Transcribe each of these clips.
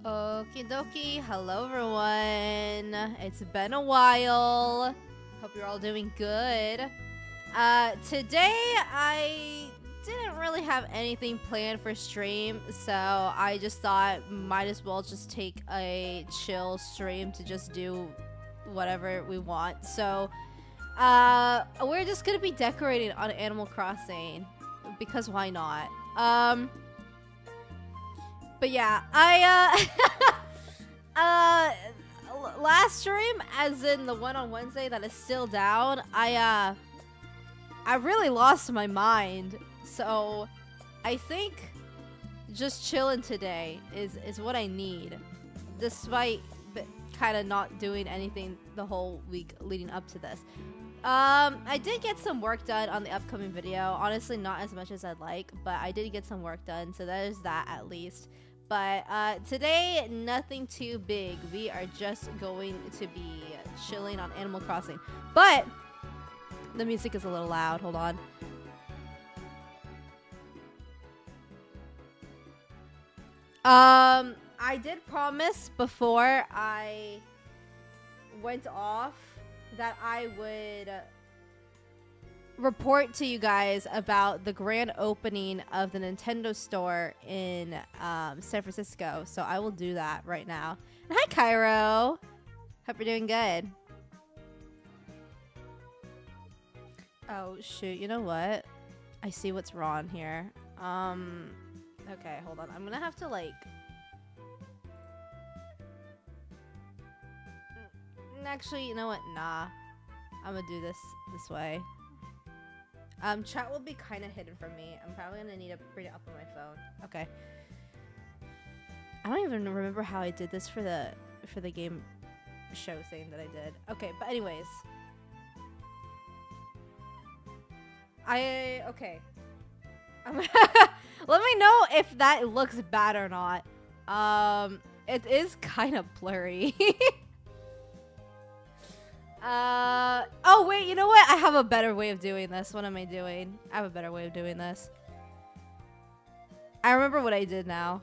Okie dokie, hello everyone. It's been a while. Hope you're all doing good. Today I didn't really have anything planned for stream, so I just thought might as well just take a chill stream to just do whatever we want. So, we're just gonna be decorating on Animal Crossing because why not? But yeah, last stream, as in the one on Wednesday that is still down, I really lost my mind. So, I think just chilling today is what I need, despite kind of not doing anything the whole week leading up to this. I did get some work done on the upcoming video. Honestly, not as much as I'd like, but I did get some work done, so that is that at least. But today, nothing too big. We are just going to be chilling on Animal Crossing. But the music is a little loud. Hold on. I did promise before I went off that I would report to you guys about the grand opening of the Nintendo store in San Francisco. So I will do that right now. And hi, Cairo. Hope you're doing good. Oh, shoot. You know what? I see what's wrong here. Okay, hold on. I'm gonna have to, like... Actually, you know what? Nah. I'm gonna do this way. Chat will be kind of hidden from me. I'm probably gonna need to bring it up on my phone. Okay. I don't even remember how I did this for the game show thing that I did. Okay, but anyways. Okay. Let me know if that looks bad or not. It is kind of blurry. Oh wait, you know what? I have a better way of doing this. What am I doing? I have a better way of doing this. I remember what I did now.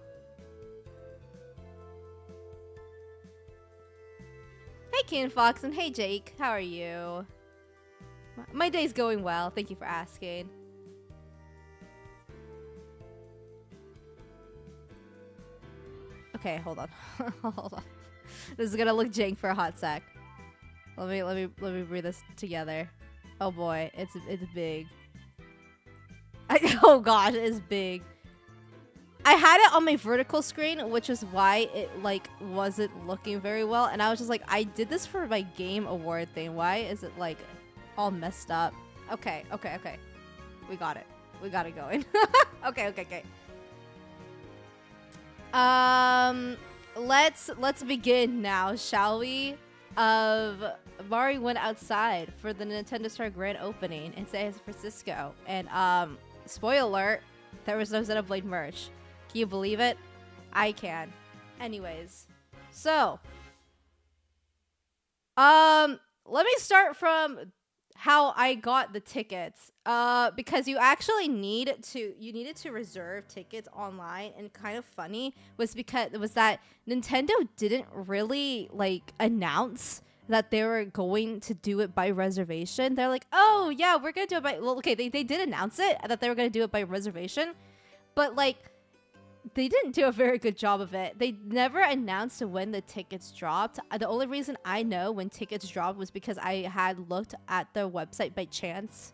Hey Keen Fox and hey Jake, how are you? My day's going well, thank you for asking. Okay, hold on. Hold on. This is gonna look jank for a hot sec. Let me read this together. Oh boy, it's big. Oh gosh, it's big. I had it on my vertical screen, which is why it like wasn't looking very well, and I was just like, I did this for my game award thing. Why is it like all messed up? Okay. We got it. We got it going. Okay. Let's begin now, shall we? Mari went outside for the Nintendo Store grand opening in San Francisco, and spoiler alert, there was no Xenoblade merch. Can you believe it? I can. Anyways, so let me start from how I got the tickets. Because you actually needed to reserve tickets online, and kind of funny was that Nintendo didn't really like announce that they were going to do it by reservation. They're like, oh yeah, we're gonna do it by, well, okay, they did announce it that they were gonna do it by reservation, but like they didn't do a very good job of it. They never announced when the tickets dropped. The only reason I know when tickets dropped was because I had looked at the website by chance,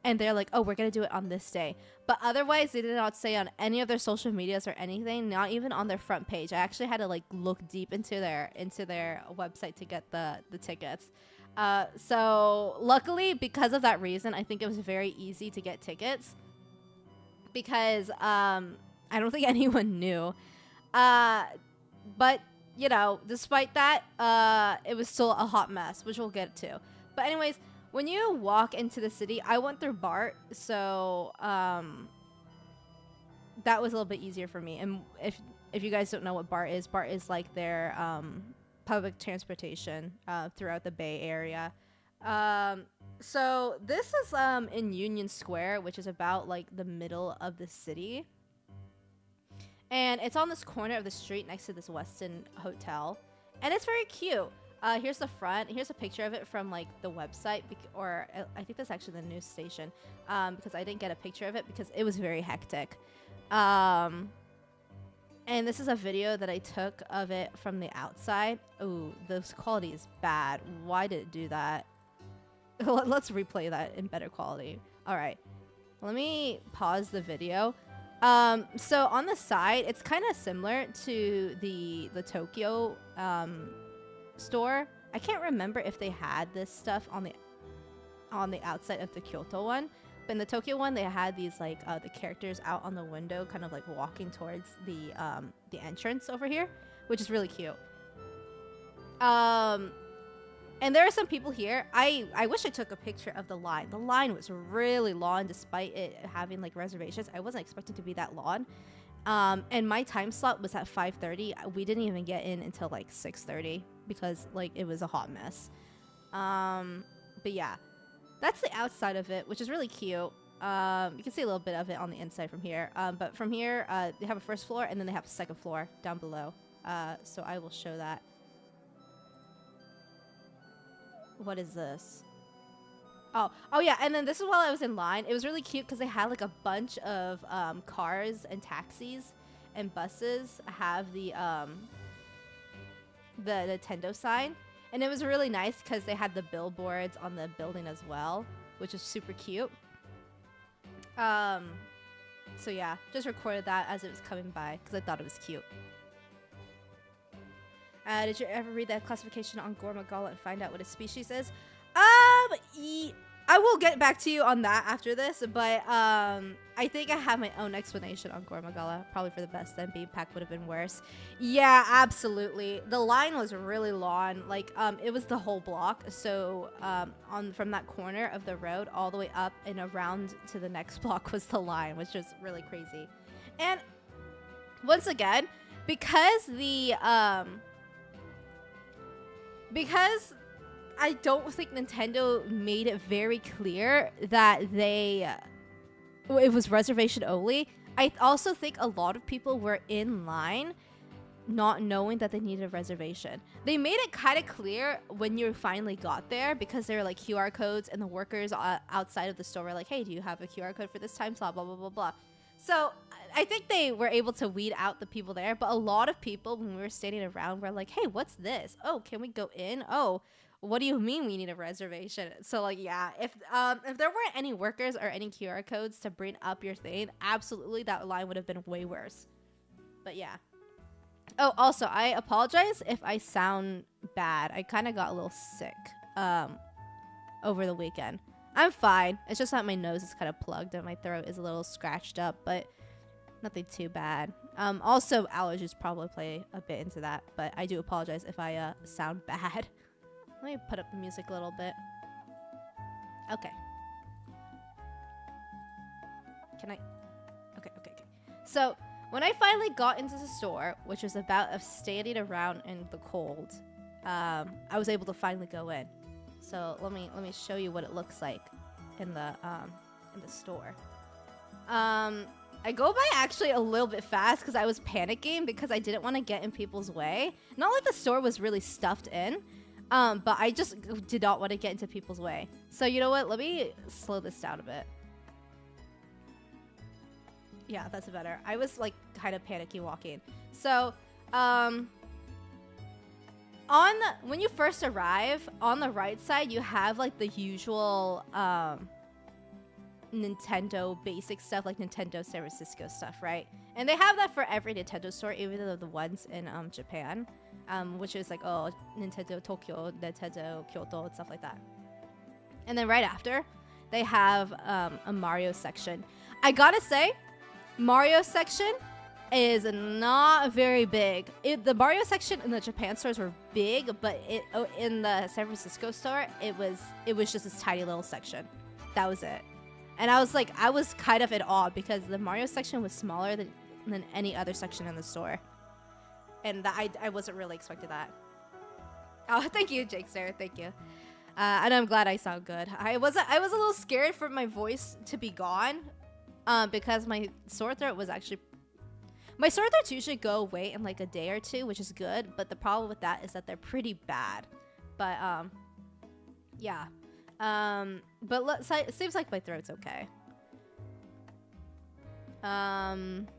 and they're like, oh, we're gonna do it on this day. But otherwise, they did not say on any of their social medias or anything, not even on their front page. I actually had to like look deep into their website to get the tickets. So luckily, because of that reason, I think it was very easy to get tickets, because I don't think anyone knew. But you know, despite that, it was still a hot mess, which we'll get to. But anyways, when you walk into the city, I went through BART, so that was a little bit easier for me. And if you guys don't know what BART is like their public transportation throughout the Bay Area. So this is in Union Square, which is about like the middle of the city. And it's on this corner of the street next to this Westin hotel. And it's very cute. Here's the front. Here's a picture of it from like the website, or I think that's actually the news station, because I didn't get a picture of it because it was very hectic. And this is a video that I took of it from the outside. Ooh, this quality is bad. Why did it do that? Let's replay that in better quality. All right, let me pause the video. So on the side, it's kind of similar to the Tokyo store. I can't remember if they had this stuff on the outside of the Kyoto one, but in the Tokyo one, they had these like the characters out on the window, kind of like walking towards the entrance over here, which is really cute. And there are some people here. I wish I took a picture of the line. The line was really long despite it having like reservations. I wasn't expecting to be that long. And my time slot was at 5:30. We didn't even get in until like 6:30 because like it was a hot mess. But yeah, that's the outside of it, which is really cute. You can see a little bit of it on the inside from here. But from here, they have a first floor and then they have a second floor down below. So I will show that. What is this? Oh yeah, and then this is while I was in line. It was really cute because they had like a bunch of cars and taxis and buses have the Nintendo sign, and it was really nice because they had the billboards on the building as well, which is super cute. So yeah, just recorded that as it was coming by because I thought it was cute. Did you ever read that classification on Gormagala and find out what a species is? I will get back to you on that after this, but I think I have my own explanation on Gormagala. Probably for the best, then Bean Pack would have been worse. Yeah, absolutely. The line was really long. Like, it was the whole block. So, from that corner of the road all the way up and around to the next block was the line, which was really crazy. And once again, because because I don't think Nintendo made it very clear that it was reservation only. I also think a lot of people were in line not knowing that they needed a reservation. They made it kind of clear when you finally got there because there were like QR codes and the workers outside of the store were like, hey, do you have a QR code for this time slot, blah, blah, blah, blah. So I think they were able to weed out the people there, but a lot of people when we were standing around were like, hey, what's this? Oh, can we go in? Oh, what do you mean we need a reservation? So like, yeah, if there weren't any workers or any QR codes to bring up your thing, absolutely that line would have been way worse. But yeah. Oh, also, I apologize if I sound bad. I kind of got a little sick over the weekend. I'm fine. It's just that my nose is kind of plugged and my throat is a little scratched up, but nothing too bad. Also, allergies probably play a bit into that, but I do apologize if I sound bad. Let me put up the music a little bit. Okay. Can I? Okay. So, when I finally got into the store, which was about of standing around in the cold, I was able to finally go in. So let me show you what it looks like in the store. I go by actually a little bit fast because I was panicking because I didn't want to get in people's way. Not like the store was really stuffed in, but I just did not want to get into people's way. So you know what? Let me slow this down a bit. Yeah, that's better. I was like kind of panicky walking. So, when you first arrive, on the right side, you have like the usual Nintendo basic stuff, like Nintendo San Francisco stuff, right? And they have that for every Nintendo store, even though the ones in Japan, which is like, oh, Nintendo Tokyo, Nintendo Kyoto, and stuff like that. And then right after, they have a Mario section. I gotta say, Mario section is not very big. The Mario section in the Japan stores were big, but in the San Francisco store, it was just this tiny little section. That was it. And I was kind of in awe because the Mario section was smaller than any other section in the store. And I wasn't really expecting that. Oh, thank you, Jakester. Thank you. And I'm glad I sound good. I was a little scared for my voice to be gone, because my sore throat was actually... My sore throats usually go away in like a day or two, which is good. But the problem with that is that they're pretty bad. But yeah. But it seems like my throat's okay.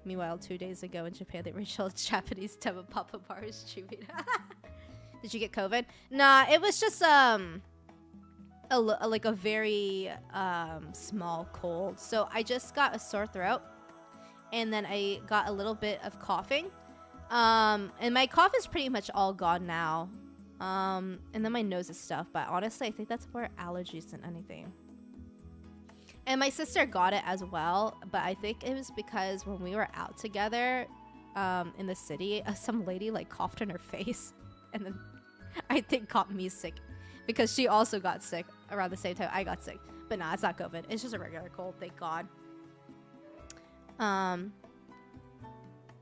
Meanwhile, 2 days ago in Japan, the original Japanese Tema Papa bar is chewing. Did you get COVID? Nah, it was just like a very small cold. So I just got a sore throat, and then I got a little bit of coughing. And my cough is pretty much all gone now. And then my nose is stuffed, but honestly, I think that's more allergies than anything. And my sister got it as well, but I think it was because when we were out together in the city, some lady like coughed in her face, and then I think caught me sick because she also got sick around the same time I got sick. But nah, it's not COVID. It's just a regular cold, thank God.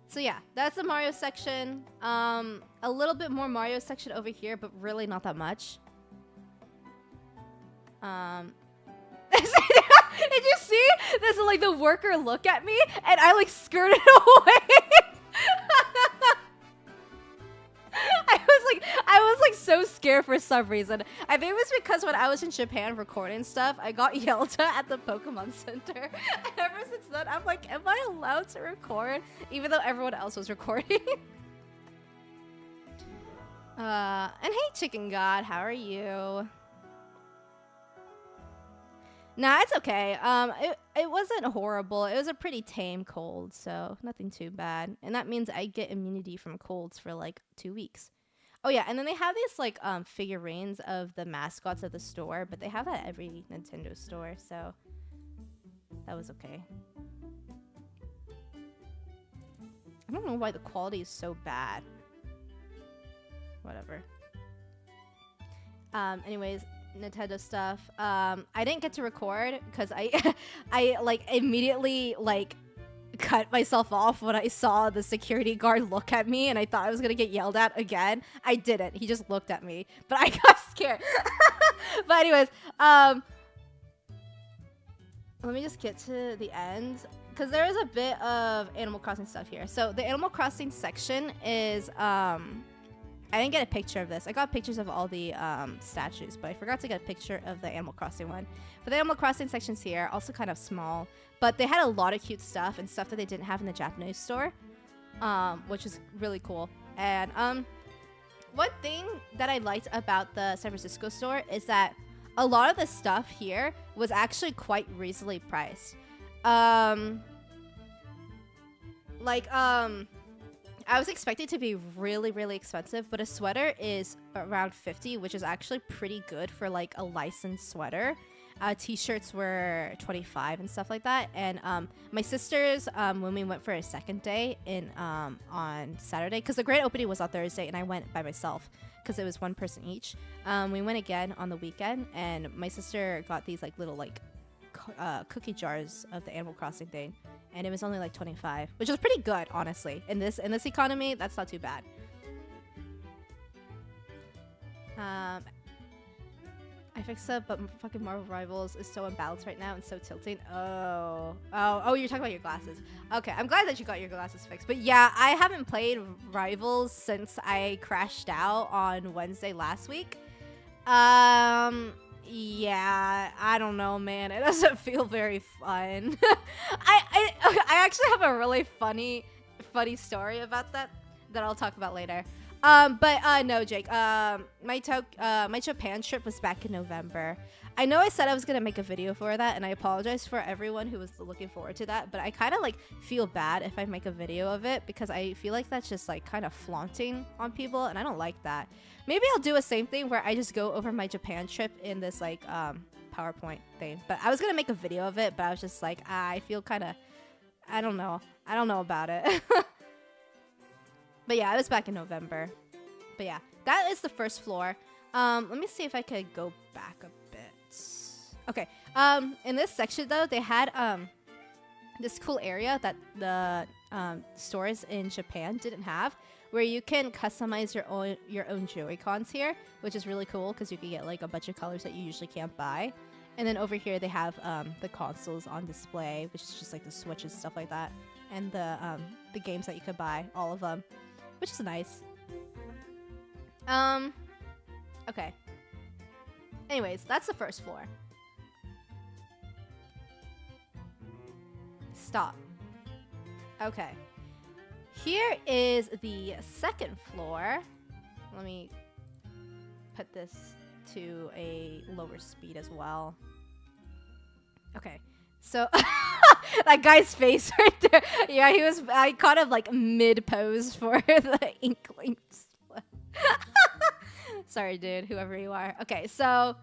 So yeah, that's the Mario section. A little bit more Mario section over here, but really not that much. Did you see this? Like the worker look at me, and I like skirted away. I was like so scared for some reason. I think it was because when I was in Japan recording stuff, I got yelled at the Pokemon Center. And ever since then, I'm like, am I allowed to record? Even though everyone else was recording. And hey, Chicken God, how are you? Nah, it's okay. It wasn't horrible. It was a pretty tame cold, so nothing too bad. And that means I get immunity from colds for like 2 weeks. Oh yeah, and then they have these like figurines of the mascots of the store, but they have that at every Nintendo store, so that was okay. I don't know why the quality is so bad. Whatever. Anyways, Nintendo stuff. I didn't get to record because I like immediately like cut myself off when I saw the security guard look at me, and I thought I was gonna get yelled at again. I didn't. He just looked at me, but I got scared. But anyways, let me just get to the end because there is a bit of Animal Crossing stuff here. So the Animal Crossing section is I didn't get a picture of this. I got pictures of all the statues, but I forgot to get a picture of the Animal Crossing one. But the Animal Crossing section's here, also kind of small. But they had a lot of cute stuff and stuff that they didn't have in the Japanese store, which is really cool. And one thing that I liked about the San Francisco store is that a lot of the stuff here was actually quite reasonably priced. I was expecting it to be really, really expensive, but a sweater is around $50, which is actually pretty good for like a licensed sweater. T-shirts were $25 and stuff like that. And my sisters, when we went for a second day on Saturday, because the grand opening was on Thursday, and I went by myself because it was one person each. We went again on the weekend, and my sister got these like little like cookie jars of the Animal Crossing thing. And it was only like $25, which is pretty good, honestly. In this economy, that's not too bad. I fixed it, but fucking Marvel Rivals is so imbalanced right now and so tilting. Oh, you're talking about your glasses. Okay, I'm glad that you got your glasses fixed. But yeah, I haven't played Rivals since I crashed out on Wednesday last week. Yeah, I don't know, man. It doesn't feel very fun. I actually have a really funny story about that I'll talk about later. But no, Jake. My Japan trip was back in November. I know I said I was gonna make a video for that, and I apologize for everyone who was looking forward to that. But I kind of like feel bad if I make a video of it because I feel like that's just like kind of flaunting on people, and I don't like that. Maybe I'll do a same thing where I just go over my Japan trip in this like PowerPoint thing. But I was gonna make a video of it, but I was just like, I feel kind of, I don't know about it. But yeah, it was back in November. But yeah, that is the first floor. Let me see if I could go back a bit. Okay. In this section though, they had this cool area that the stores in Japan didn't have, where you can customize your own Joy-Cons here, which is really cool because you can get like a bunch of colors that you usually can't buy. And then over here they have the consoles on display, which is just like the Switches, stuff like that, and the games that you could buy, all of them, which is nice. Okay. Anyways, that's the first floor. Stop. Okay. Here is the second floor. Let me put this to a lower speed as well. Okay. So that guy's face right there. Yeah, I caught him like mid pose for the Inkling split. Sorry, dude, whoever you are. Okay, so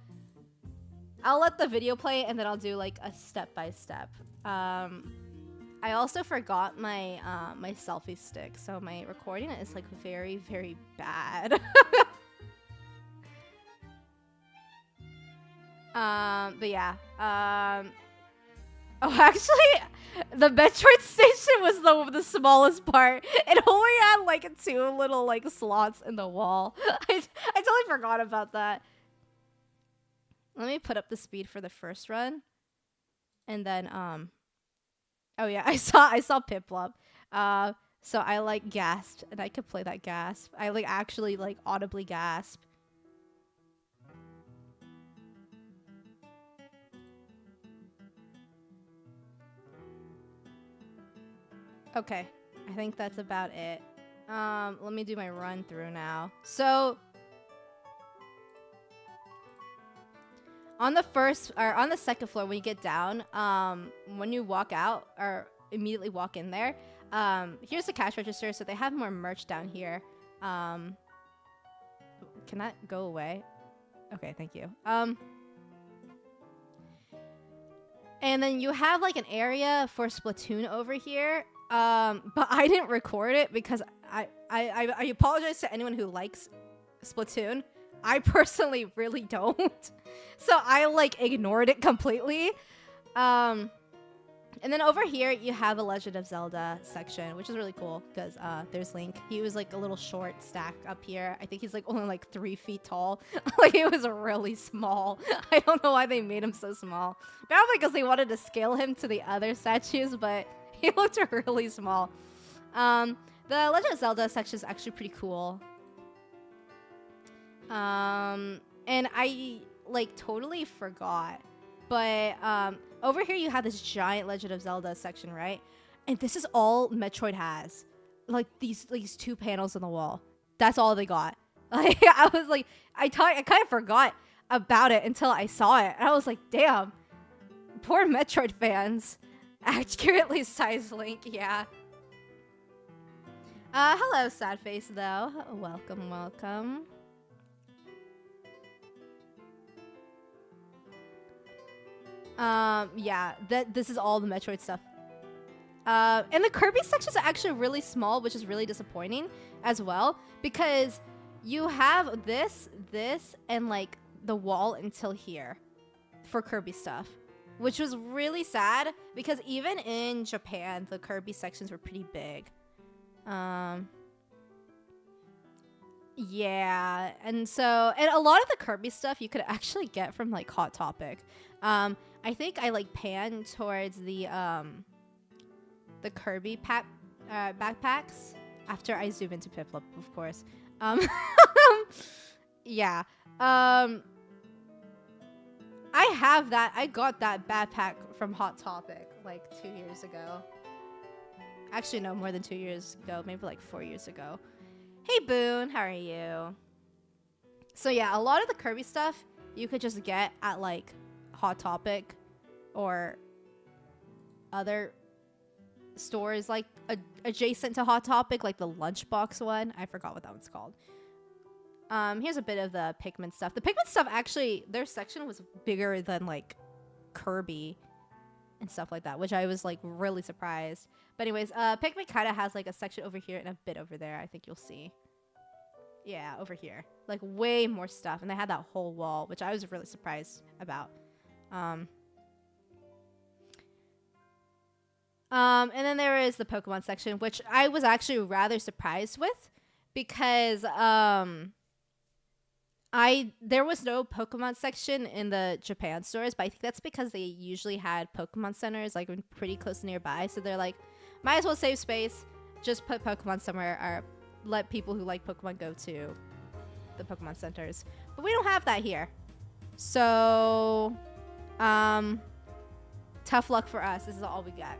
I'll let the video play and then I'll do like a step by step. I also forgot my my selfie stick, so my recording is like very, very bad. But yeah. Oh, actually, the Metroid station was the smallest part. It only had like 2 little like slots in the wall. I totally forgot about that. Let me put up the speed for the first run, and then oh yeah, I saw Piplup. So I like gasped, and I could play that gasp. I like actually like audibly gasp. Okay, I think that's about it. Let me do my run through now. So on the second floor, when you get down, when you walk out or immediately walk in there, here's the cash register. So they have more merch down here. Can that go away? Okay, thank you. And then you have like an area for Splatoon over here. But I didn't record it because I apologize to anyone who likes Splatoon. I personally really don't. So I like ignored it completely. And then over here you have a Legend of Zelda section, which is really cool because there's Link. He was like a little short stack up here. I think he's like only like 3 feet tall. Like it was really small. I don't know why they made him so small. Probably because they wanted to scale him to the other statues, but he looked really small. The Legend of Zelda section is actually pretty cool. And I like totally forgot, but over here you have this giant Legend of Zelda section, right? And this is all Metroid has, like these 2 panels on the wall. That's all they got. Like I was like, I kind of forgot about it until I saw it, and I was like, damn, poor Metroid fans. Accurately sized Link, yeah. Hello, sad face though. Welcome, welcome. Yeah, this is all the Metroid stuff. And the Kirby sections are actually really small, which is really disappointing as well, because you have this, and like the wall until here for Kirby stuff, which was really sad because even in Japan, the Kirby sections were pretty big. Yeah, and a lot of the Kirby stuff you could actually get from like Hot Topic. I think I like pan towards the Kirby backpacks after I zoom into Piplup, of course. Yeah. I have that. I got that backpack from Hot Topic like 2 years ago. Actually, no, more than 2 years ago. Maybe like 4 years ago. Hey, Boone. How are you? So yeah, a lot of the Kirby stuff you could just get at like Hot Topic or other stores like adjacent to Hot Topic, like the Lunchbox one. I forgot what that one's called. Here's a bit of the Pikmin stuff. The Pikmin stuff, actually, their section was bigger than like Kirby and stuff like that, which I was like really surprised. But anyways, Pikmin kind of has like a section over here and a bit over there. I think you'll see. Yeah, over here, like way more stuff, and they had that whole wall, which I was really surprised about. And then there is the Pokemon section, which I was actually rather surprised with, because There was no Pokemon section in the Japan stores, but I think that's because they usually had Pokemon centers like pretty close nearby. So they're like, might as well save space, just put Pokemon somewhere, or let people who like Pokemon go to the Pokemon centers. But we don't have that here. So, tough luck for us. This is all we got.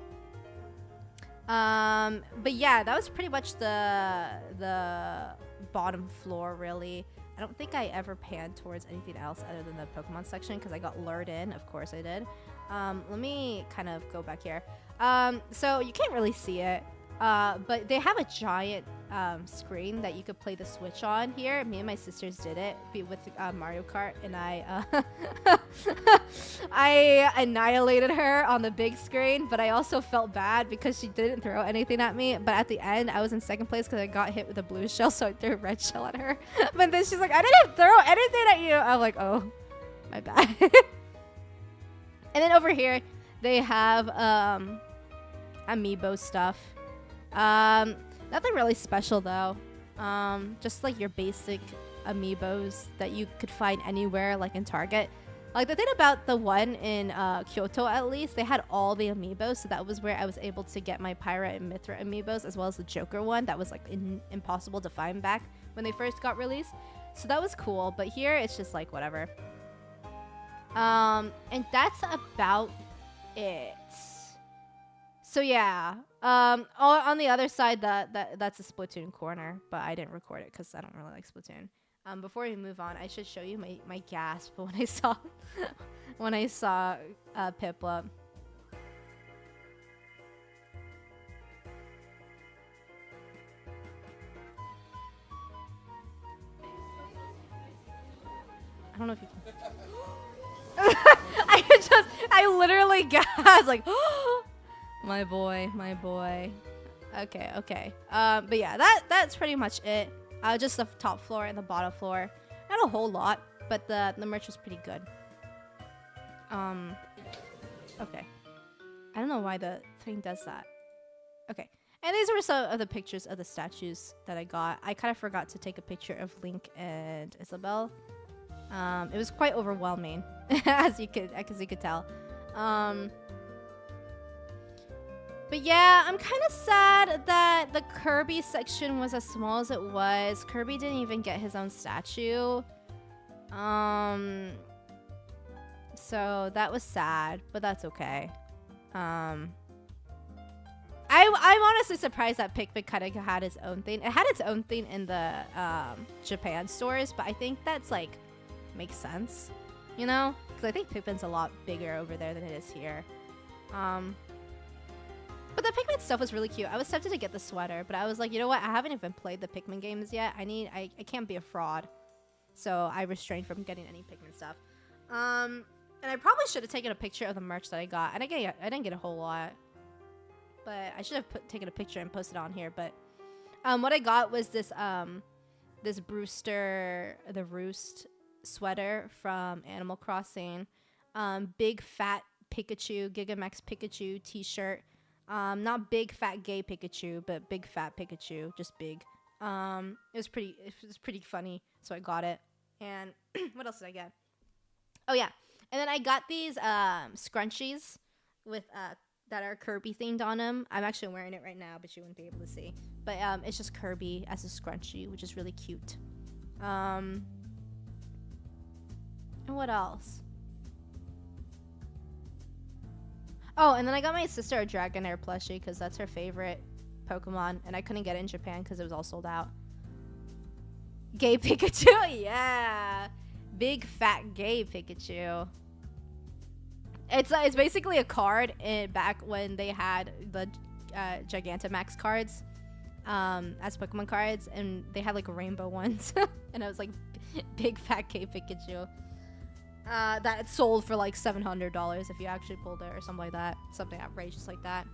But yeah, that was pretty much the bottom floor, really. I don't think I ever panned towards anything else other than the Pokemon section because I got lured in. Of course I did. Let me kind of go back here. So you can't really see it, but they have a giant screen that you could play the Switch on here. Me and my sisters did it with Mario Kart, and I annihilated her on the big screen, but I also felt bad because she didn't throw anything at me. But at the end, I was in second place because I got hit with a blue shell, so I threw a red shell at her. But then she's like, I didn't throw anything at you. I'm like, oh, my bad. And then over here, they have amiibo stuff. Nothing really special though. Just like your basic amiibos that you could find anywhere, like in Target. Like the thing about the one in Kyoto, at least, they had all the amiibos, so that was where I was able to get my Pyra and Mithra amiibos, as well as the Joker one that was like impossible to find back when they first got released. So that was cool, but here it's just like whatever. And that's about it. So yeah, on the other side, that's a Splatoon corner, but I didn't record it because I don't really like Splatoon. Before we move on, I should show you my gasp when I saw Piplup. I don't know if you can. I literally gasped like, my boy. Okay. But yeah, that's pretty much it. Just the top floor and the bottom floor. Not a whole lot, but the merch was pretty good. Okay. I don't know why the thing does that. Okay. And these were some of the pictures of the statues that I got. I kind of forgot to take a picture of Link and Isabelle. It was quite overwhelming, as you could tell. But yeah, I'm kind of sad that the Kirby section was as small as it was. Kirby didn't even get his own statue. So that was sad, but that's okay. I'm honestly surprised that Pikmin kind of had its own thing. It had its own thing in the Japan stores, but I think that's like makes sense, you know? Because I think Pikmin's a lot bigger over there than it is here. But the Pikmin stuff was really cute. I was tempted to get the sweater, but I was like, you know what? I haven't even played the Pikmin games yet. I can't be a fraud. So I restrained from getting any Pikmin stuff. And I probably should have taken a picture of the merch that I got. And I didn't get a whole lot. But I should have taken a picture and posted on here. But what I got was this this Brewster the Roost sweater from Animal Crossing. Big fat Pikachu, Gigamax Pikachu t-shirt. Not big fat gay Pikachu, but big fat Pikachu, just big. It was pretty funny, so I got it. And what else did I get? Oh yeah, and then I got these scrunchies with that are Kirby themed on them. I'm actually wearing it right now, but you wouldn't be able to see. But it's just Kirby as a scrunchie, which is really cute. And what else? Oh, and then I got my sister a Dragonair plushie because that's her favorite Pokemon, and I couldn't get it in Japan because it was all sold out. Gay Pikachu, yeah, big fat gay Pikachu. It's basically a card back when they had the Gigantamax cards as Pokemon cards, and they had like rainbow ones, and I was like big fat gay Pikachu. That sold for like $700 if you actually pulled it or something like that. Something outrageous like that.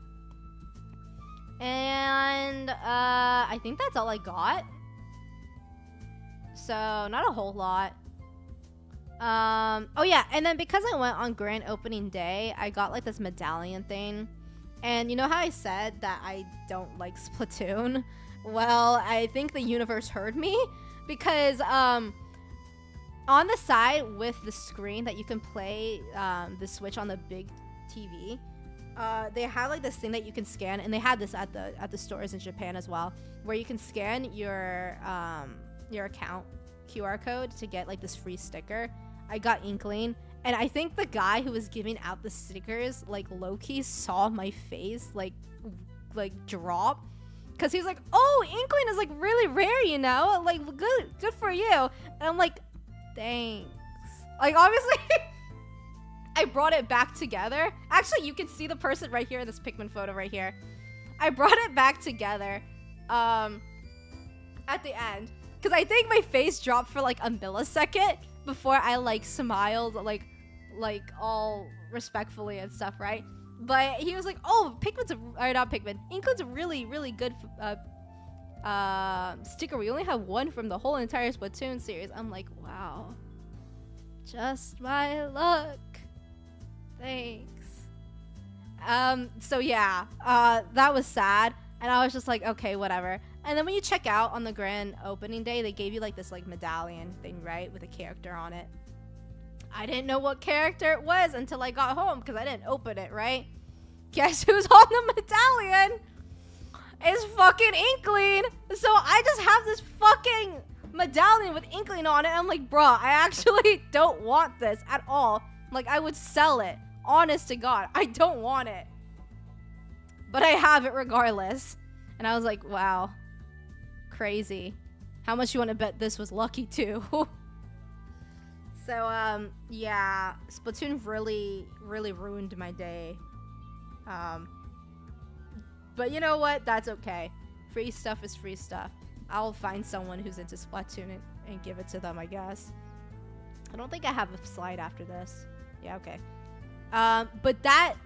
And I think that's all I got. So not a whole lot. Oh yeah, and then because I went on grand opening day, I got like this medallion thing. And you know how I said that I don't like Splatoon? Well, I think the universe heard me because on the side with the screen that you can play the Switch on the big TV. They have like this thing that you can scan, and they had this at the stores in Japan as well, where you can scan your account QR code to get like this free sticker. I got Inkling, and I think the guy who was giving out the stickers like low-key saw my face like drop, because he was like, "Oh, Inkling is like really rare, you know, like good for you." And I'm like, thanks. Like, obviously I brought it back together. Actually, you can see the person right here in this Pikmin photo right here. I brought it back together at the end, because I think my face dropped for like a millisecond before I like smiled like all respectfully and stuff, right? But he was like, "Oh, not Pikmin. Inkling's a really, really good sticker. We only have one from the whole entire Splatoon series." I'm like, wow. Just my luck. Thanks. So yeah, that was sad. And I was just like, okay, whatever. And then when you check out on the grand opening day, they gave you like this like medallion thing, right? With a character on it. I didn't know what character it was until I got home, because I didn't open it, right? Guess who's on the medallion? It's fucking Inkling. So I just have this fucking medallion with Inkling on it. I'm like, bruh, I actually don't want this at all. Like, I would sell it. Honest to God, I don't want it. But I have it regardless. And I was like, wow. Crazy. How much you want to bet this was lucky too? So, yeah. Splatoon really, really ruined my day. But you know what? That's okay. Free stuff is free stuff. I'll find someone who's into Splatoon and give it to them, I guess. I don't think I have a slide after this. Yeah, okay. But that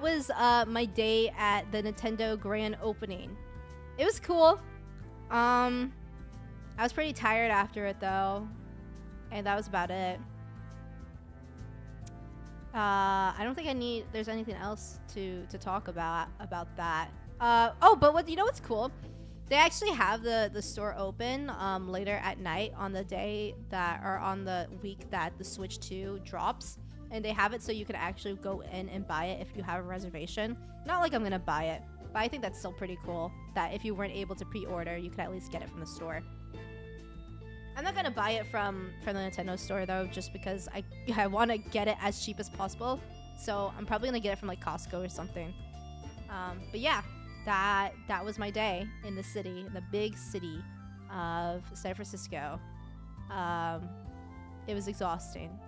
was my day at the Nintendo grand opening. It was cool. I was pretty tired after it though, and that was about it. I don't think there's anything else to talk about that. Oh, but what's cool? They actually have the store open later at night on the day on the week that the Switch 2 drops. And they have it so you can actually go in and buy it if you have a reservation. Not like I'm gonna buy it, but I think that's still pretty cool that if you weren't able to pre-order, you could at least get it from the store. I'm not gonna buy it from the Nintendo store though, just because I want to get it as cheap as possible. So I'm probably gonna get it from like Costco or something. But yeah, that was my day in the city, in the big city of San Francisco. It was exhausting,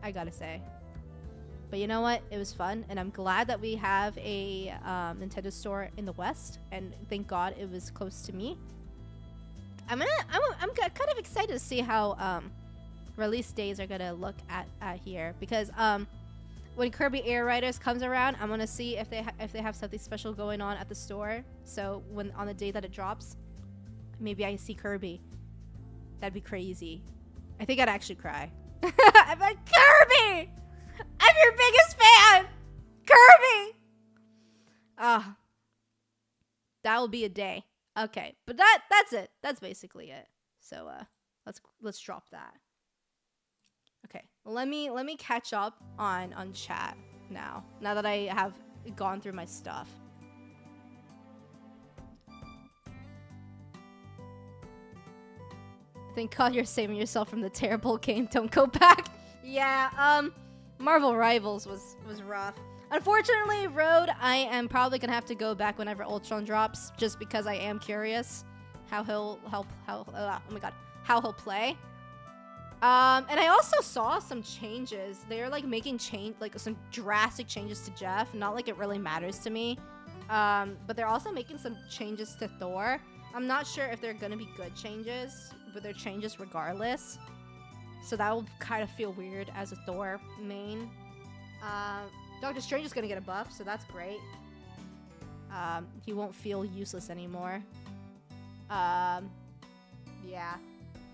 I gotta say. But you know what? It was fun, and I'm glad that we have a Nintendo store in the West, and thank God it was close to me. I'm kind of excited to see how release days are gonna look at here, because when Kirby Air Riders comes around, I'm gonna see if they have something special going on at the store. So when on the day that it drops, maybe I see Kirby. That'd be crazy. I think I'd actually cry. I'm like, Kirby! I'm your biggest fan! Kirby! That will be a day. Okay, but that's it. That's basically it. So let's drop that. Okay, let me catch up on chat now that I have gone through my stuff. Thank God you're saving yourself from the terrible game. Don't go back. Yeah, Marvel Rivals was rough. Unfortunately, Road, I am probably gonna have to go back whenever Ultron drops, just because I am curious how he'll play. And I also saw some changes. They're like making some drastic changes to Jeff. Not like it really matters to me, but they're also making some changes to Thor. I'm not sure if they're gonna be good changes, but they're changes regardless. So that will kind of feel weird as a Thor main. Doctor Strange is gonna get a buff, so that's great. He won't feel useless anymore. Yeah.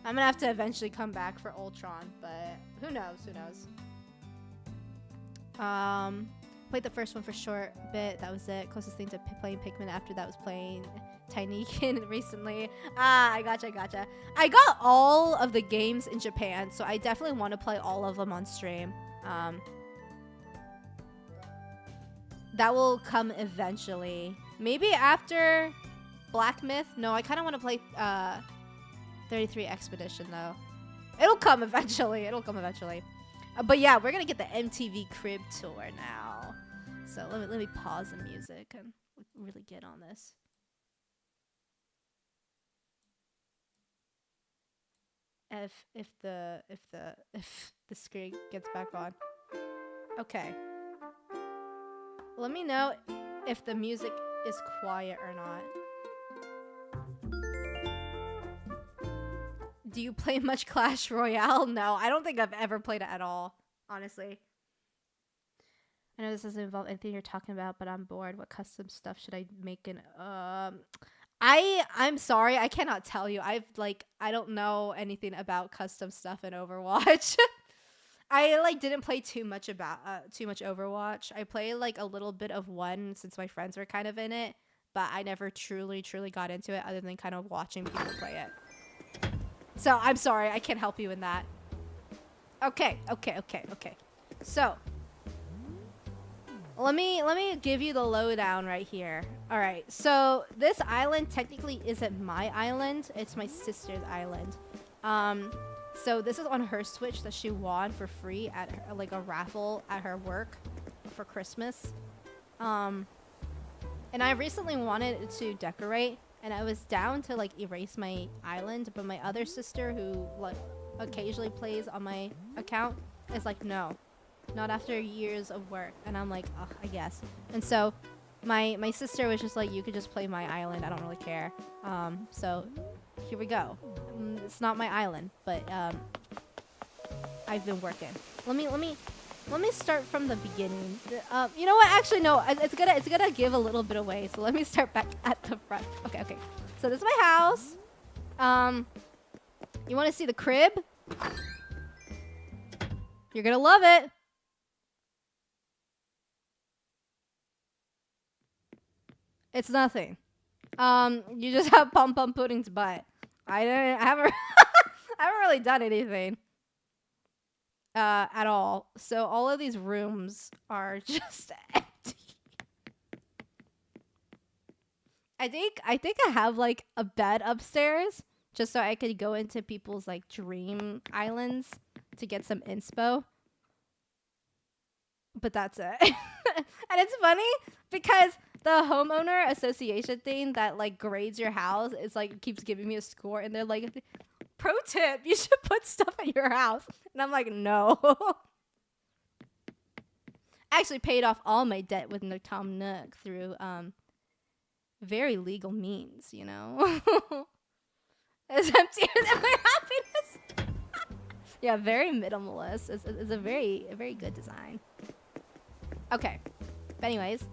I'm gonna have to eventually come back for Ultron, but who knows? Played the first one for short bit. That was it. Closest thing to playing Pikmin after that was playing Tinykin recently. Ah, I gotcha. I got all of the games in Japan, so I definitely want to play all of them on stream. That will come eventually. Maybe after Black Myth? No, I kind of want to play 33 Expedition though. It'll come eventually. But yeah, we're gonna get the MTV Crib tour now. So let me pause the music and really get on this. If the screen gets back on. Okay. Let me know if the music is quiet or not. Do you play much Clash Royale? No, I don't think I've ever played it at all, honestly. I know this doesn't involve anything you're talking about, but I'm bored. What custom stuff should I make in I'm sorry, I cannot tell you. I don't know anything about custom stuff in Overwatch. I didn't play too much Overwatch. I played a little bit of one since my friends were kind of in it, but I never truly got into it other than kind of watching people play it. So I'm sorry, I can't help you in that. Okay. So let me give you the lowdown right here. All right, so this island technically isn't my island; it's my sister's island. So this is on her Switch that she won for free at a raffle at her work for Christmas. And I recently wanted to decorate. And I was down to erase my island, but my other sister, who occasionally plays on my account, is like, no, not after years of work. And I'm like, ugh, I guess. And so my sister was just like, you could just play my island. I don't really care. So here we go. It's not my island, but I've been working. Let me start from the beginning. You know what? Actually, no. It's gonna give a little bit away. So let me start back at the front. Okay. So this is my house. You want to see the crib? You're gonna love it. It's nothing. You just have Pom Pom Pudding's butt. I haven't really done anything. At all. So all of these rooms are just empty. I think I have a bed upstairs just so I could go into people's dream islands to get some inspo. But that's it. And it's funny because the homeowner association thing that grades your house is keeps giving me a score, and they're like, pro tip, you should put stuff in your house. And I'm like, no. I actually paid off all my debt with Tom Nook through very legal means, you know. As empty as my happiness. Yeah, very minimalist. It's a very good design. Okay. But anyways,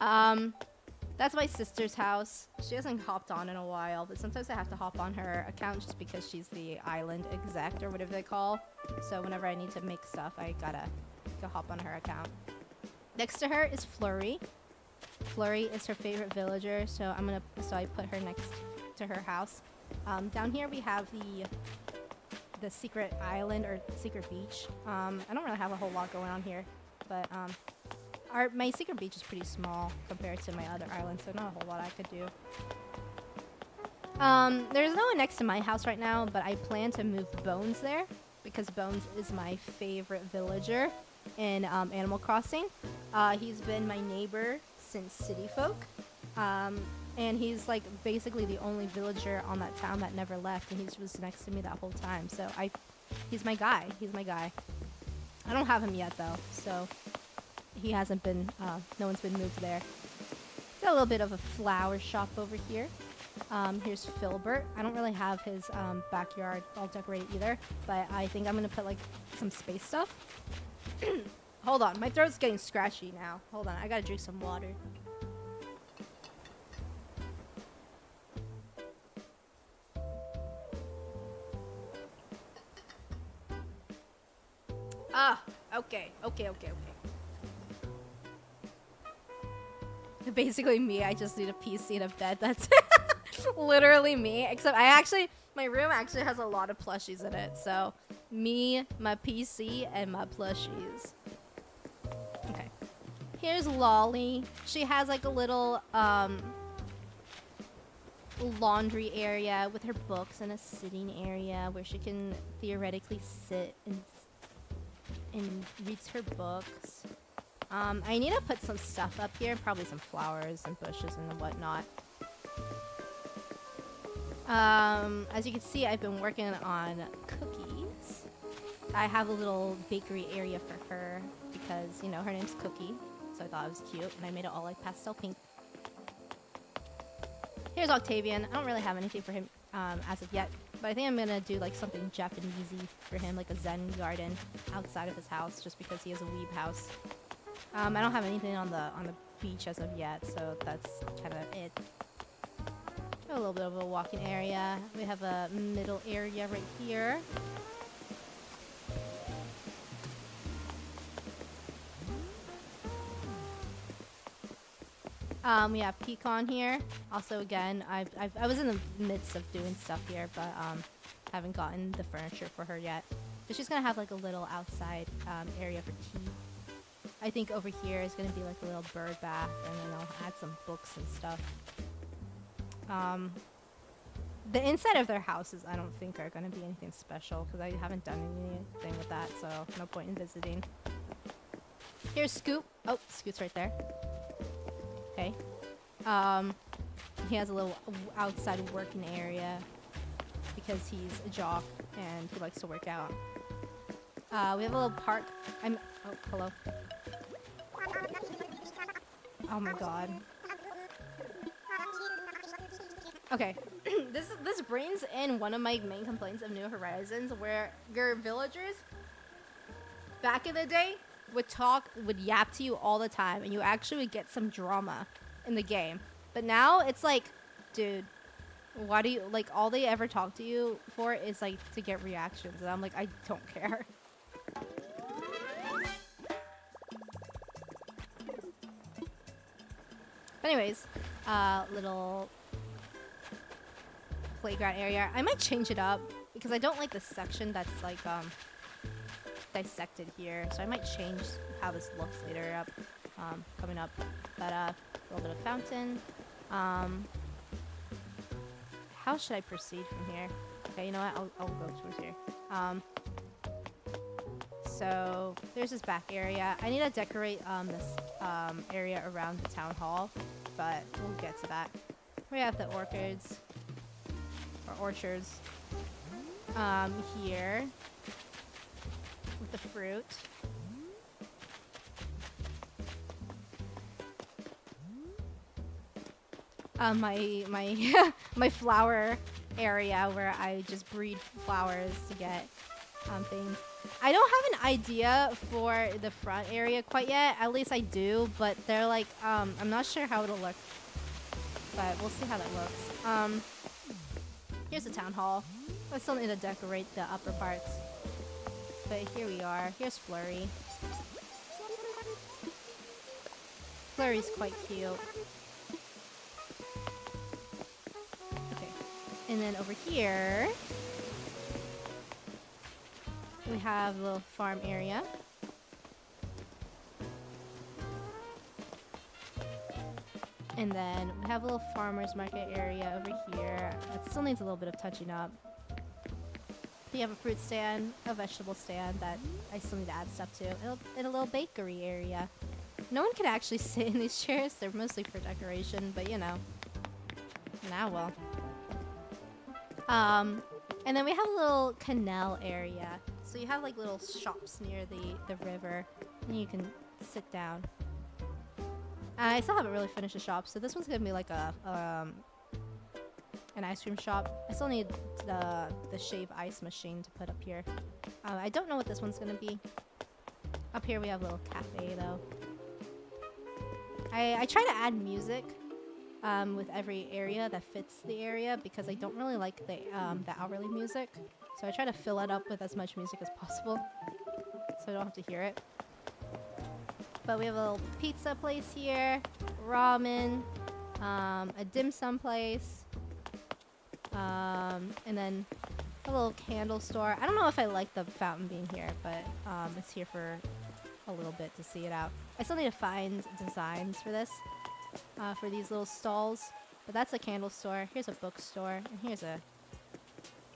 that's my sister's house. She hasn't hopped on in a while, but sometimes I have to hop on her account just because she's the island exec or whatever they call. So whenever I need to make stuff, I gotta go hop on her account. Next to her is Flurry. Flurry is her favorite villager, so I put her next to her house. Down here we have the secret island or secret beach. I don't really have a whole lot going on here, but my secret beach is pretty small compared to my other islands, so not a whole lot I could do. There's no one next to my house right now, but I plan to move Bones there because Bones is my favorite villager in Animal Crossing. He's been my neighbor since City Folk, and he's basically the only villager on that town that never left, and he was next to me that whole time. So he's my guy. I don't have him yet though, so he hasn't been. No one's been moved there. Got a little bit of a flower shop over here. Here's Filbert. I don't really have his backyard all decorated either, but I think I'm gonna put some space stuff. Hold on, my throat's getting scratchy now. Hold on, I gotta drink some water. Okay. Basically me. I just need a PC and a bed. That's literally me. Except my room actually has a lot of plushies in it. So me, my PC, and my plushies. Okay. Here's Lolly. She has like a little laundry area with her books and a sitting area where she can theoretically sit and reads her books. I need to put some stuff up here, probably some flowers and bushes and whatnot. As you can see, I've been working on cookies. I have a little bakery area for her because, you know, her name's Cookie, so I thought it was cute, and I made it all like pastel pink. Here's Octavian. I don't really have anything for him as of yet, but I think I'm gonna do like something Japanesey for him, like a Zen garden outside of his house, just because he has a weeb house. I don't have anything on the beach as of yet, so that's kind of it. A little bit of a walking area. We have a middle area right here. We have Pecan here. Also, again, I was in the midst of doing stuff here, but haven't gotten the furniture for her yet. But she's gonna have like a little outside area for tea. I think over here is gonna be like a little bird bath, and then I'll add some books and stuff. The inside of their houses, I don't think are gonna be anything special because I haven't done anything with that, so no point in visiting. Here's Scoop. Oh, Scoop's right there. Okay. He has a little outside working area because he's a jock and he likes to work out. We have a little park. Oh, hello. Oh my god. Okay. This brings in one of my main complaints of New Horizons, where your villagers back in the day would yap to you all the time, and you actually would get some drama in the game. But now it's like, dude, why do you, like, all they ever talk to you for is like to get reactions, and I'm like, I don't care. Anyways, little playground area. I might change it up because I don't like the section that's like dissected here, so I might change how this looks later up, coming up. But a little bit of fountain. How should I proceed from here? Okay, you know what? I'll go towards here. So there's this back area. I need to decorate this area around the town hall, but we'll get to that. We have the orchids or orchards here with the fruit. My my flower area where I just breed flowers to get things. I don't have an idea for the front area quite yet. At least I do, but they're like I'm not sure how it'll look, but we'll see how that looks. Here's the town hall. I still need to decorate the upper parts, but here we are. Here's Flurry. Flurry's quite cute. Okay, and then over here we have a little farm area. And then we have a little farmer's market area over here. It still needs a little bit of touching up. We have a fruit stand, a vegetable stand that I still need to add stuff to. And a little bakery area. No one can actually sit in these chairs. They're mostly for decoration, but you know. Now well. And then we have a little canal area. So you have like little shops near the river, and you can sit down. I still haven't really finished the shop, so this one's gonna be like a an ice cream shop. I still need the shave ice machine to put up here. I don't know what this one's gonna be. Up here we have a little cafe though. I try to add music with every area that fits the area because I don't really like the hourly music. So I try to fill it up with as much music as possible so I don't have to hear it. But we have a little pizza place here, ramen, a dim sum place, and then a little candle store. I don't know if I like the fountain being here, but it's here for a little bit to see it out. I still need to find designs for this, for these little stalls. But that's a candle store. Here's a bookstore, and here's a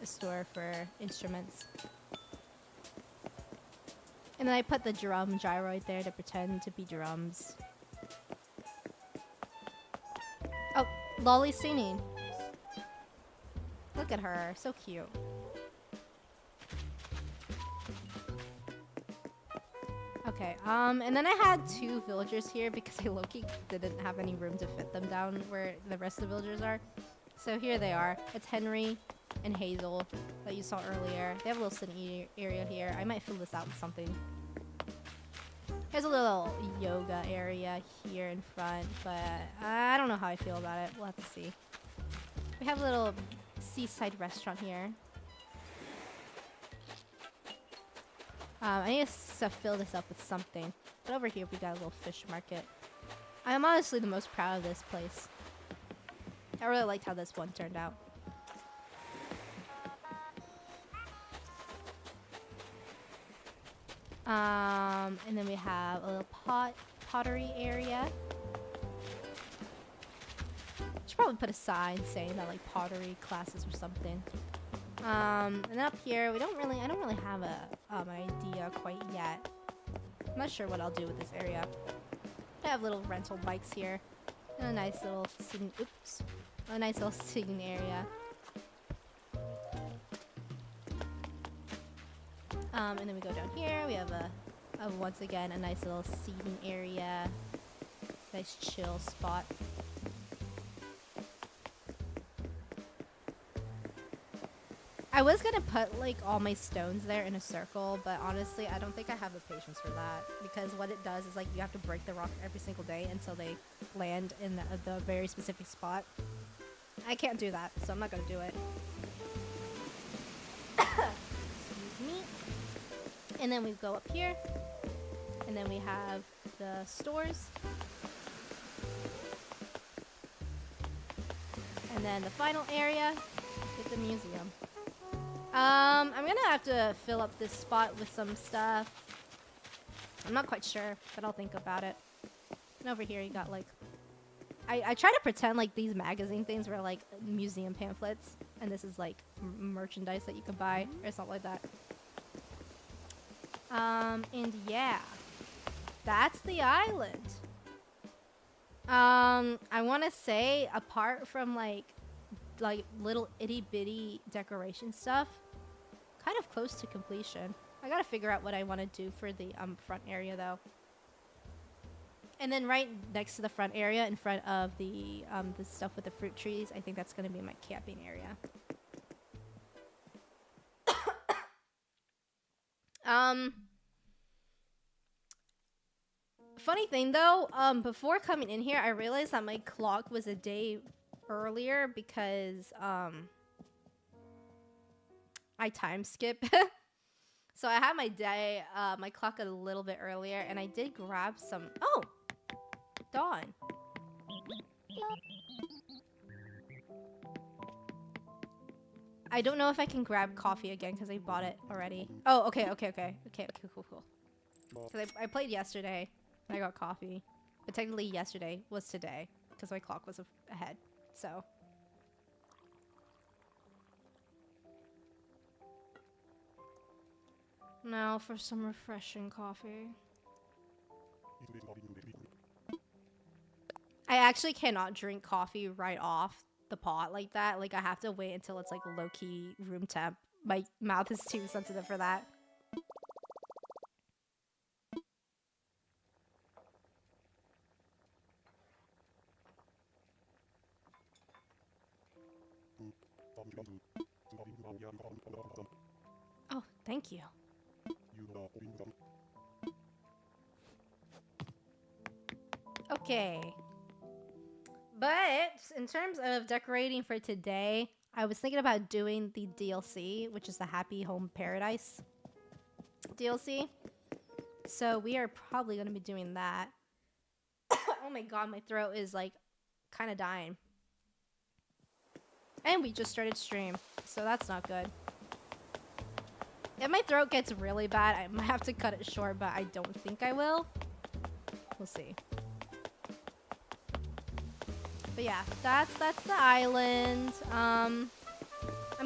store for instruments. And then I put the drum gyroid there to pretend to be drums. Oh, Lolly's singing. Look at her, so cute. Okay, and then I had 2 villagers here because I low-key didn't have any room to fit them down where the rest of the villagers are. So here they are. It's Henry and Hazel that you saw earlier. They have a little sitting area here. I might fill this out with something. Here's a little yoga area here in front, but I don't know how I feel about it. We'll have to see. We have a little seaside restaurant here. I need to fill this up with something. But over here we got a little fish market. I'm honestly the most proud of this place. I really liked how this one turned out. And then we have a little pottery area. Should probably put a sign saying that like pottery classes or something. And then up here I don't really have a idea quite yet. I'm not sure what I'll do with this area. I have little rental bikes here. And a nice little sitting area. And then we go down here. We have once again a nice little seating area. Nice chill spot. I was gonna put like all my stones there in a circle, but honestly I don't think I have the patience for that, because what it does is like you have to break the rock every single day until they land in the very specific spot. I can't do that, so I'm not gonna do it. Excuse me. And then we go up here, and then we have the stores. And then the final area is the museum. I'm gonna have to fill up this spot with some stuff. I'm not quite sure, but I'll think about it. And over here you got like... I try to pretend like these magazine things were like museum pamphlets, and this is like merchandise that you can buy, or something like that. And yeah. That's the island. I wanna say, apart from like little itty bitty decoration stuff, kind of close to completion. I gotta figure out what I want to do for the front area though. And then right next to the front area, in front of the stuff with the fruit trees, I think that's gonna be my camping area. Funny thing though, before coming in here, I realized that my clock was a day earlier because I time skip. So I had my day, my clock a little bit earlier, and I did grab some. Oh, Dawn. I don't know if I can grab coffee again because I bought it already. Oh, okay, cool. Because I played yesterday and I got coffee, but technically yesterday was today because my clock was ahead. So now for some refreshing coffee. I actually cannot drink coffee right off the pot like that. Like I have to wait until it's like low-key room temp. My mouth is too sensitive for that. Oh, thank you. Okay. But in terms of decorating for today, I was thinking about doing the DLC, which is the Happy Home Paradise DLC. So we are probably going to be doing that. Oh my god, my throat is like kind of dying. And we just started stream, so that's not good. If my throat gets really bad, I might have to cut it short, but I don't think I will. We'll see. But yeah, that's the island. I'm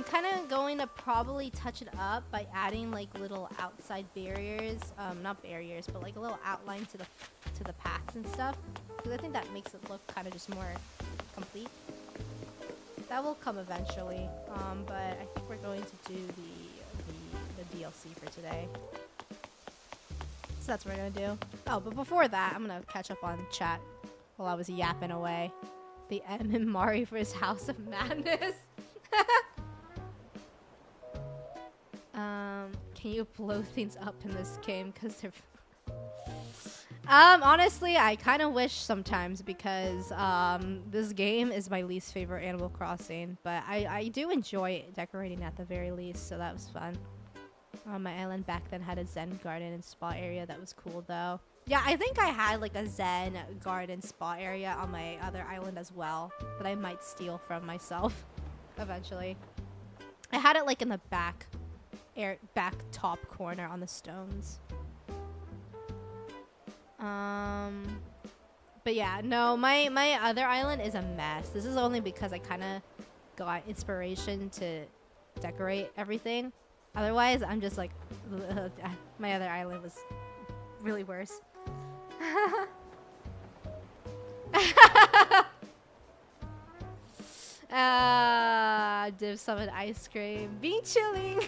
kind of going to probably touch it up by adding like little outside barriers, not barriers, but like a little outline to the paths and stuff, because I think that makes it look kind of just more complete. That will come eventually, but I think we're going to do the DLC for today. So that's what we're gonna do. Oh, but before that, I'm gonna catch up on chat while I was yapping away. The M and Mari for his House of Madness. Can you blow things up in this game? Cause they're honestly, I kind of wish sometimes, because this game is my least favorite Animal Crossing, but I do enjoy decorating at the very least, so that was fun. My island back then had a Zen garden and spa area that was cool though. Yeah, I think I had like a Zen garden spa area on my other island as well that I might steal from myself eventually. I had it like in the back top corner on the stones. But yeah, no, my other island is a mess. This is only because I kind of got inspiration to decorate everything. Otherwise, I'm just like, my other island was really worse. Div summon ice cream. Being chilling.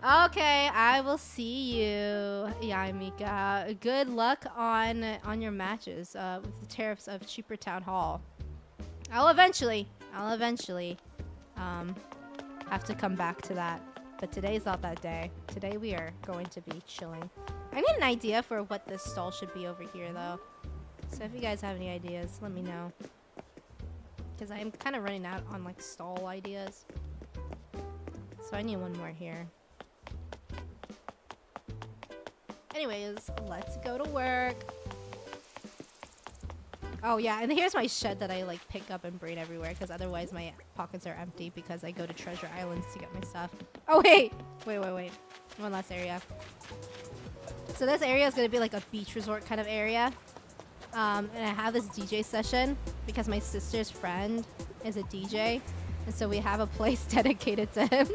Okay, I will see you, Yamika. Good luck on your matches with the tariffs of Cheaper Town Hall. I'll eventually have to come back to that. But today's not that day. Today we are going to be chilling. I need an idea for what this stall should be over here though. So if you guys have any ideas, let me know. Because I'm kind of running out on like stall ideas. So I need one more here. Anyways, let's go to work. Oh yeah, and here's my shed that I like pick up and bring everywhere, because otherwise my pockets are empty because I go to Treasure Islands to get my stuff. Oh wait. One last area. So this area is going to be like a beach resort kind of area. And I have this DJ session because my sister's friend is a DJ. And so we have a place dedicated to him.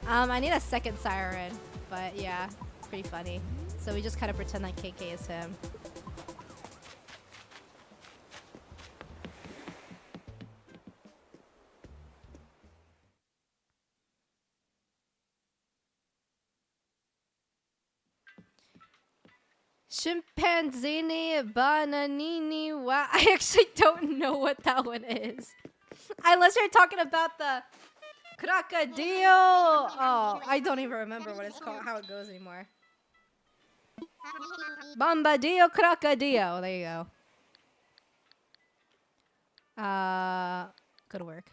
I need a second siren, but yeah, pretty funny. So we just kind of pretend like KK is him. Chimpanzini bananini wow. I actually don't know what that one is. Unless you're talking about the crocodile. Oh, I don't even remember what it's called, how it goes anymore. Bombadillo crocodile. There you go. Go to work.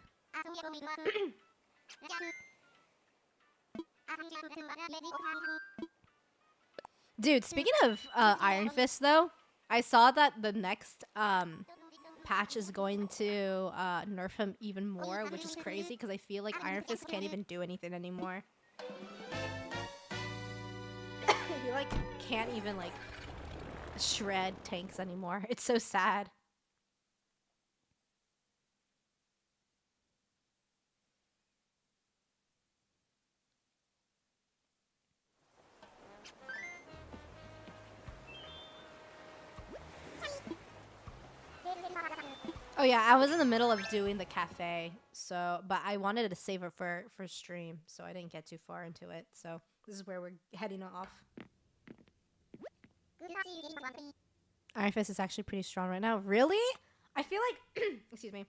Dude, speaking of Iron Fist, though, I saw that the next patch is going to nerf him even more, which is crazy because I feel like Iron Fist can't even do anything anymore. He like can't even like shred tanks anymore. It's so sad. Oh yeah, I was in the middle of doing the cafe, so but I wanted to save it for stream, so I didn't get too far into it. So this is where we're heading off. Iron Fist is actually pretty strong right now. Really? I feel like excuse me.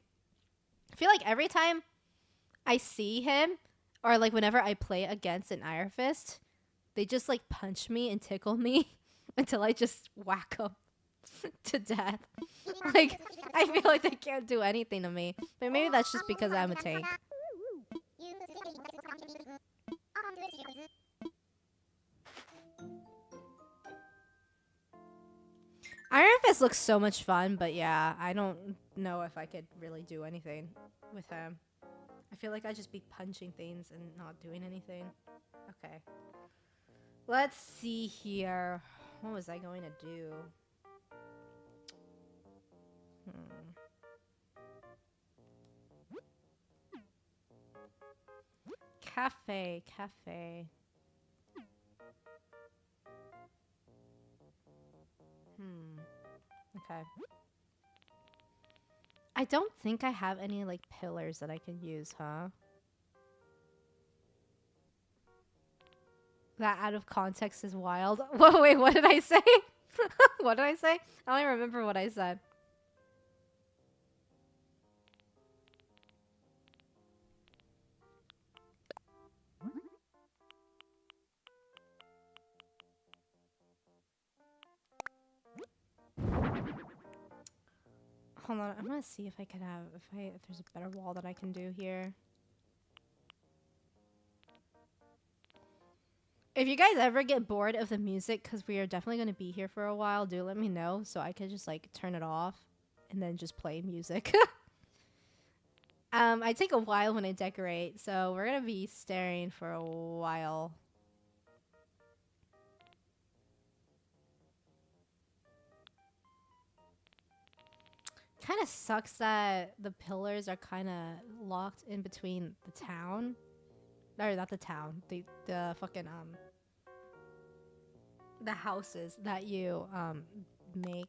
I feel like every time I see him, or like whenever I play against an Iron Fist, they just like punch me and tickle me until I just whack them to death. Like, I feel like they can't do anything to me. But maybe that's just because I'm a tank. Lucas looks so much fun, but yeah, I don't know if I could really do anything with him. I feel like I'd just be punching things and not doing anything. Okay. Let's see here. What was I going to do? Cafe, cafe. Okay. I don't think I have any like pillars that I can use, huh? That out of context is wild. Whoa, wait, what did I say? What did I say? I don't even remember what I said. Hold on, I'm gonna see if I can have if there's a better wall that I can do here. If you guys ever get bored of the music, because we are definitely gonna be here for a while, do let me know so I could just like turn it off and then just play music. I take a while when I decorate, so we're gonna be staring for a while. Kind of sucks that the pillars are kind of locked in between the town, or not the town, the fucking the houses that you make.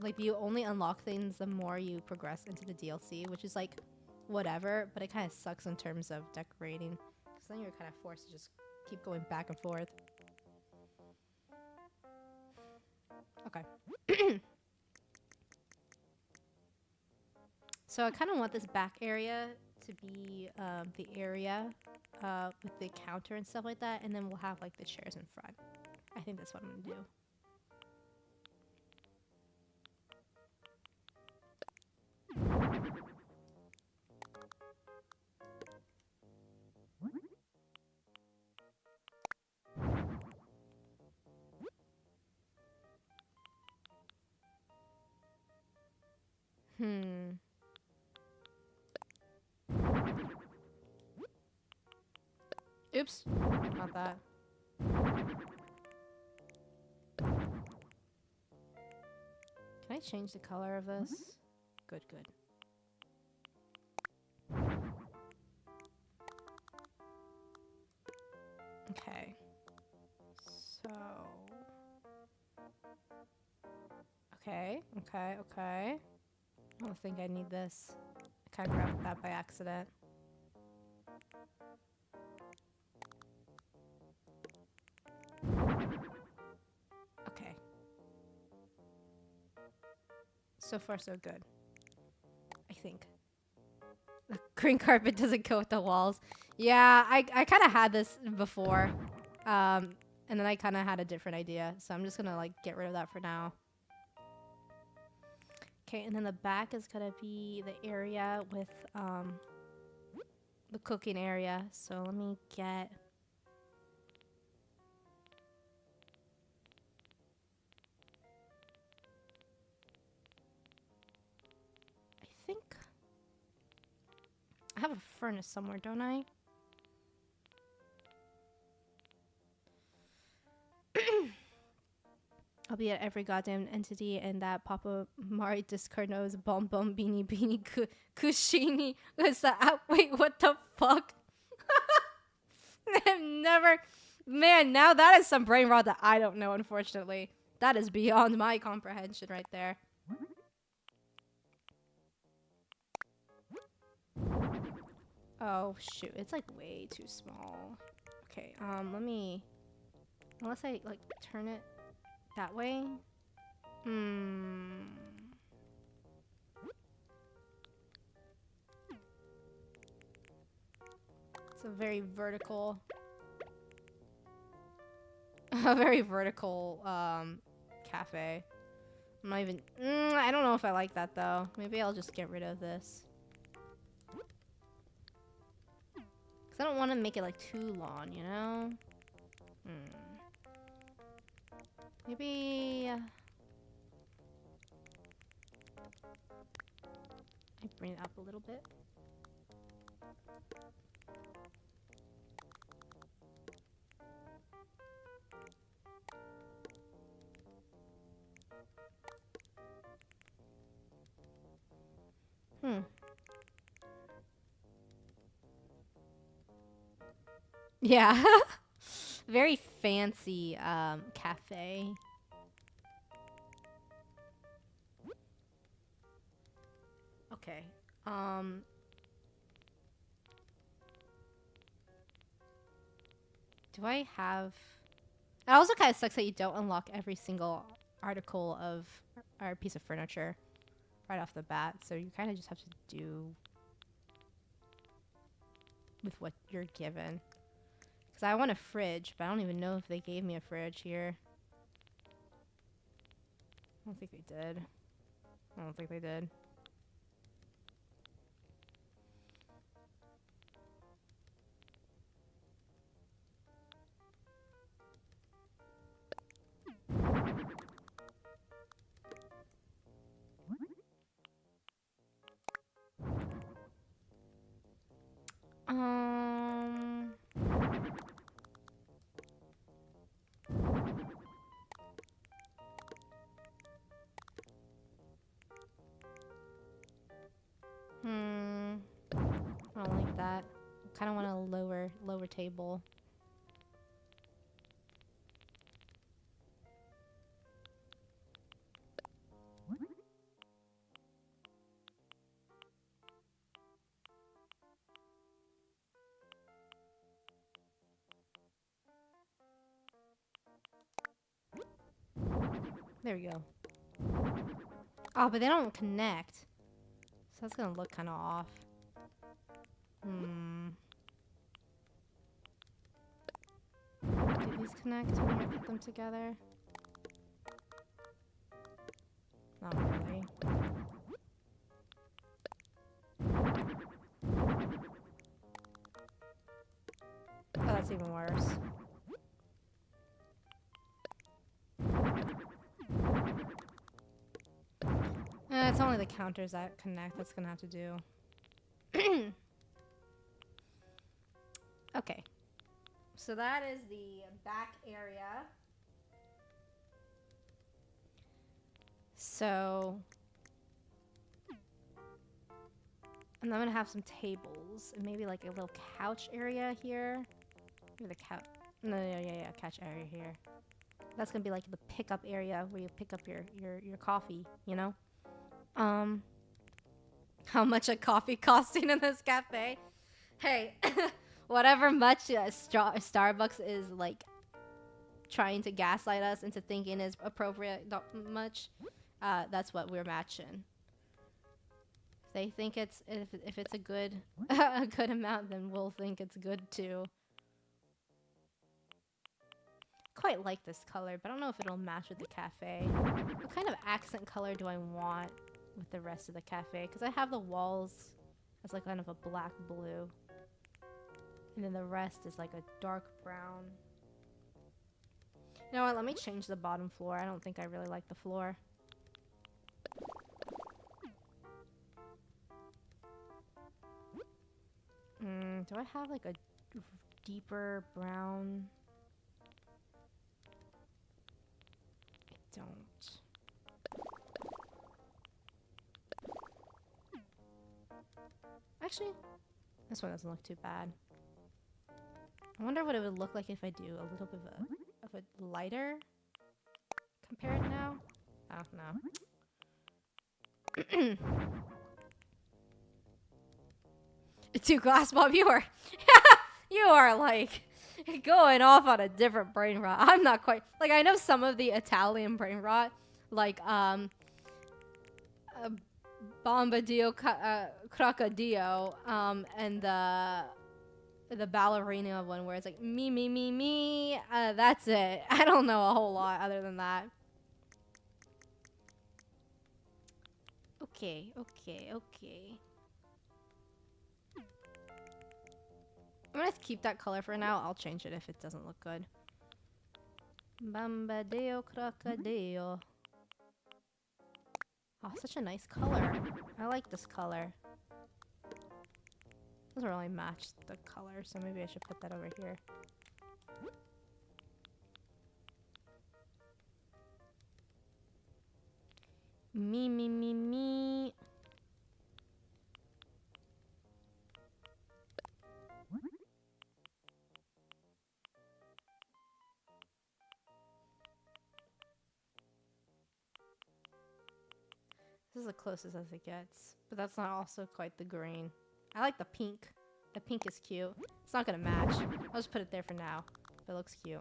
Like you only unlock things the more you progress into the DLC, which is like whatever, but it kind of sucks in terms of decorating, because then you're kind of forced to just keep going back and forth. Okay. So I kind of want this back area to be the area with the counter and stuff like that, and then we'll have like the chairs in front. I think that's what I'm gonna do. Oops, not that. Can I change the color of this? Good, good. Okay. So. Okay, okay, okay. I don't think I need this. I kind of grabbed that by accident. Okay. So far, so good. I think. The green carpet doesn't go with the walls. Yeah, I kind of had this before. And then I kind of had a different idea. So I'm just going to like get rid of that for now. Okay, and then the back is going to be the area with the cooking area. So let me get... I think... I have a furnace somewhere, don't I? I'll be at every goddamn entity and that Papa Mari Discord knows Bom Bom Beanie Beanie Kushini. Wait, what the fuck? I've never... Man, now that is some brain rot that I don't know, unfortunately. That is beyond my comprehension right there. Oh, shoot. It's, like, way too small. Okay, let me... Unless I, like, turn it that way? It's a very vertical... a very vertical, cafe. I'm not even... I don't know if I like that, though. Maybe I'll just get rid of this. Because I don't want to make it, like, too long, you know? Maybe... I bring it up a little bit. Yeah. Very fancy cafe. Okay. Do I have... It also kind of sucks that you don't unlock every single article of our piece of furniture right off the bat. So you kind of just have to do with what you're given. Because I want a fridge, but I don't even know if they gave me a fridge here. I don't think they did. I don't think they did. Um... I don't like that. I kind of want a lower table. There we go. Oh, but they don't connect. So that's gonna look kind of off. Do these connect when you put them together? Not really. Oh, that's even worse. It's only the counters that connect. That's gonna have to do. Okay. So that is the back area. So... And I'm gonna have some tables. And maybe like a little couch area here. Maybe the couch... No, yeah, couch area here. That's gonna be like the pickup area where you pick up your coffee, you know? How much a coffee costing in this cafe? Hey, whatever much Starbucks is like trying to gaslight us into thinking is appropriate much, that's what we're matching. If they think it's if it's a good a good amount, then we'll think it's good too. Quite like this color, but I don't know if it'll match with the cafe. What kind of accent color do I want with the rest of the cafe? Because I have the walls as like kind of a black blue. And then the rest is like a dark brown. You know what? Let me change the bottom floor. I don't think I really like the floor. Do I have like a deeper brown? I don't. Actually, this one doesn't look too bad. I wonder what it would look like if I do a little bit of a lighter compared now. Oh, no. Two glass mob, you are like going off on a different brain rot. I'm not quite like I know some of the Italian brain rot, like Bombadillo Crocodillo, and the ballerina one where it's like me. That's it. I don't know a whole lot other than that. Okay. I'm gonna keep that color for now. I'll change it if it doesn't look good. Bombadillo Crocodillo. Oh, such a nice color. I like this color. Doesn't really match the color, so maybe I should put that over here. Me. This is the closest as it gets, but that's not also quite the green. I like the pink. The pink is cute. It's not gonna match. I'll just put it there for now, but it looks cute.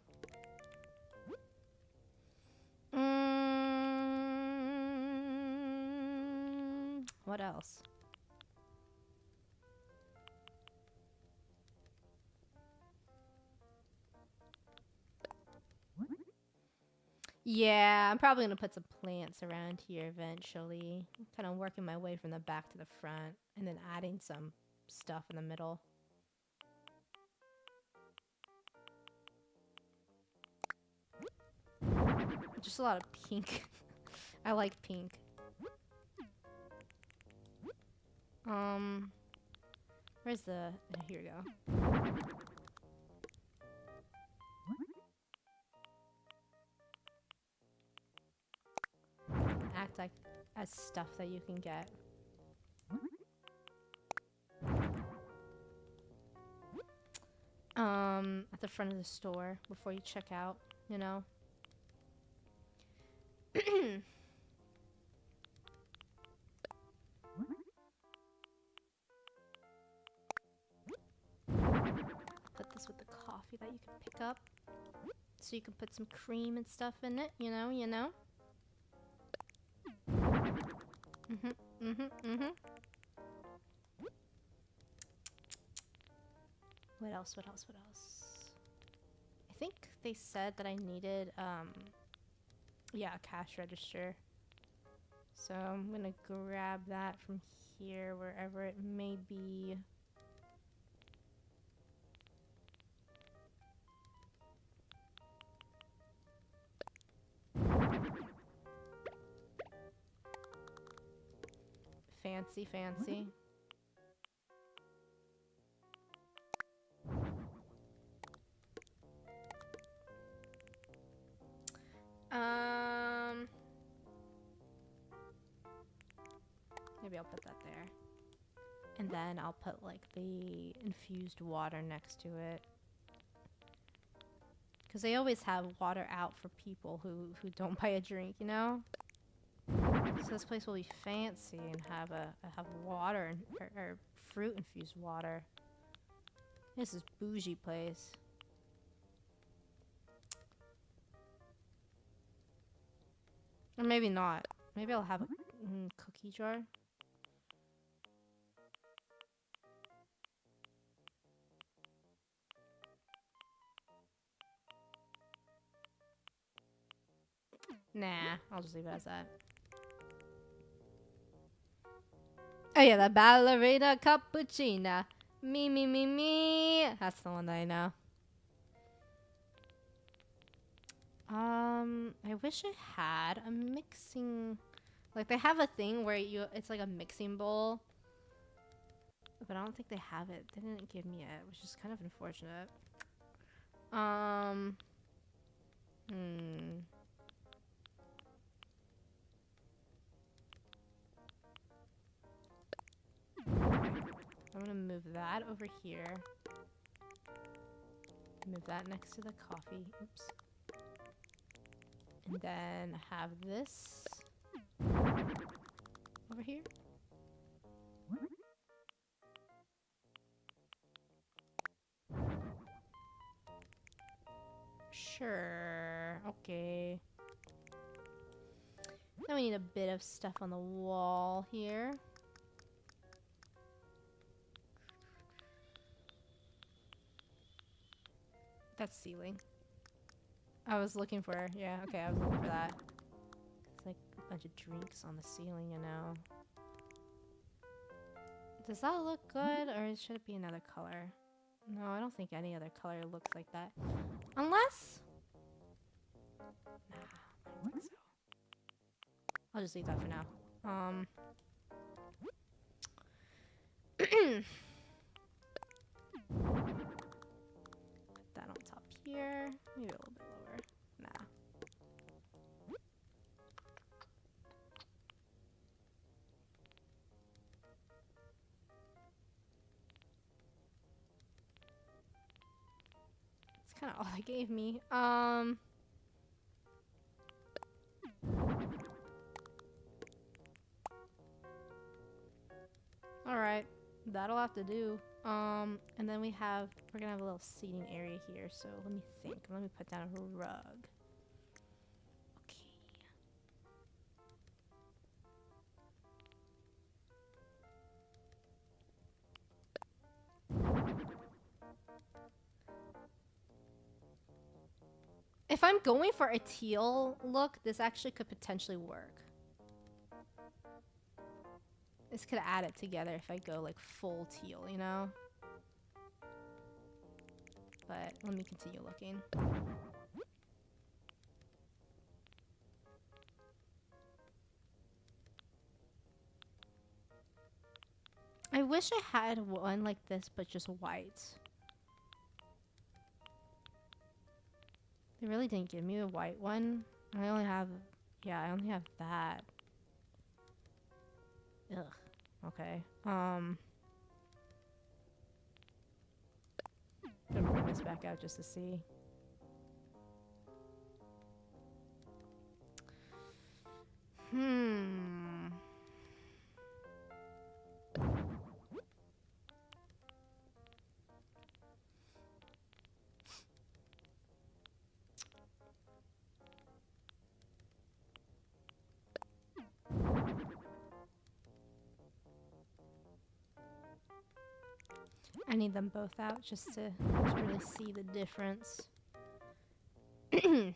What else? Yeah, I'm probably gonna put some plants around here eventually. I'm kind of working my way from the back to the front and then adding some stuff in the middle. Just a lot of pink. I like pink. Where's the... oh, here we go. Act like as stuff that you can get. At the front of the store before you check out, you know? Put this with the coffee that you can pick up. So you can put some cream and stuff in it, you know? What else? I think they said that I needed, yeah, a cash register. So I'm gonna grab that from here, wherever it may be. Fancy. Maybe I'll put that there. And then I'll put like the infused water next to it. Because they always have water out for people who don't buy a drink, you know? So this place will be fancy and have water or fruit infused water. This is bougie place. Or maybe not. Maybe I'll have a cookie jar. Nah, I'll just leave it as that. Oh yeah, the ballerina cappuccina. Me. That's the one that I know. I wish I had a mixing... like, they have a thing where it's like a mixing bowl. But I don't think they have it. They didn't give me it, which is kind of unfortunate. I'm gonna move that over here. Move that next to the coffee. Oops. And then have this over here. Sure. Okay. Then we need a bit of stuff on the wall here. That's ceiling. I was looking for, yeah, okay, I was looking for that. It's like a bunch of drinks on the ceiling, you know. Does that look good, or should it be another color? No, I don't think any other color looks like that. Unless... nah, I don't think so. I'll just leave that for now. Put that on top here. Maybe a little bit lower. Nah. That's kind of all they gave me. Alright. That'll have to do. And then we're gonna have a little seating area here, so let me think. Let me put down a rug. Okay. If I'm going for a teal look, this actually could potentially work. This could add it together if I go like full teal, you know? But let me continue looking. I wish I had one like this, but just white. They really didn't give me a white one. I only have that. Ugh. Okay. Gonna bring this back out just to see. I need them both out just to really see the difference. I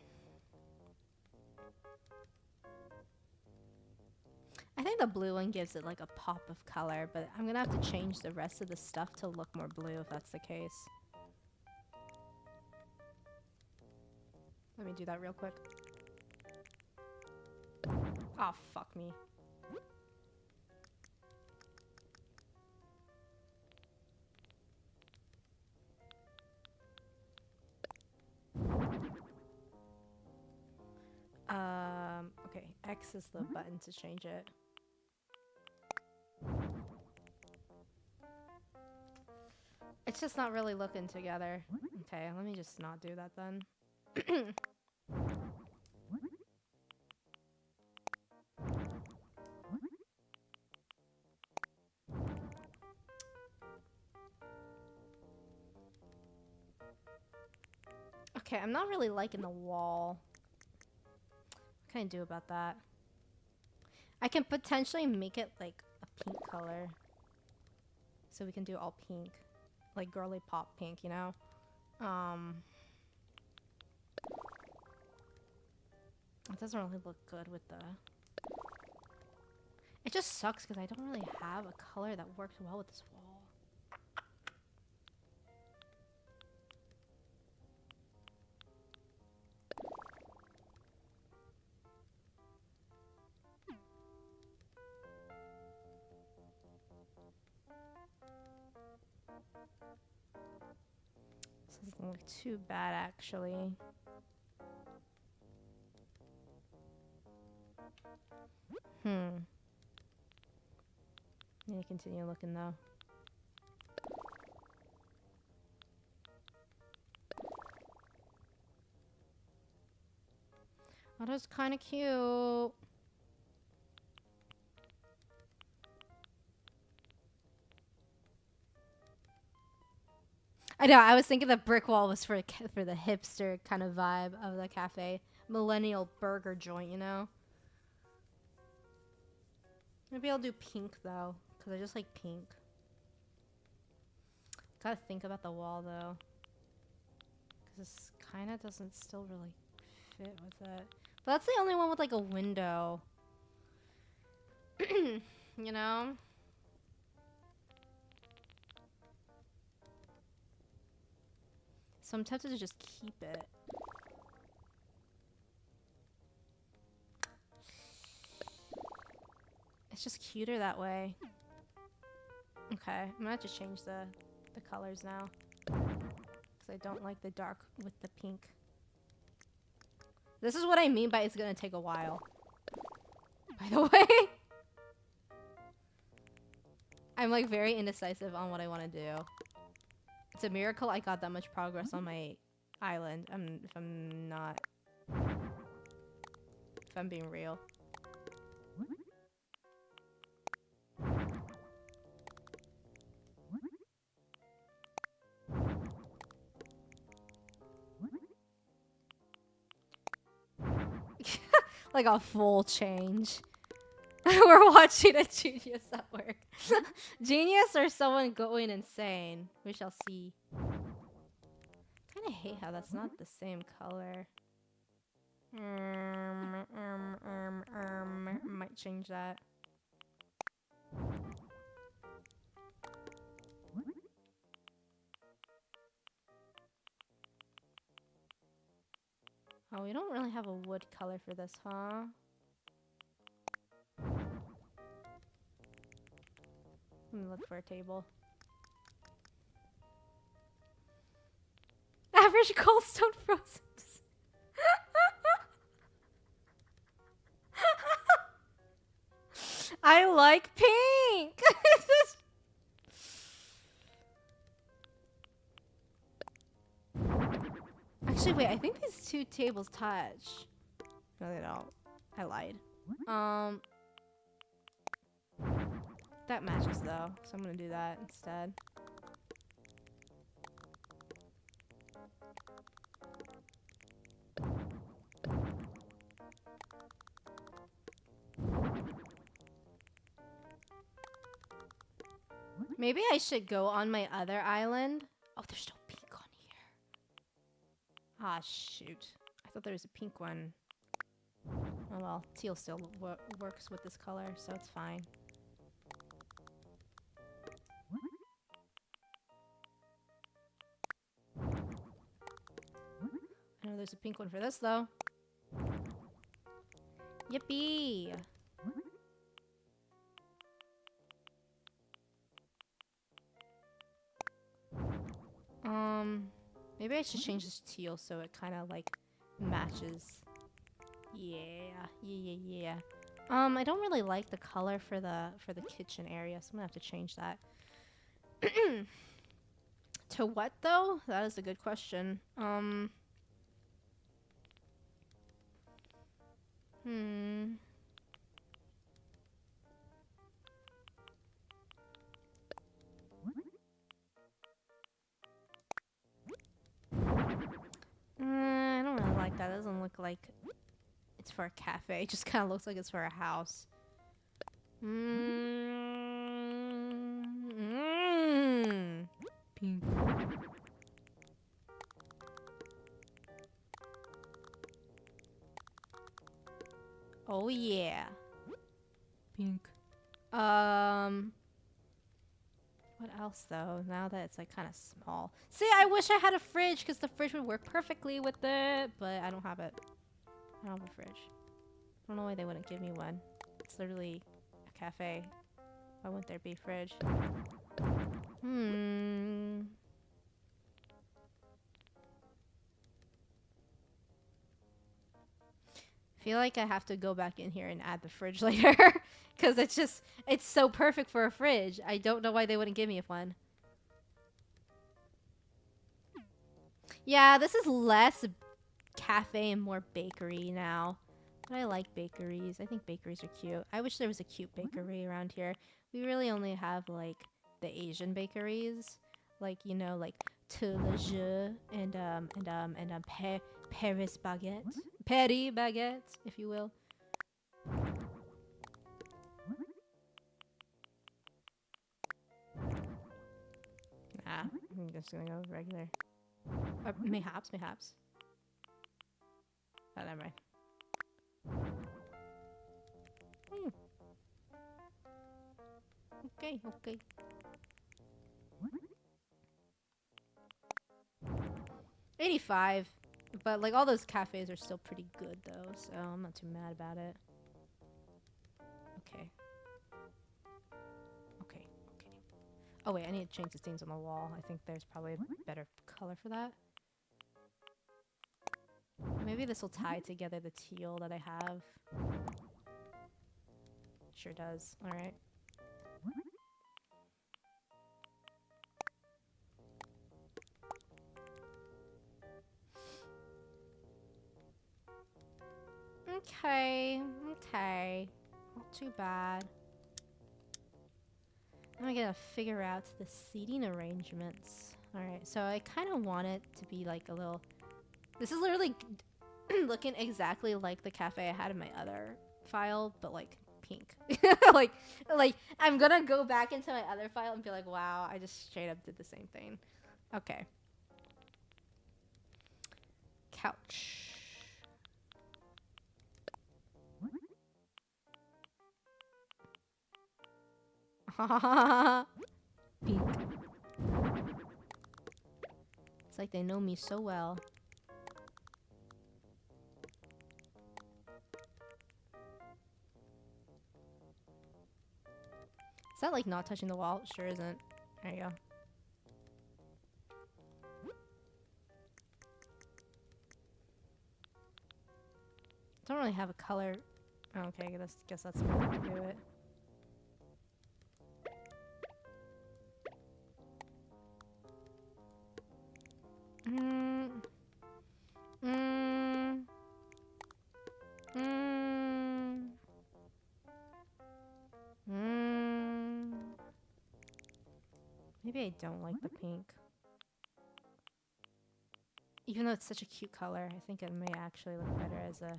think the blue one gives it like a pop of color, but I'm gonna have to change the rest of the stuff to look more blue if that's the case. Let me do that real quick. Oh, fuck me. Okay, X is the button to change it. It's just not really looking together. Okay, let me just not do that then. Okay, I'm not really liking the wall. What can I do about that? I can potentially make it like a pink color. So we can do all pink. Like girly pop pink, you know? It doesn't really look good with the... It just sucks because I don't really have a color that works well with this wall. This doesn't look too bad, actually. Need to continue looking, though. Oh, that's kind of cute. I know, I was thinking the brick wall was for the hipster kind of vibe of the cafe. Millennial burger joint, you know? Maybe I'll do pink, though, because I just like pink. Gotta think about the wall, though. Because this kind of doesn't still really fit with it. But that's the only one with, like, a window. You know? So I'm tempted to just keep it. It's just cuter that way. Okay, I'm gonna have to change the colors now. Because I don't like the dark with the pink. This is what I mean by it's gonna take a while. By the way. I'm like very indecisive on what I want to do. It's a miracle I got that much progress on my island. If I'm being real. Like a full change. We're watching a genius at work. Genius or someone going insane. We shall see. Kinda hate how that's not the same color. Might change that. Oh, we don't really have a wood color for this, huh? Let me look for a table. Average coldstone frozen. I like pink. Actually, wait. I think these two tables touch. No, they don't. I lied. That matches though, so I'm gonna do that instead. Maybe I should go on my other island. Oh, there's no pink on here. Ah, shoot. I thought there was a pink one. Oh well, teal still works with this color, so it's fine. I know there's a pink one for this, though. Yippee! Maybe I should change this to teal so it kind of like matches. Yeah. I don't really like the color for the kitchen area, so I'm gonna have to change that. To what though? That is a good question. I don't really like that. It doesn't look like it's for a cafe. It just kind of looks like it's for a house. Pink. Oh yeah. Pink. What else though? Now that it's like kind of small. See, I wish I had a fridge because the fridge would work perfectly with it, but I don't have it. I don't have a fridge. I don't know why they wouldn't give me one. It's literally a cafe. Why wouldn't there be a fridge? I feel like I have to go back in here and add the fridge later. Because it's so perfect for a fridge. I don't know why they wouldn't give me one. Yeah, this is less cafe and more bakery now. But I like bakeries. I think bakeries are cute. I wish there was a cute bakery around here. We really only have like the Asian bakeries. Like, you know, like Tourlejeu and Paris baguette. Paris baguette, if you will. Nah, I'm just gonna go with regular. Mayhaps. Oh, never mind. Okay. 85. But like all those cafes are still pretty good though, so I'm not too mad about it. Okay. Oh wait, I need to change the stains on the wall. I think there's probably a better color for that. Maybe this will tie together the teal that I have. Sure does. Alright. Okay. Okay. Not too bad. Now I gotta figure out the seating arrangements. Alright, so I kind of want it to be like a little... This is literally looking exactly like the cafe I had in my other file, but like pink. like I'm gonna go back into my other file and be like, wow, I just straight up did the same thing. Okay. Couch. Pink. It's like they know me so well. Is that like not touching the wall? It sure isn't. There you go. Don't really have a color. Oh, okay, guess that's gonna have to do it. Maybe I don't like the pink. Even though it's such a cute color, I think it may actually look better as a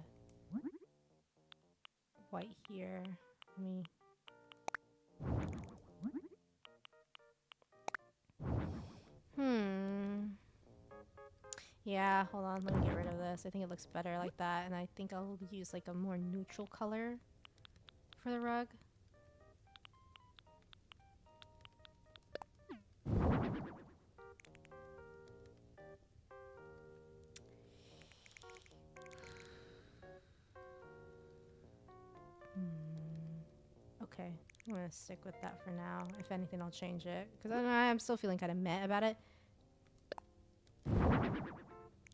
white here. Let me... Yeah, hold on, let me get rid of this. I think it looks better like that, and I think I'll use like a more neutral color for the rug. Okay, I'm gonna stick with that for now. If anything, I'll change it. Because I'm still feeling kind of meh about it.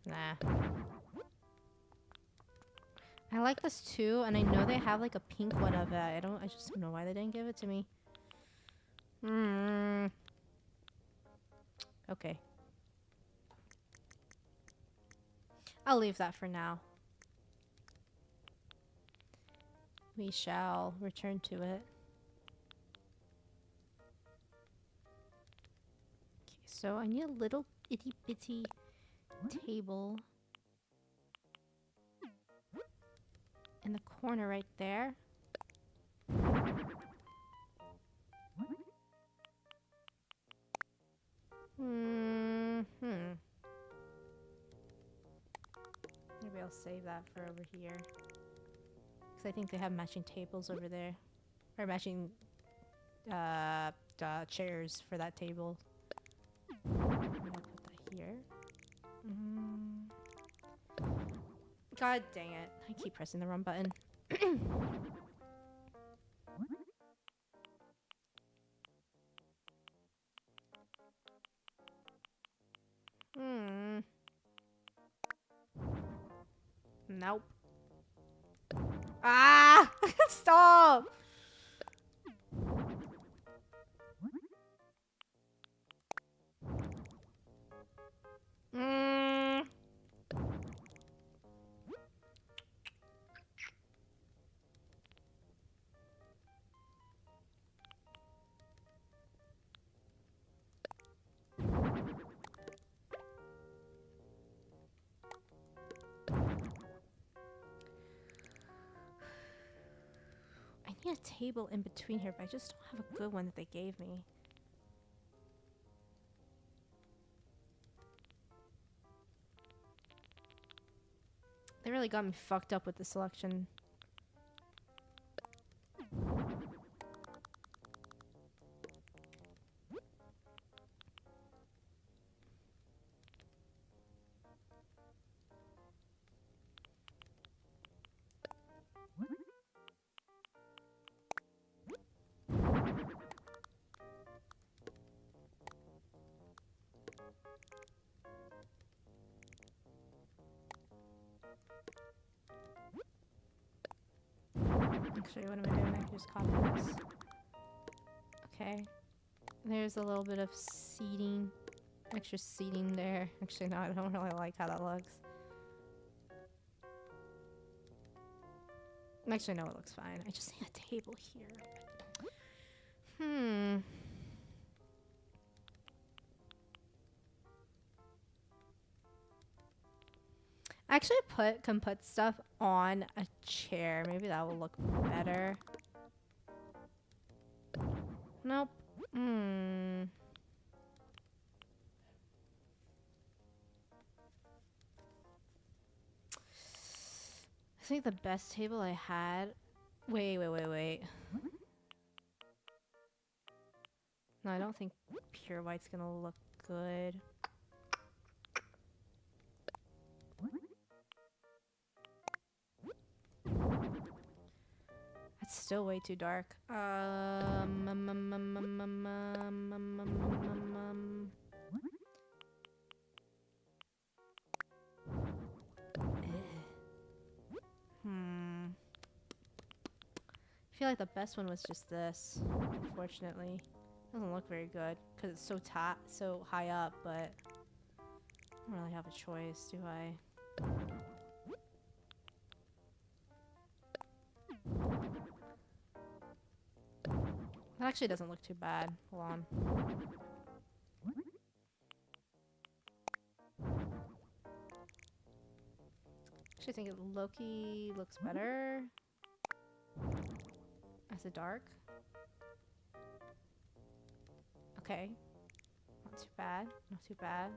Nah. I like this too, and I know they have like a pink one of it. I just don't know why they didn't give it to me. Okay. I'll leave that for now. We shall return to it. Okay, so I need a little itty bitty table in the corner right there. Maybe I'll save that for over here. Because I think they have matching tables over there. Or matching chairs for that table. I'm gonna put that here. God dang it. I keep pressing the wrong button. Nope. Ah! Stop! I need a table in between here, but I just don't have a good one that they gave me. They really got me fucked up with the selection. Actually, what am I doing? I can just copy this. Okay. There's a little bit of seating. Extra seating there. Actually, no, I don't really like how that looks. Actually, no, it looks fine. I just need a table here. I actually can put stuff on a chair. Maybe that will look better. Nope. I think the best table I had. Wait. No, I don't think pure white's gonna look good. That's still way too dark. I feel like the best one was just this. Unfortunately, doesn't look very good because it's so high up. But I don't really have a choice, do I? That actually doesn't look too bad. Hold on. Actually, I think Loki looks better as a dark. Okay. Not too bad. Not too bad.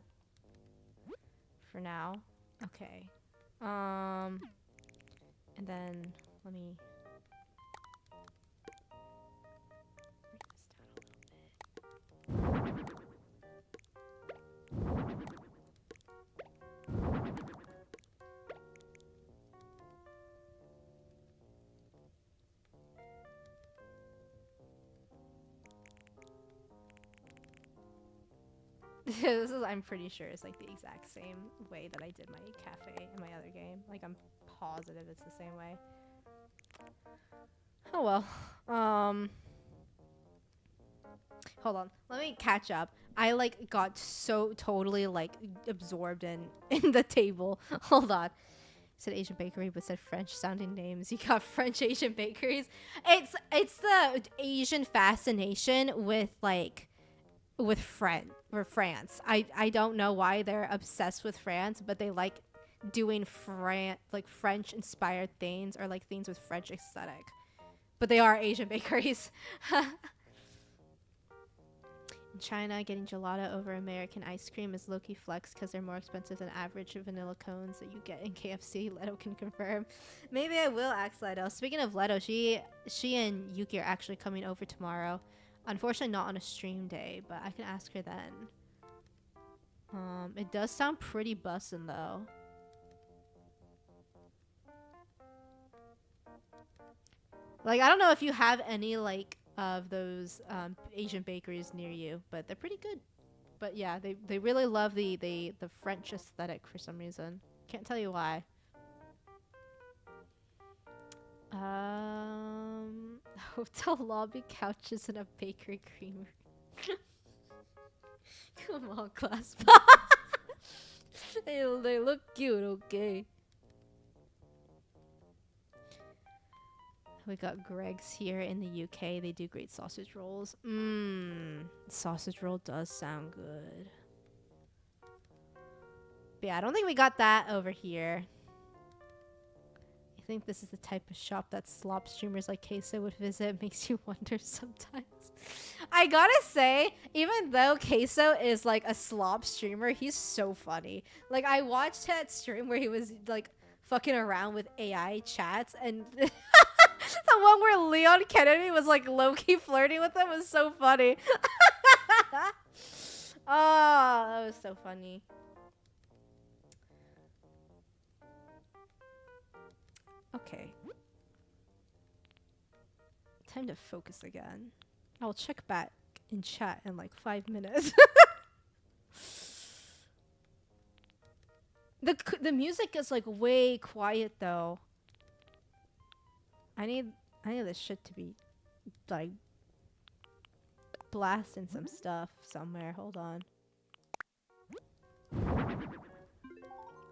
For now. Okay. And then let me this is, I'm pretty sure it's like the exact same way that I did my cafe in my other game. Like, I'm positive it's the same way. Oh well. Hold on. Let me catch up. I like got so totally like absorbed in the table. Hold on. Said Asian bakery but said French sounding names. You got French Asian bakeries. It's the Asian fascination with like France. I don't know why they're obsessed with France, but they like doing French inspired things or like things with French aesthetic. But they are Asian bakeries. In China, getting gelato over American ice cream is low-key flex because they're more expensive than average vanilla cones that you get in KFC. Leto can confirm. Maybe I will ask Leto. Speaking of Leto, she and Yuki are actually coming over tomorrow. Unfortunately, not on a stream day, but I can ask her then. It does sound pretty bussin' though. Like, I don't know if you have any like of those Asian bakeries near you, but they're pretty good. But yeah, they really love the French aesthetic for some reason. Can't tell you why. Hotel lobby couches and a bakery creamery. Come on, class. they look cute, okay. We got Greg's here in the UK. They do great sausage rolls. Sausage roll does sound good. But yeah, I don't think we got that over here. I think this is the type of shop that slop streamers like Queso would visit. Makes you wonder sometimes. I gotta say, even though Queso is like a slop streamer, he's so funny. Like, I watched that stream where he was like fucking around with AI chats, and the one where Leon Kennedy was like low-key flirting with him was so funny. Oh, that was so funny. Okay. Time to focus again. I'll check back in chat in like 5 minutes. The music is like way quiet though. I need I need this shit to be like blasting some stuff somewhere. Hold on.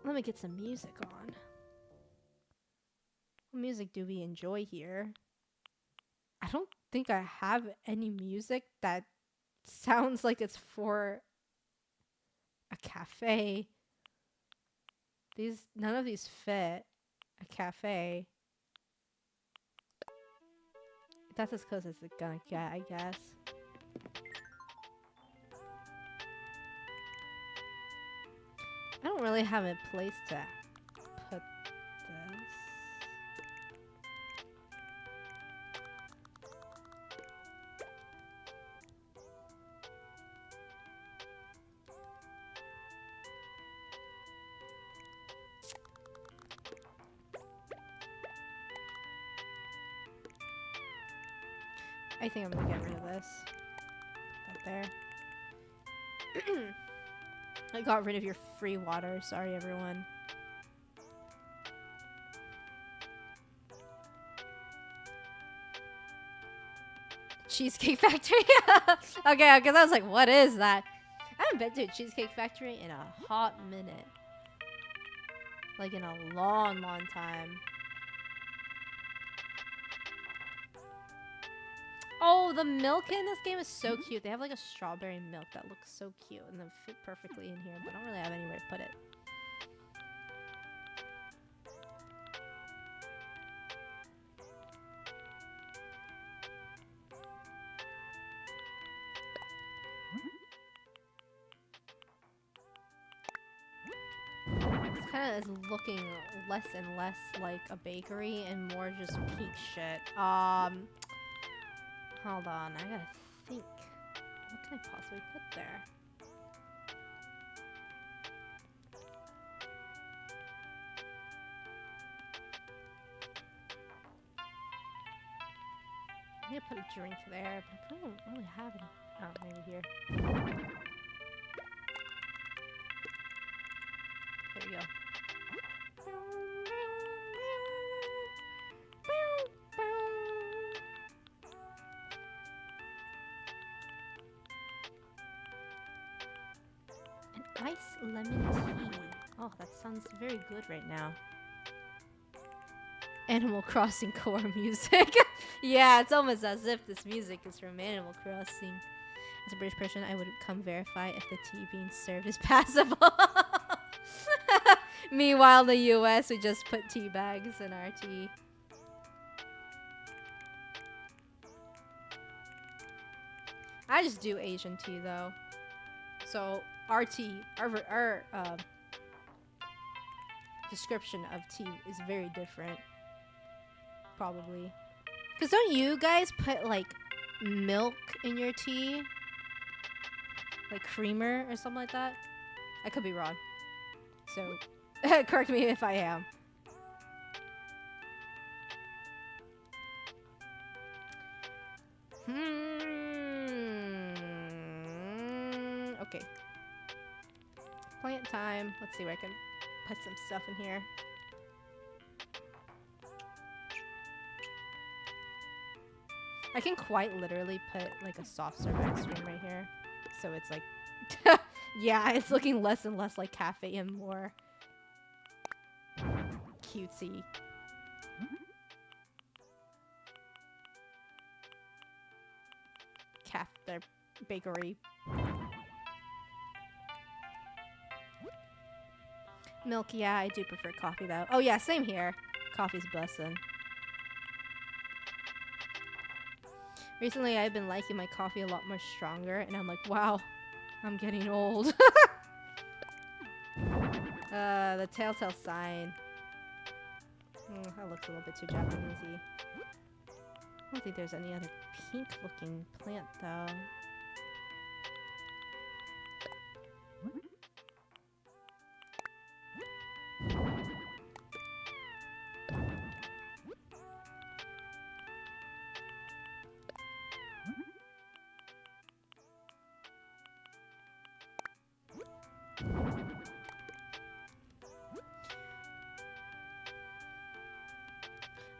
Let me get some music on. What music do we enjoy here? I don't think I have any music that sounds like it's for a cafe. None of these fit a cafe. That's as close as it's gonna get, I guess. I don't really have a place to put this. I think I'm gonna get rid of this. Put that there. I got rid of your free water. Sorry, everyone. Cheesecake Factory? Okay, because I was like, what is that? I haven't been to a Cheesecake Factory in a hot minute. Like in a long, long time. Oh, the milk in this game is so cute. They have like a strawberry milk that looks so cute and they fit perfectly in here, but I don't really have anywhere to put it. This kind of is looking less and less like a bakery and more just pink shit. Hold on, I gotta think. What can I possibly put there? I'm gonna put a drink there, but I don't really have any. Oh, maybe here. There we go. An iced lemon tea. Oh, that sounds very good right now. Animal Crossing core music. Yeah, it's almost as if this music is from Animal Crossing. As a British person, I would come verify if the tea being served is passable. Meanwhile, in the US, we just put tea bags in our tea. I just do Asian tea, though. So, our tea, our description of tea is very different. Probably. Because don't you guys put, like, milk in your tea? Like creamer or something like that? I could be wrong. So, correct me if I am. Okay. Plant time. Let's see where I can put some stuff in here. I can quite literally put like a soft serve ice cream right here. So it's like, yeah, it's looking less and less like cafe and more cutesy. Their bakery. Milk, yeah, I do prefer coffee though. Oh yeah, same here. Coffee's bussin'. Recently, I've been liking my coffee a lot more stronger, and I'm like, wow, I'm getting old. The telltale sign. That looks a little bit too Japanesey. I don't think there's any other pink-looking plant, though.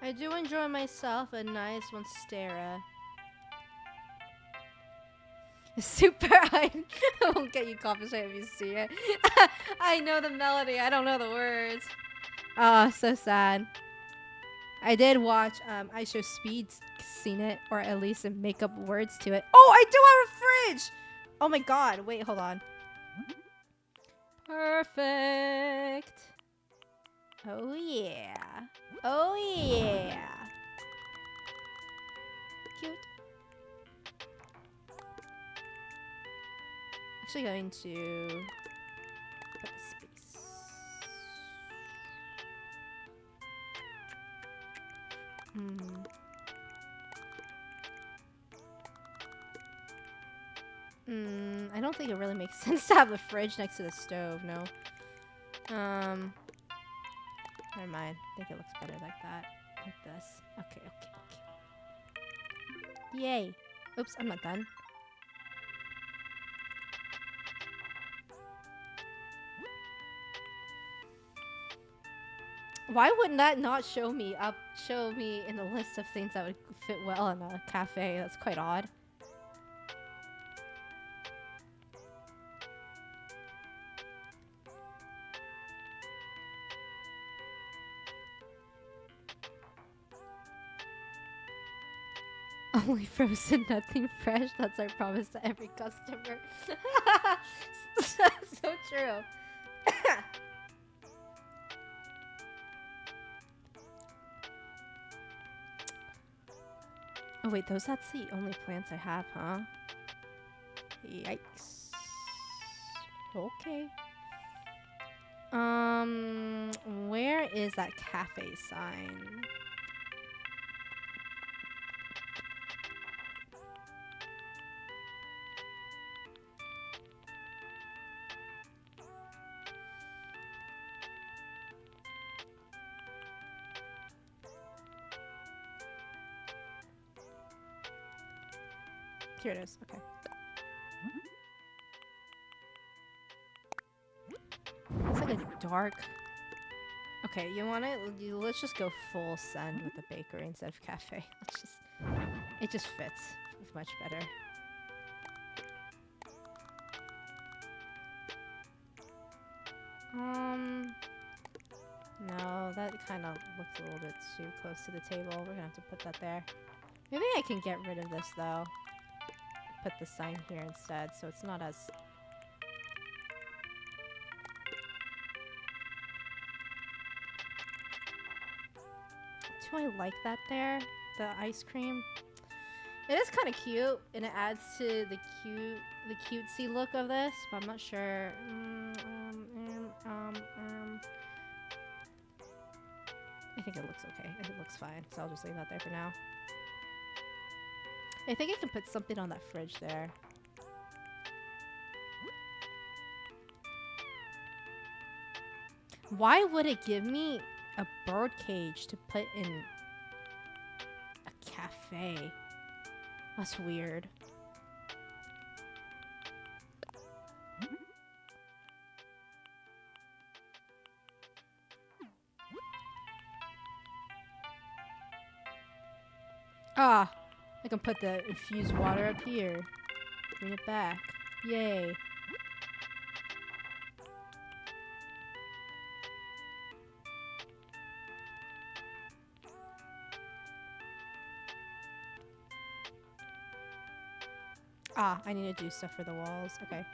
I I do enjoy myself a nice Monstera. Super I won't get you copyright if you see it. I know the melody, I don't know the words. Oh, so sad. I did watch I Show Speed's seen it, or at least make up words to it. Oh, I do have a fridge! Oh my god, wait, hold on. Perfect. Oh yeah. Oh yeah. Cute. Actually going to put the space. I don't think it really makes sense to have the fridge next to the stove, no. Never mind. I think it looks better like that. Like this. Okay. Yay. Oops, I'm not done. Why wouldn't that not show me in the list of things that would fit well in a cafe? That's quite odd. Only frozen, nothing fresh. That's our promise to every customer. So true. Oh wait, that's the only plants I have, huh? Yikes. Okay. Where is that cafe sign? Here it is. Okay. It's like a dark. Okay, let's just go full send with the bakery instead of cafe. It just fits much better. No, that kind of looks a little bit too close to the table. We're gonna have to put that there. Maybe I can get rid of this though. Put the sign here instead, so it's not as... Do I like that there? The ice cream? It is kind of cute, and it adds to the cutesy look of this, but I'm not sure. I think it looks okay. It looks fine, so I'll just leave that there for now. I think I can put something on that fridge there. Why would it give me a bird cage to put in a cafe? That's weird. Ah, I can put the infused water up here. Bring it back. Yay. Ah, I need to do stuff for the walls. Okay.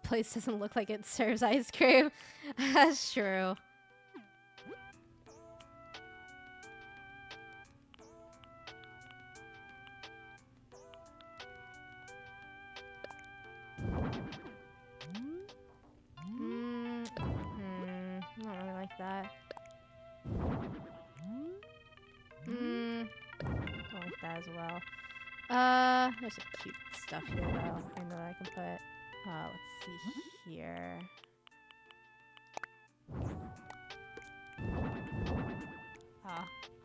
Place doesn't look like it serves ice cream. That's true. I don't really like that. Don't like that as well. There's some cute stuff here though. I know that I can put. Let's see here. I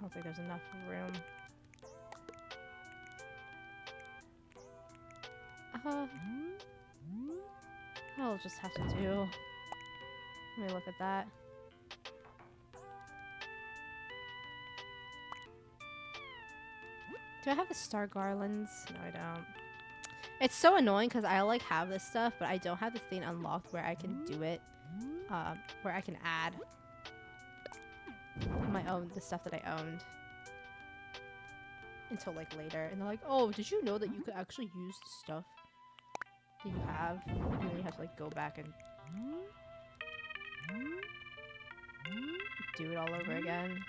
don't think there's enough room. I'll just have to do. Let me look at that. Do I have the star garlands? No, I don't. It's so annoying because I like have this stuff, but I don't have the thing unlocked where I can do it. Where I can add the stuff that I owned until like later. And they're like, oh, did you know that you could actually use the stuff that you have? And then you have to like go back and do it all over again.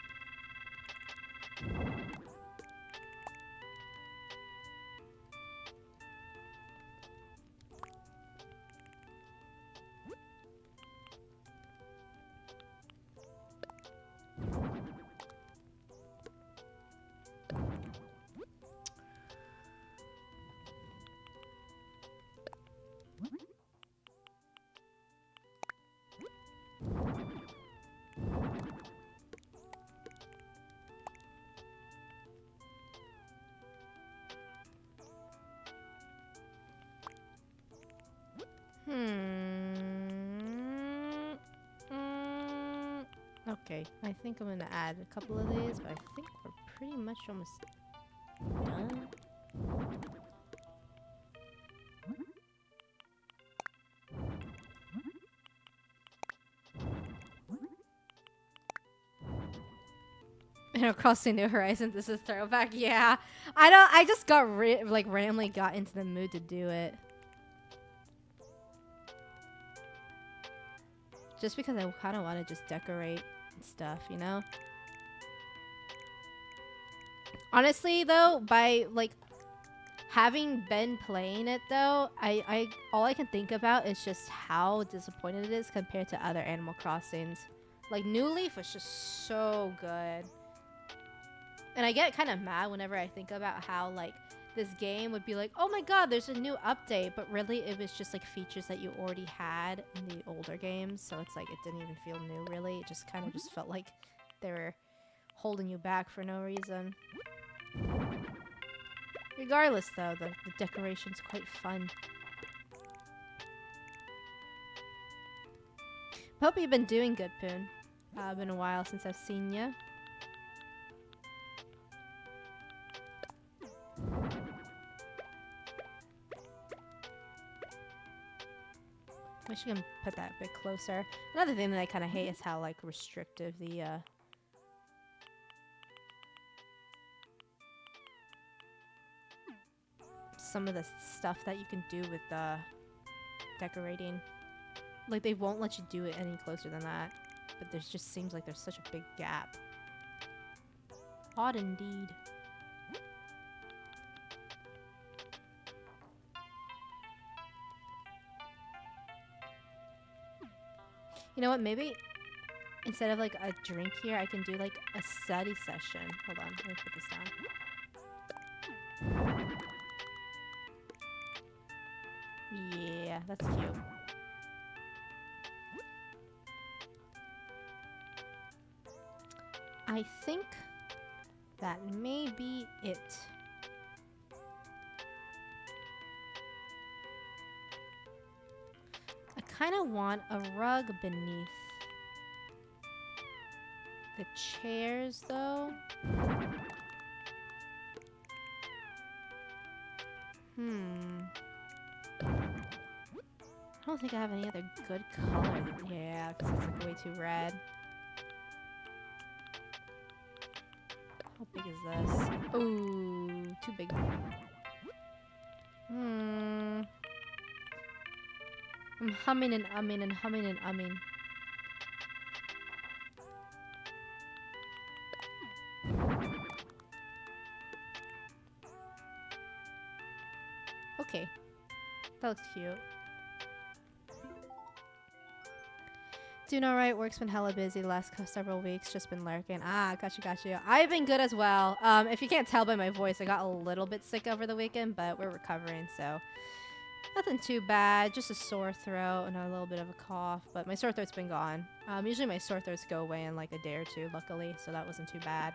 Okay, I think I'm gonna add a couple of these, but I think we're pretty much almost done. Animal Crossing New Horizons, this is throwback. Yeah, I just got randomly got into the mood to do it. Just because I kind of want to just decorate and stuff, you know? Honestly, though, by, like, having been playing it, though, all I can think about is just how disappointed it is compared to other Animal Crossings. Like, New Leaf was just so good. And I get kind of mad whenever I think about how, like, this game would be like, oh my god, there's a new update, but really it was just like features that you already had in the older games, so it's like it didn't even feel new really. It just kind of just felt like they were holding you back for no reason. Regardless though, the decoration's quite fun. Hope you've been doing good, Poon. Been a while since I've seen ya. I wish I can put that a bit closer. Another thing that I kind of hate is how, like, restrictive the, some of the stuff that you can do with, decorating. Like, they won't let you do it any closer than that. But there just seems like there's such a big gap. Odd indeed. You know what, maybe instead of like a drink here, I can do like a study session. Hold on, let me put this down. Yeah, that's cute. I think that may be it. I kind of want a rug beneath the chairs, though. I don't think I have any other good color. Yeah, because it's like way too red. How big is this? Ooh, too big. I'm humming and umming and humming and umming. Okay. That looks cute. Doing alright, work's been hella busy the last several weeks, just been lurking. Ah, gotcha. I've been good as well. If you can't tell by my voice, I got a little bit sick over the weekend, but we're recovering, so nothing too bad. Just a sore throat and a little bit of a cough, but my sore throat's been gone. Usually my sore throats go away in like a day or two, luckily, so that wasn't too bad.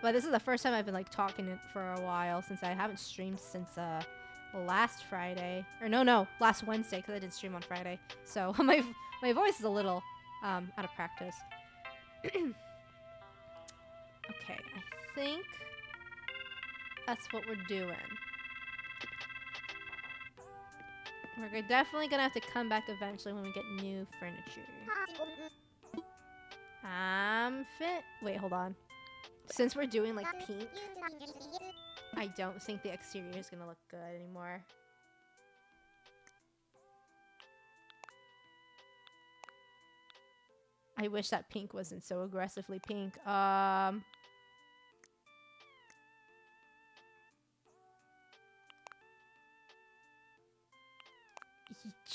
But this is the first time I've been like talking for a while since I haven't streamed since last Friday. Or no, last Wednesday because I didn't stream on Friday. So my voice is a little out of practice. Okay, I think that's what we're doing. We're definitely gonna have to come back eventually when we get new furniture. Wait, hold on. Since we're doing like pink, I don't think the exterior is gonna look good anymore. I wish that pink wasn't so aggressively pink.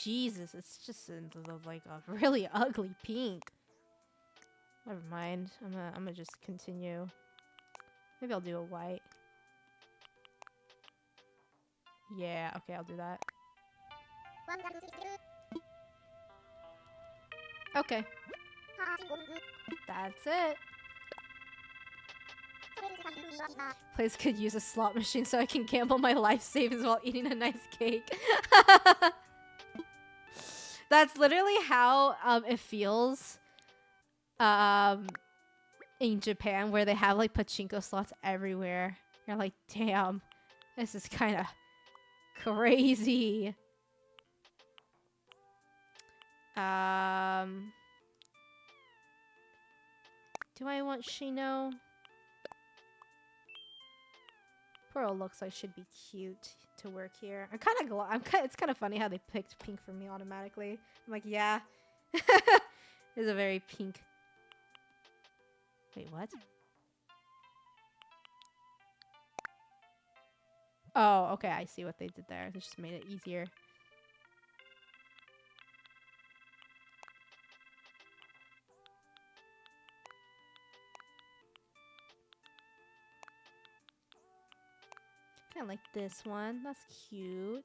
Jesus, it's just like a really ugly pink. Never mind. I'm gonna just continue. Maybe I'll do a white. Yeah, okay, I'll do that. Okay. That's it. Place could use a slot machine so I can gamble my life savings while eating a nice cake. That's literally how it feels in Japan, where they have like pachinko slots everywhere. You're like, damn, this is kind of crazy. Do I want Shino? Pearl looks like she'd be cute to work here. It's kind of funny how they picked pink for me automatically. I'm like, yeah. It's a very pink. Wait, what? Oh, okay, I see what they did there. They just made it easier. I like this one. That's cute.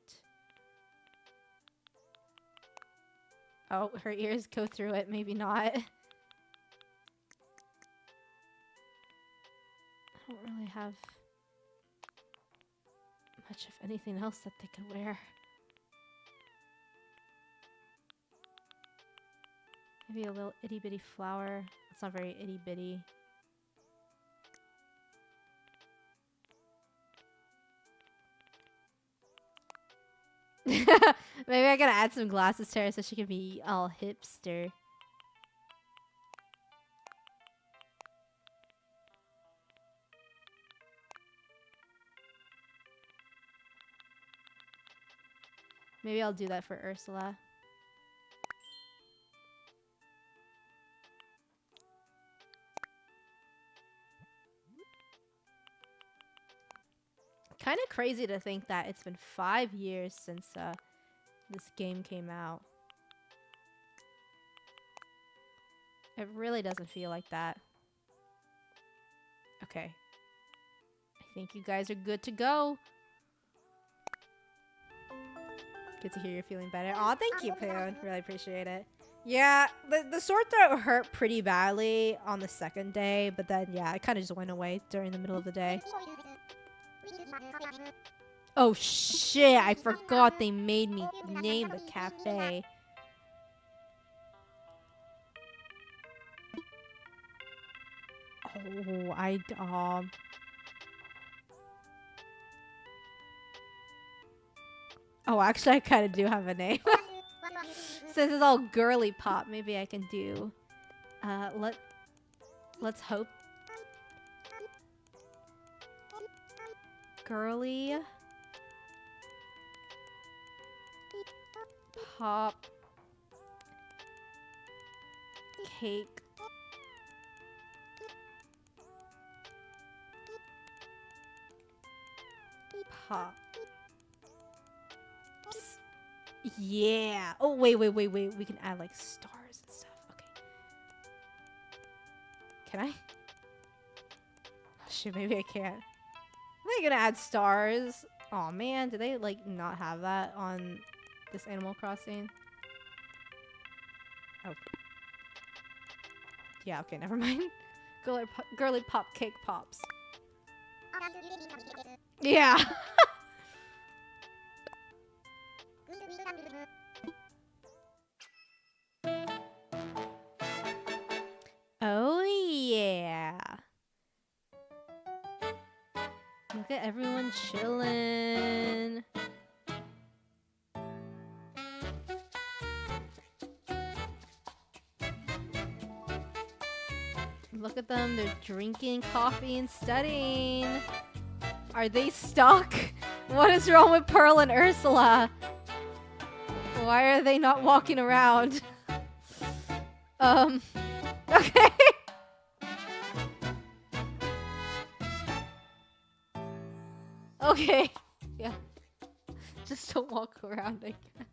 Oh, her ears go through it. Maybe not. I don't really have much of anything else that they could wear. Maybe a little itty bitty flower. It's not very itty bitty. Maybe I gotta add some glasses to her so she can be all hipster. Maybe I'll do that for Ursula. Kind of crazy to think that it's been 5 years since this game came out. It really doesn't feel like that. Okay. I think you guys are good to go. Good to hear you're feeling better. Aw, thank you, Poon. Really appreciate it. Yeah, the sore throat hurt pretty badly on the second day, but then, yeah, it kind of just went away during the middle of the day. Oh, shit. I forgot they made me name the cafe. Oh, Oh, actually, I kind of do have a name. Since it's all girly pop, maybe I can do... Let's hope. Girly... Pop... Cake... Pop... Yeah. Oh, wait. We can add, like, stars and stuff. Okay. Can I? Oh, shit, maybe I can't. Am I gonna add stars? Oh man, did they, like, not have that on this Animal Crossing? Oh. Yeah, okay, never mind. Girly pop cake pops. Yeah. Oh yeah. Look at everyone chilling. Look at them, they're drinking coffee and studying. Are they stuck? What is wrong with Pearl and Ursula? Why are they not walking around? Okay. Okay. Yeah. Just don't walk around, I guess.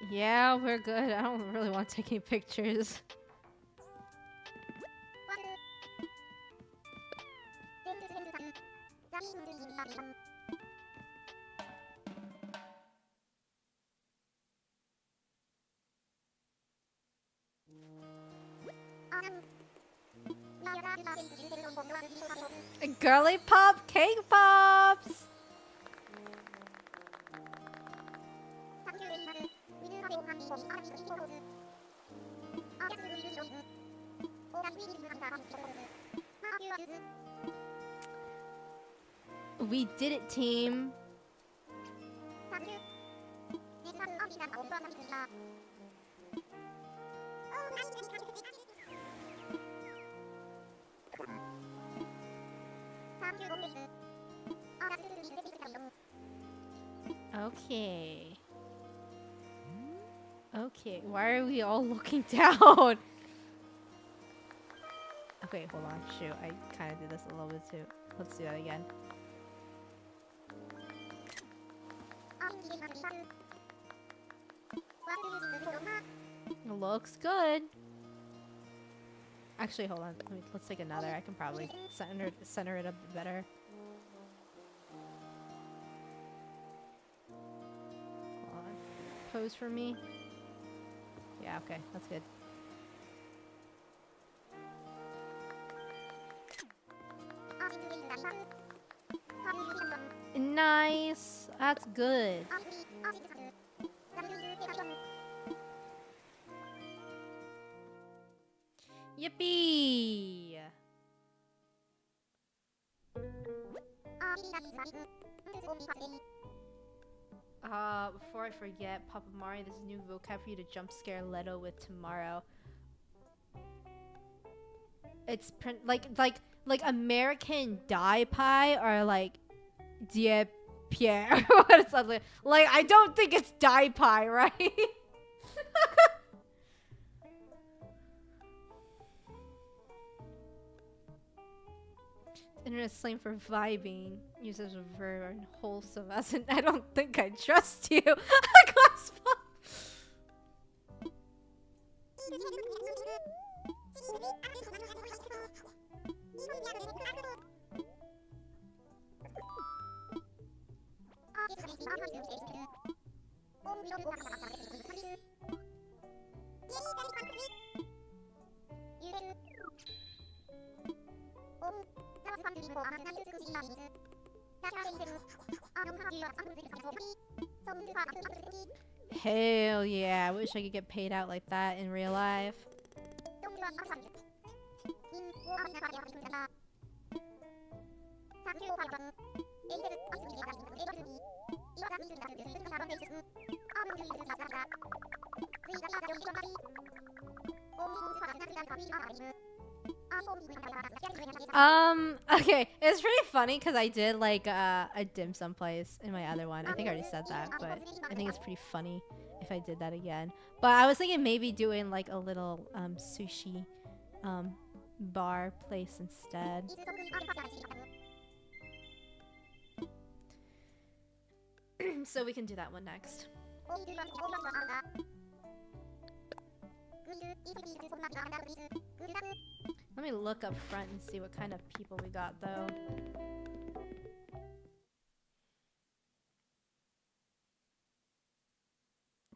Yeah, we're good. I don't really want to take any pictures. Girly pop cake pops! We did it, team. Okay. Okay, why are we all looking down? Okay, hold on. Shoot, I kind of did this a little bit too. Let's do that again. Looks good. Actually, hold on. Let's take another. I can probably center it a bit better. Hold on. Pose for me. Yeah, okay. That's good. Nice. That's good. Yippee! Before I forget, Papa Mario, this is new vocab for you to jump scare Leto with tomorrow. It's like American die pie or like die Pierre. What is that? Like I don't think it's die pie, right? Internet slang for vibing. Used as a verb and wholesome as in I don't think I trust you. Glass pop. Hell yeah, I wish I could get paid out like that in real life. Okay, it's pretty funny because I did like a dim sum place in my other one. I think I already said that, but I think it's pretty funny if I did that again. But I was thinking maybe doing like a little sushi bar place instead. So we can do that one next. Let me look up front and see what kind of people we got though.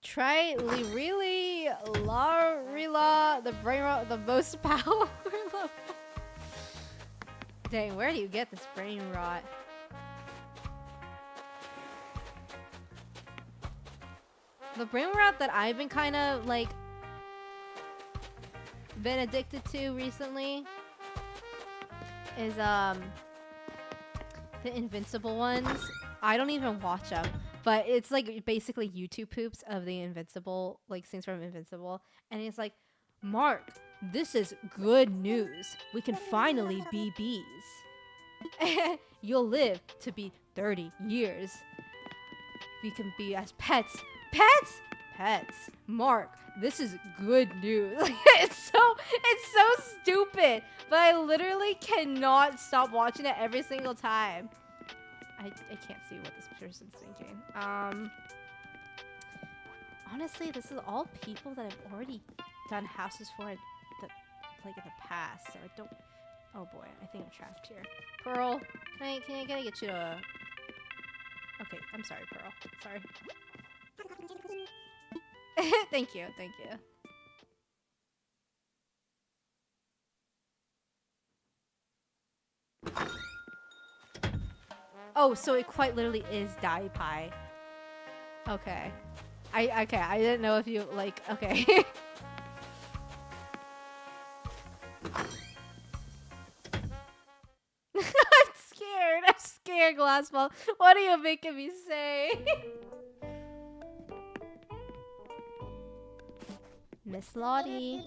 Try really La Rila the brain rot the most power. Dang, where do you get this brain rot? The brain rot that I've been kind of like been addicted to recently is the Invincible ones. I don't even watch them, but it's like basically YouTube poops of the Invincible, like scenes from Invincible, and it's like, Mark, this is good news. We can finally be bees. You'll live to be 30 years. We can be as pets. Pets? Pets. Mark, this is good news. It's so stupid, but I literally cannot stop watching it every single time. I can't see what this person's thinking. Honestly, this is all people that I've already done houses for in the past, so I don't. Oh boy, I think I'm trapped here. Pearl, can I get you to? Okay, I'm sorry, Pearl. Sorry. Thank you. Oh, so it quite literally is Dai Pie. Okay. I didn't know if you like. Okay. I'm scared, Glassball. What are you making me say? Miss Lottie.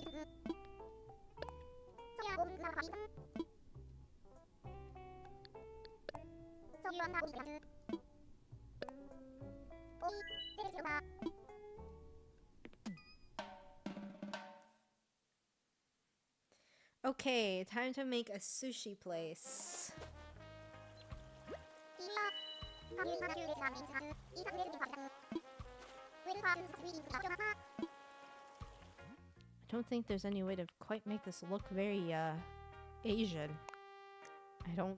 Okay, time to make a sushi place. I don't think there's any way to quite make this look very Asian. No,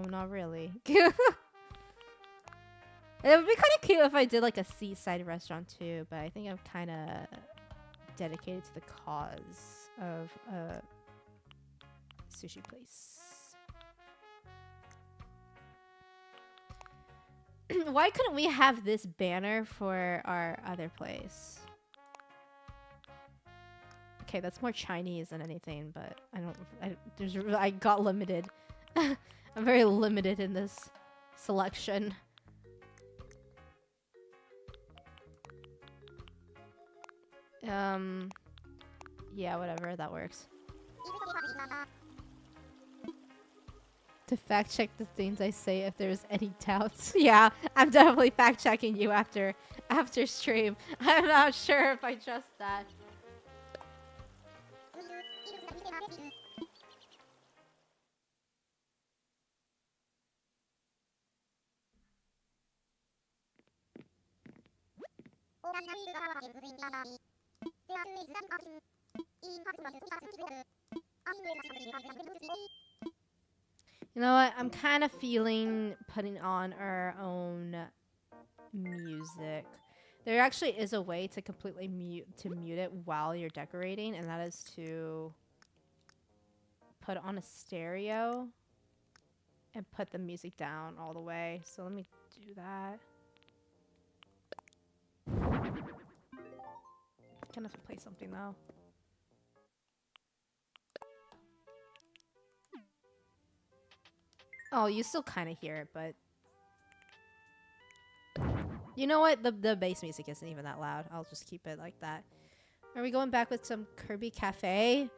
not really. It would be kind of cute if I did like a seaside restaurant too, but I think I'm kind of dedicated to the cause of a sushi place. Why couldn't we have this banner for our other place? Okay, that's more Chinese than anything, but I got limited. I'm very limited in this selection. Yeah, whatever, that works. To fact check the things I say if there's any doubts. Yeah, I'm definitely fact checking you after stream. I'm not sure if I trust that. You know what? I'm kind of feeling putting on our own music. There actually is a way to completely mute it while you're decorating, and that is to put on a stereo and put the music down all the way. So let me do that. I'm gonna have to play something though. Oh, you still kind of hear it, but you know what? The bass music isn't even that loud. I'll just keep it like that. Are we going back with some Kirby Cafe?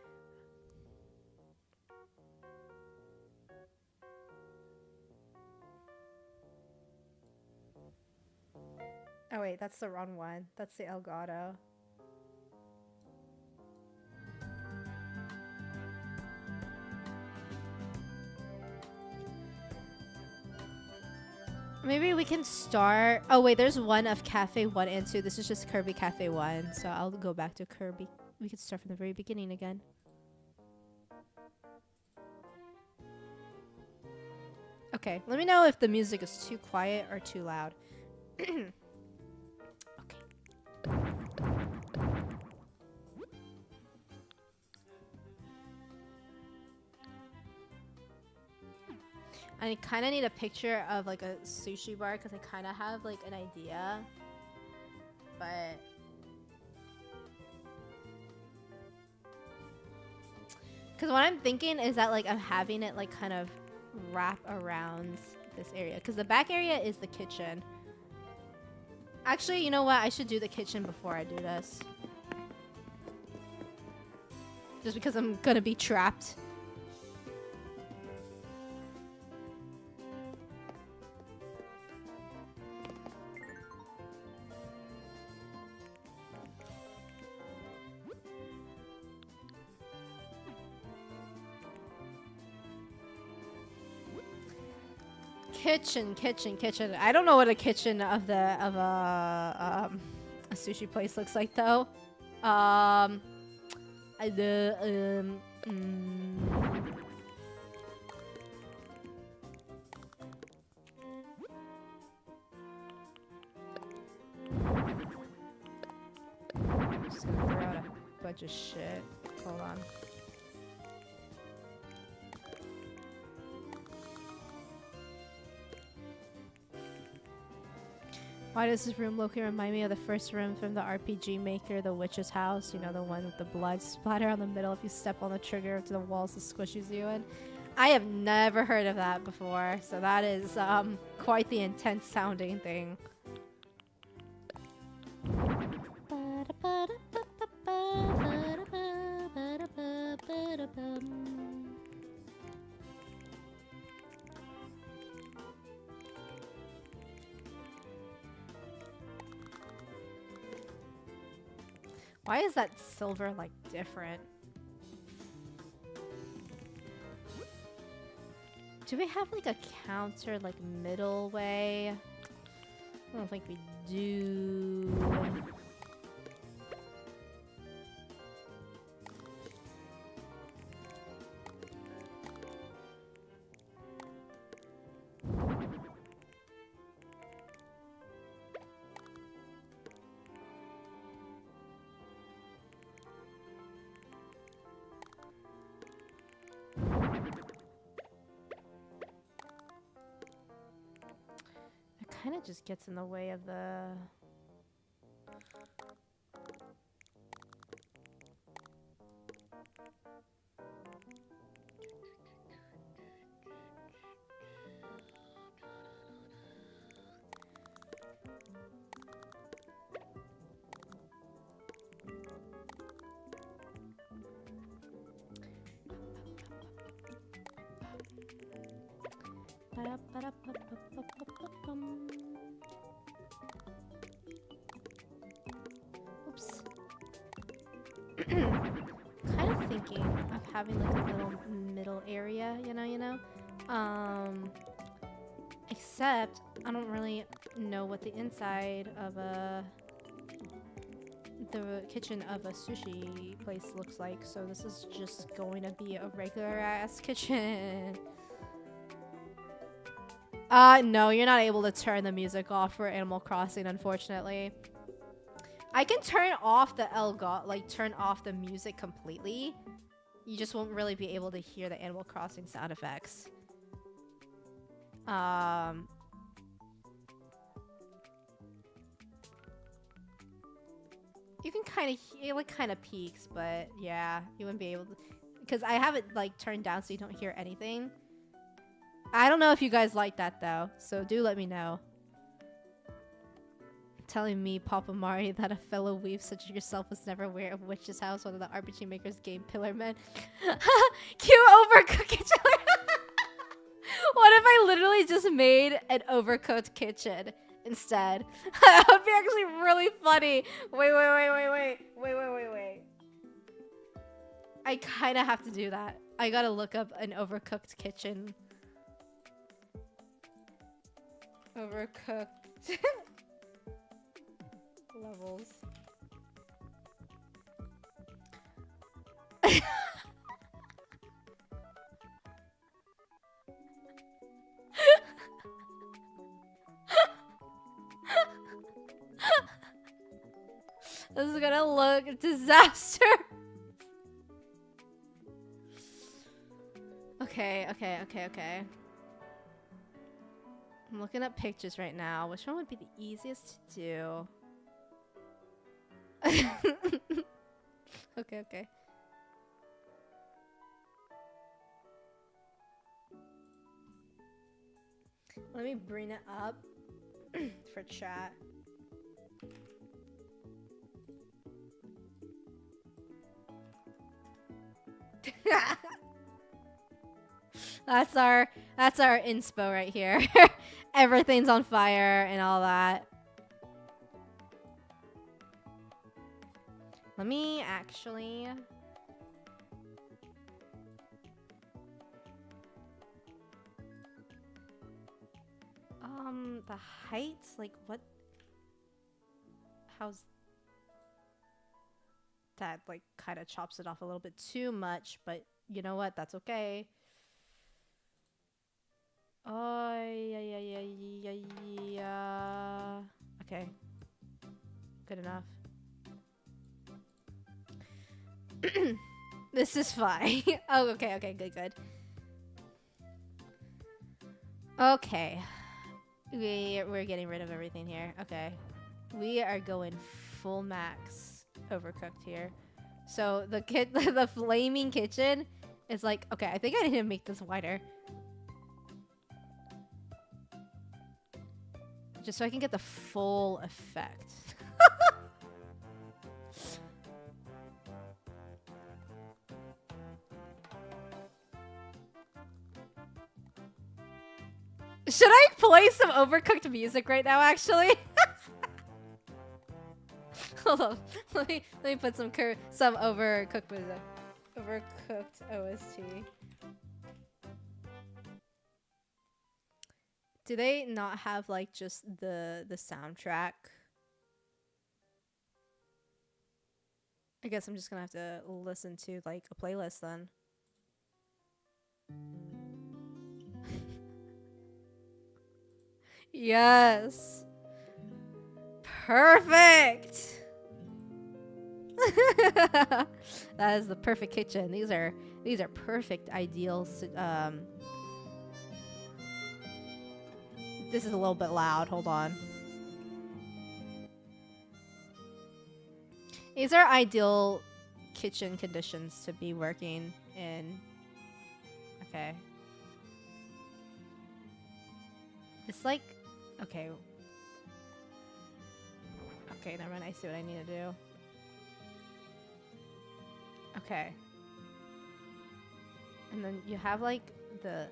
Oh wait, that's the wrong one. That's the Elgato. Maybe we can start. Oh wait, there's one of Cafe 1 and 2. This is just Kirby Cafe 1, so I'll go back to Kirby we could start from the very beginning again. Okay, let me know if the music is too quiet or too loud. Okay. I kind of need a picture of like a sushi bar because I kind of have like an idea, but because what I'm thinking is that like I'm having it like kind of wrap around this area because the back area is the kitchen. Actually, you know what? I should do the kitchen before I do this, just because I'm gonna be trapped. Kitchen. I don't know what a kitchen of a sushi place looks like though. Just gonna throw out a bunch of shit. Hold on. Why does this room locally remind me of the first room from the RPG Maker, the witch's house? You know, the one with the blood splatter on the middle if you step on the trigger to the walls, it squishes you in. I have never heard of that before, so that is quite the intense sounding thing. Why is that silver like different? Do we have like a counter like middle way? I don't think we do. Kind of just gets in the way of the oops. Kind of thinking of having like a little middle area, you know. Except I don't really know what the inside of the kitchen of a sushi place looks like, so this is just going to be a regular ass kitchen. No, you're not able to turn the music off for Animal Crossing, unfortunately. I can turn off the turn off the music completely. You just won't really be able to hear the Animal Crossing sound effects. You can kind of peaks, but yeah, you wouldn't be able to, because I have it like turned down so you don't hear anything. I don't know if you guys like that though, so do let me know. Telling me, Papa Mari, that a fellow weeb such as yourself was never aware of Witch's House, one of the RPG Maker's game Pillar Men. Cue overcooked kitchen. What if I literally just made an overcooked kitchen instead? That would be actually really funny. Wait. I kind of have to do that. I gotta look up an overcooked kitchen. Overcooked levels. This is gonna look disaster. Okay. I'm looking at pictures right now. Which one would be the easiest to do? Okay. Let me bring it up for chat. That's our inspo right here. Everything's on fire and all that. Let me actually the heights, like what? How's that? Like kind of chops it off a little bit too much, but you know what? That's okay. Oh, yeah. Okay. Good enough. This is fine. Oh, okay, good. Okay. We're getting rid of everything here. Okay. We are going full max overcooked here. So the the flaming kitchen is like, okay, I think I need to make this wider. Just so I can get the full effect. Should I play some overcooked music right now, actually? Hold on. Let me put some overcooked music. Overcooked OST. Do they not have like just the soundtrack? I guess I'm just gonna have to listen to like a playlist then. Yes. Perfect. That is the perfect kitchen. These are perfect ideals. This is a little bit loud. Hold on. These are ideal kitchen conditions to be working in. Okay. It's like, okay. Okay, never mind. I see what I need to do. Okay. And then you have like the...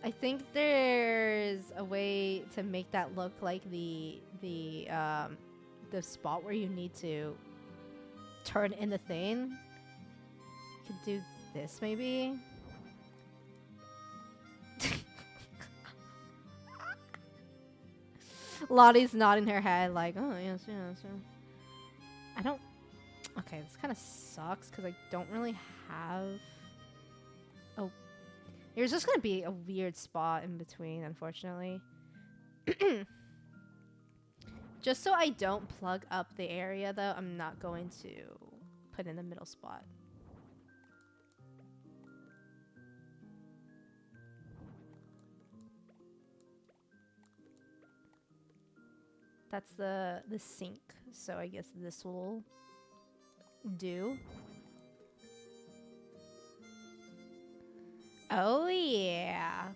I think there's a way to make that look like the spot where you need to turn in the thing. You could do this maybe. Lottie's nodding her head like, oh yes. I don't. Okay, this kind of sucks because I don't really have. Oh. There's just gonna be a weird spot in between, unfortunately. Just so I don't plug up the area, though, I'm not going to put in the middle spot. That's the sink, so I guess this will do. Oh, yeah.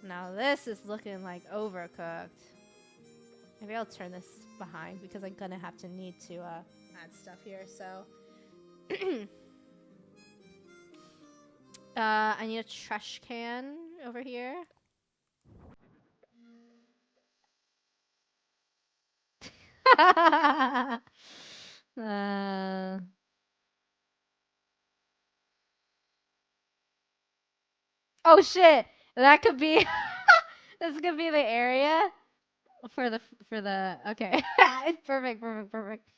Now this is looking like overcooked. Maybe I'll turn this behind because I'm gonna have to need to add stuff here, so. I need a trash can over here. Oh shit! That could be This is gonna be the area for the okay. Perfect, perfect, perfect.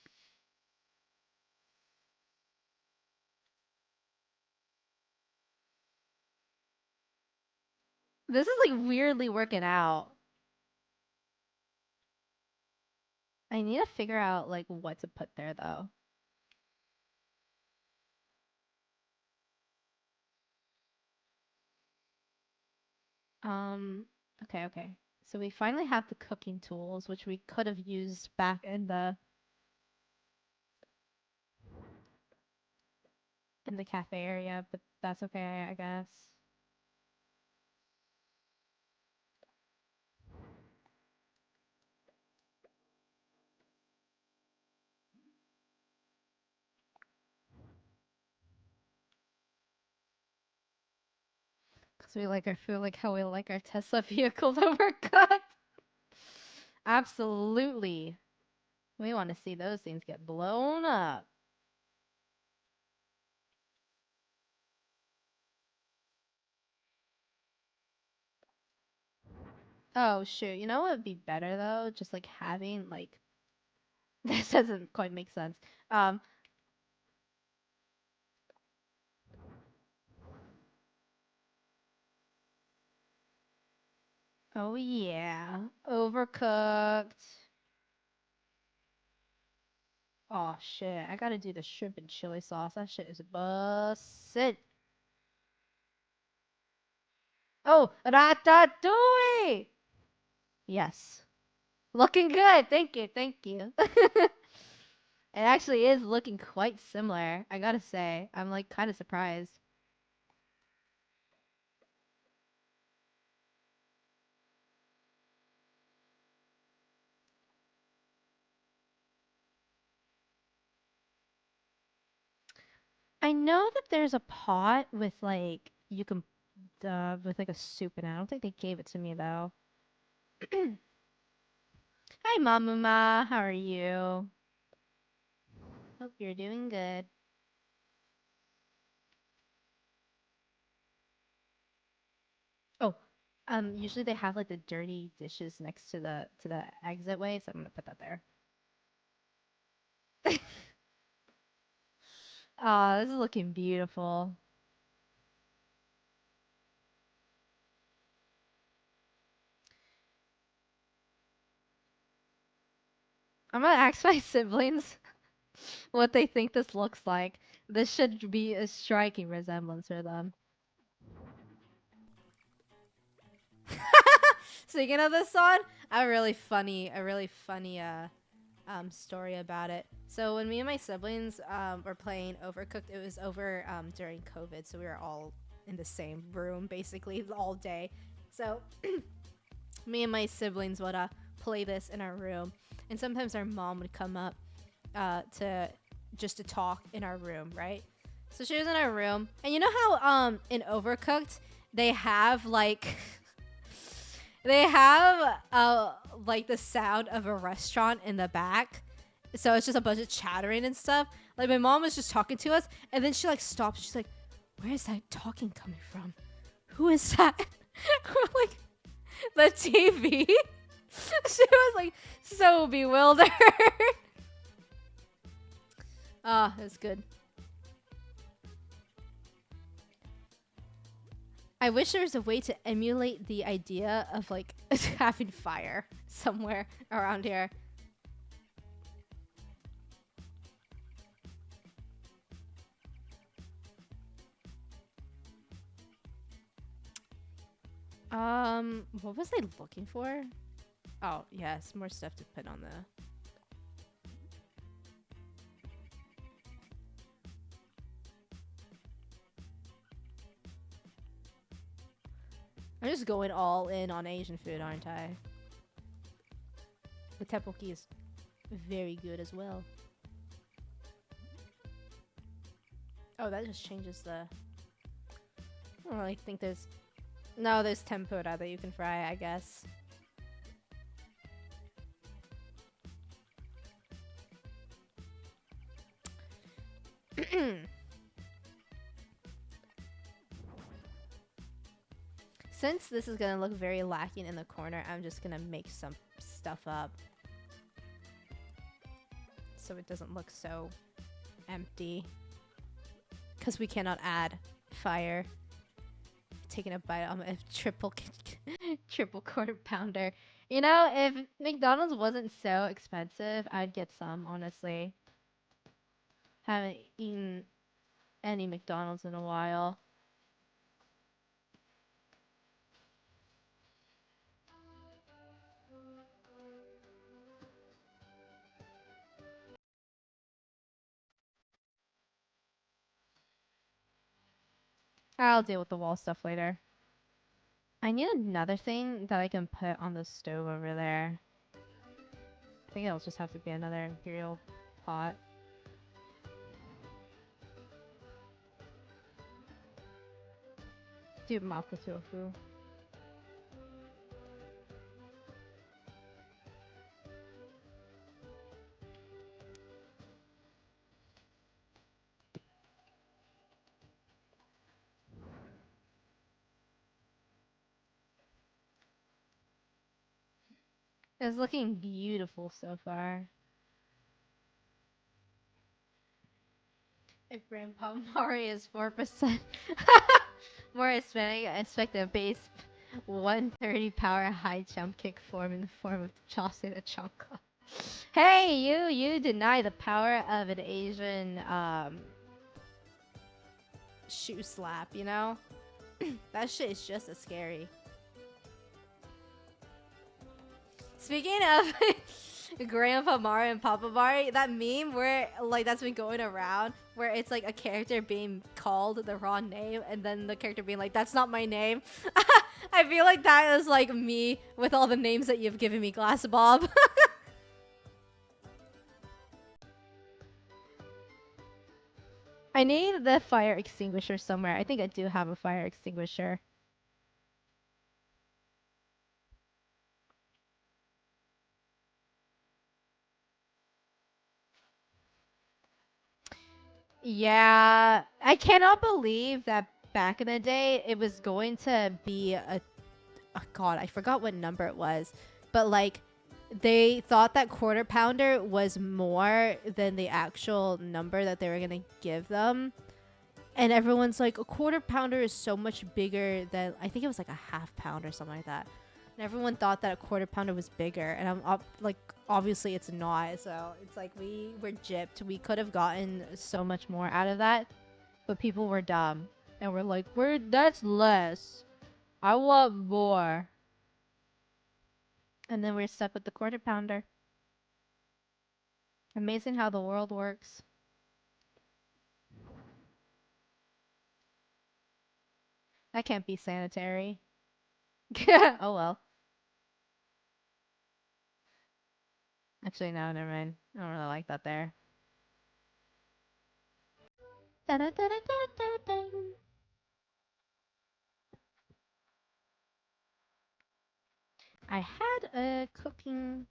This is like weirdly working out. I need to figure out like what to put there though. Um, okay, okay. So we finally have the cooking tools, which we could have used back in the cafe area, but that's okay, I guess. Because we like our food like how we like our Tesla vehicles overcooked. Absolutely. We want to see those things get blown up. Oh shoot, you know what would be better though? Just like having like this doesn't quite make sense. Um, oh yeah, overcooked. Oh shit, I gotta do the shrimp and chili sauce. That shit is bussin'. Oh, ratatouille. Yes, looking good. Thank you, thank you. It actually is looking quite similar. I gotta say, I'm like kind of surprised. I know that there's a pot with like you can with like a soup in it. I don't think they gave it to me though. Hi, Mamuma. How are you? Hope you're doing good. Oh, usually they have like the dirty dishes next to the exit way, so I'm gonna put that there. Oh, this is looking beautiful. I'm gonna ask my siblings what they think this looks like. This should be a striking resemblance for them. Speaking of this song, a really funny story about it. So when me and my siblings were playing Overcooked, it was over during COVID, so we were all in the same room basically all day. So me and my siblings would play this in our room, and sometimes our mom would come up to just to talk in our room, right? So she was in our room, and you know how in Overcooked they have like they have like the sound of a restaurant in the back. So it's just a bunch of chattering and stuff. Like my mom was just talking to us, and then she like stopped. She's like, "Where is that talking coming from? Who is that?" We're like, "The TV." She was like so bewildered. Ah, it's good. I wish there was a way to emulate the idea of like having fire somewhere around here. What was I looking for? Oh, yes, more stuff to put on the. I'm just going all in on Asian food, aren't I? The tteokbokki is very good as well. Oh, that just changes the. I don't really think there's. No, there's tempura that you can fry, I guess. Since this is gonna look very lacking in the corner, I'm just gonna make some stuff up so it doesn't look so empty. Because we cannot add fire. Taking a bite on a triple triple quarter pounder. You know, if McDonald's wasn't so expensive, I'd get some, honestly. Haven't eaten any McDonald's in a while. I'll deal with the wall stuff later. I need another thing that I can put on the stove over there. I think it'll just have to be another imperial pot. Do mapo tofu. It's looking beautiful so far. If Grandpa Mari is 4% more Hispanic, I expect a base 130 power high jump kick form in the form of Chaucer the Chonka. Hey, you deny the power of an Asian shoe slap, you know? That shit is just as scary. Speaking of Grandpa Mari and Papa Mari, that meme where like that's been going around where it's like a character being called the wrong name and then the character being like, that's not my name. I feel like that is like me with all the names that you've given me, Glass Bob. I need the fire extinguisher somewhere. I think I do have a fire extinguisher. Yeah, I cannot believe that back in the day it was going to be a oh god, I forgot what number it was, but like they thought that quarter pounder was more than the actual number that they were gonna give them, and everyone's like, a quarter pounder is so much bigger than, I think it was like a half pound or something like that, and everyone thought that a quarter pounder was bigger, and I'm up like, obviously it's not, so it's like we were gypped. We could have gotten so much more out of that, but people were dumb and we're like, we're that's less, I want more. And then we're stuck with the quarter pounder. Amazing how the world works. That can't be sanitary. Oh well. Actually, no, never mind. I don't really like that there. I had a cooking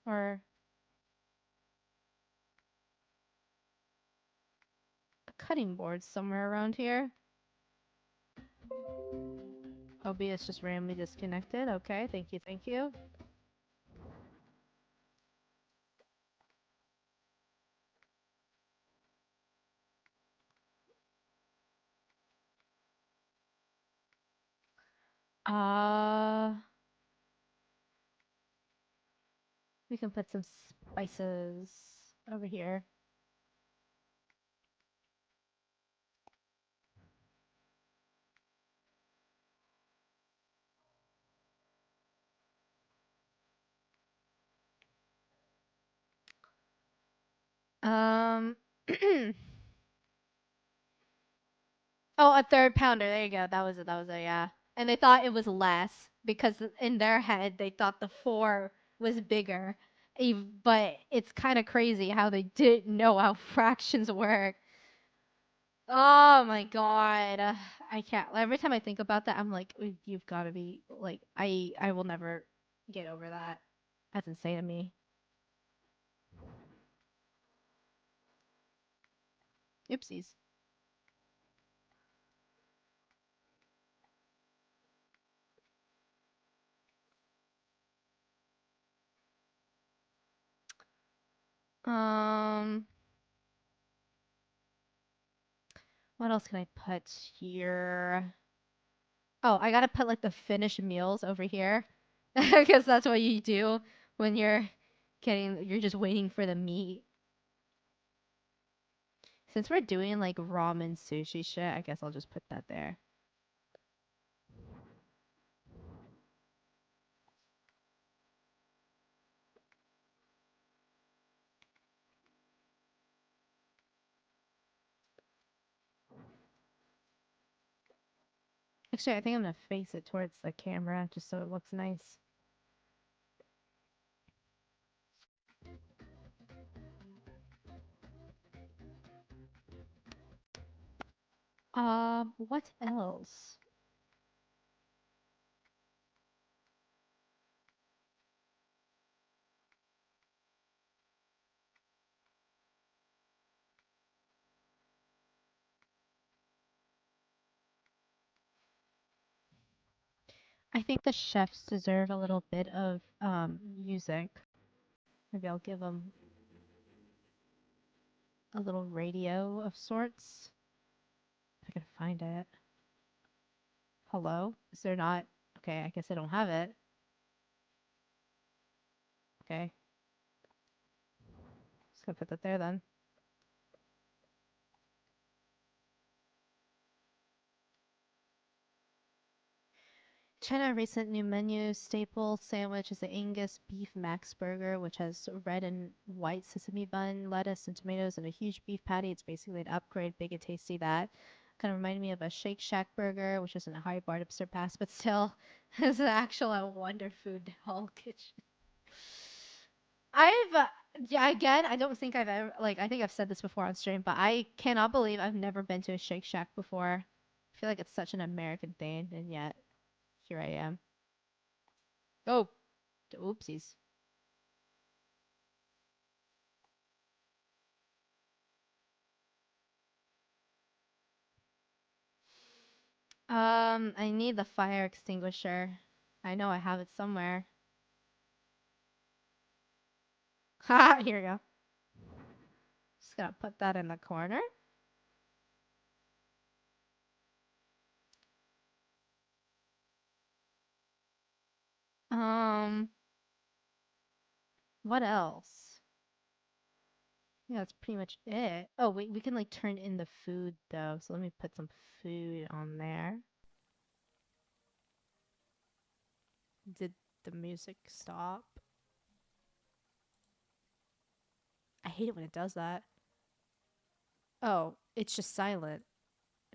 or a cutting board somewhere around here. OBS just randomly disconnected. Okay, thank you, thank you. Uh, we can put some spices over here. Um, oh, a third pounder. There you go. That was it. That was it. Yeah. And they thought it was less because in their head they thought the four was bigger. But it's kind of crazy how they didn't know how fractions work. Oh my god. I can't. Every time I think about that, I'm like, you've got to be like, I will never get over that. That's insane to me. Oopsies. Um, what else can I put here? Oh, I gotta put like the finished meals over here, because that's what you do when you're just waiting for the meat. Since we're doing like ramen sushi shit, I guess I'll just put that there. Actually, I think I'm gonna face it towards the camera just so it looks nice. What else? I think the chefs deserve a little bit of music. Maybe I'll give them a little radio of sorts. If I can find it. Hello? Is there not? Okay, I guess I don't have it. Okay. Just gonna put that there then. China recent new menu staple sandwich is the Angus beef Max burger, which has red and white sesame bun, lettuce and tomatoes, and a huge beef patty. It's basically an upgrade, big and tasty. That kind of reminded me of a Shake Shack burger, which isn't a high bar to surpass, but still is an actual Wonder Food Hall kitchen. I've yeah, again, I don't think I've ever like I think I've said this before on stream, but I cannot believe I've never been to a Shake Shack before. I feel like it's such an American thing, and yet here I am. Oh, oopsies. I need the fire extinguisher. I know I have it somewhere. Ha, here we go. Just gotta put that in the corner. Um, what else? Yeah, that's pretty much it. Oh, wait, we can like turn in the food though. So let me put some food on there. Did the music stop? I hate it when it does that. Oh, it's just silent.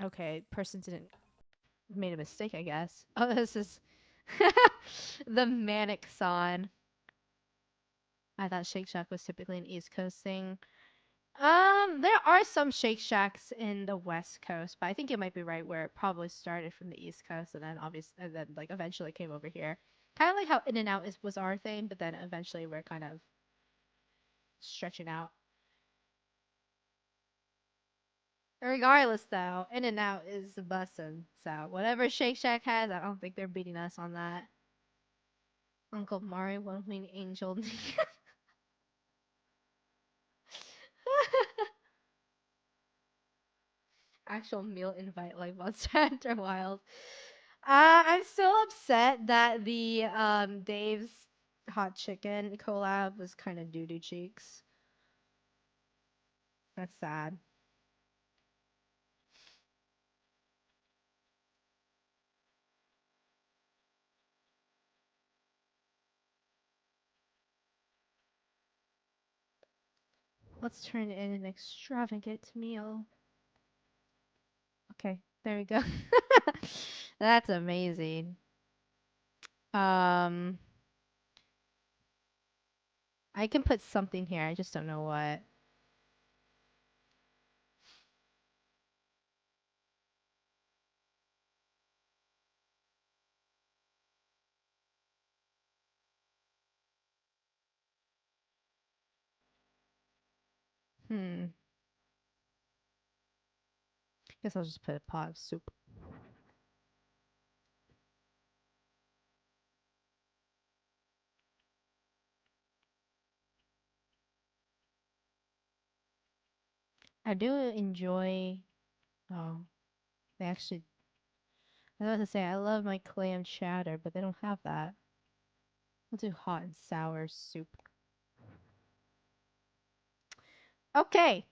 Okay, person didn't made a mistake, I guess. Oh, this is the manic son. I thought Shake Shack was typically an East Coast thing. There are some Shake Shacks in the West Coast, but I think you might be right where it probably started from the East Coast and then obviously and then like eventually came over here. Kind of like how In and Out is was our thing, but then eventually we're kind of stretching out. Regardless, though, In and Out is bussin'. So whatever Shake Shack has, I don't think they're beating us on that. Uncle Mario, one winged angel. Actual meal invite like Monster Hunter Wild. I'm still upset that the Dave's hot chicken collab was kind of doo doo cheeks. That's sad. Let's turn it in an extravagant meal. Okay, there we go. That's amazing. Um, I can put something here. I just don't know what. Hmm. Guess I'll just put a pot of soup. I do enjoy. Oh, they actually. I was about to say I love my clam chowder, but they don't have that. We'll do hot and sour soup. Okay,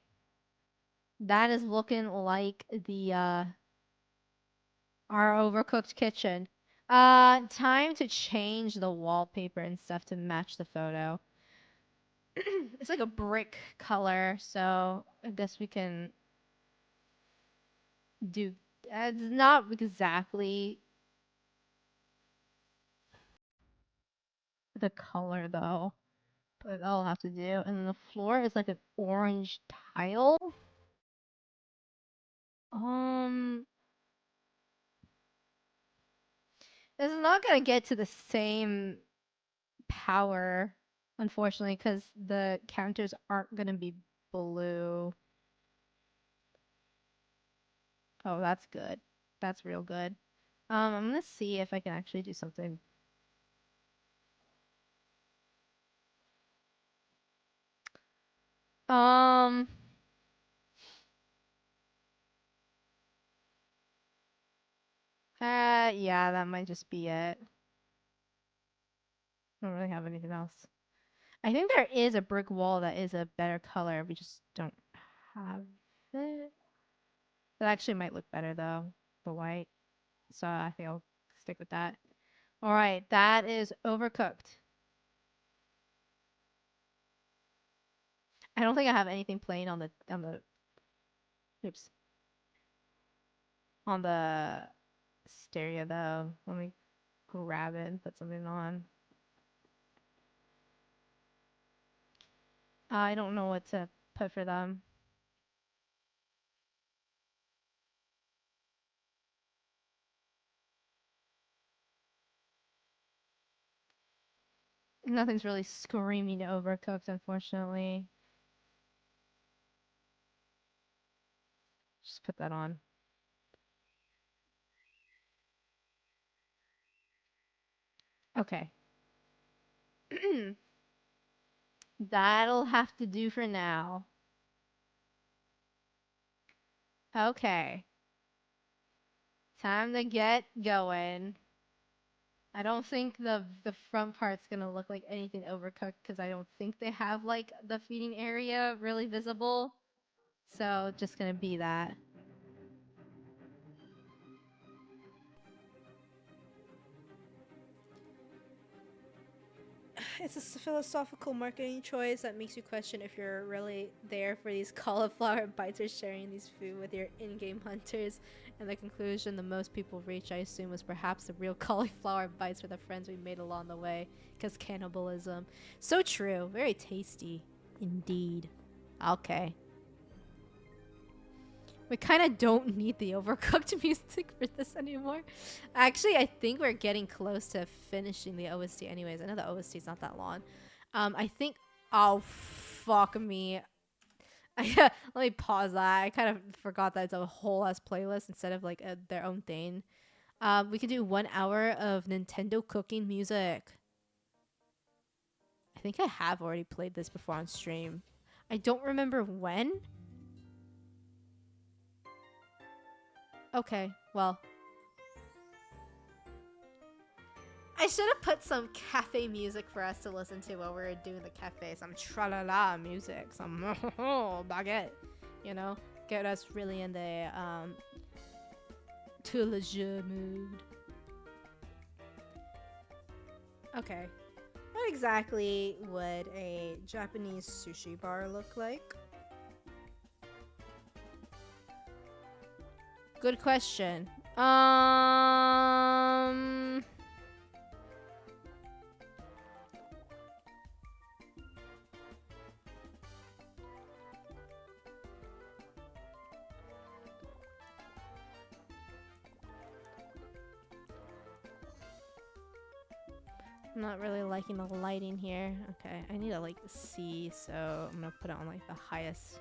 that is looking like the our overcooked kitchen. Time to change the wallpaper and stuff to match the photo. It's like a brick color, so I guess we can do. It's not exactly the color though, but I'll have to do. And then the floor is like an orange tile. Um, this is not gonna get to the same power, unfortunately, because the counters aren't gonna be blue. Oh, that's good. That's real good. I'm gonna see if I can actually do something. Um, yeah, that might just be it. I don't really have anything else. I think there is a brick wall that is a better color. We just don't have it. That actually might look better though, the white. So I think I'll stick with that. All right, that is overcooked. I don't think I have anything plain on the oops on the stereo though. Let me grab it and put something on. I don't know what to put for them. Nothing's really screaming overcooked, unfortunately. Just put that on. Okay. That'll have to do for now. Okay. Time to get going. I don't think the front part's gonna look like anything overcooked because I don't think they have like the feeding area really visible. So just gonna be that. It's a philosophical marketing choice that makes you question if you're really there for these cauliflower bites or sharing these food with your in-game hunters. And the conclusion the most people reach, I assume, was perhaps the real cauliflower bites for the friends we made along the way. Because cannibalism. So true. Very tasty. Indeed. Okay. We kind of don't need the overcooked music for this anymore. Actually, I think we're getting close to finishing the OST anyways. I know the OST is not that long. I think... Oh, fuck me. Let me pause that. I kind of forgot that it's a whole ass playlist instead of like their own thing. We could do 1 hour of Nintendo cooking music. I think I have already played this before on stream. I don't remember when. Okay, well, I should have put some cafe music for us to listen to while we were doing the cafe. Some tra-la-la music, some baguette, you know? Get us really in the tout le jeu mood. Okay. What exactly would a Japanese sushi bar look like? Good question. I'm not really liking the lighting here. Okay, I need to like see, so I'm gonna put it on like the highest.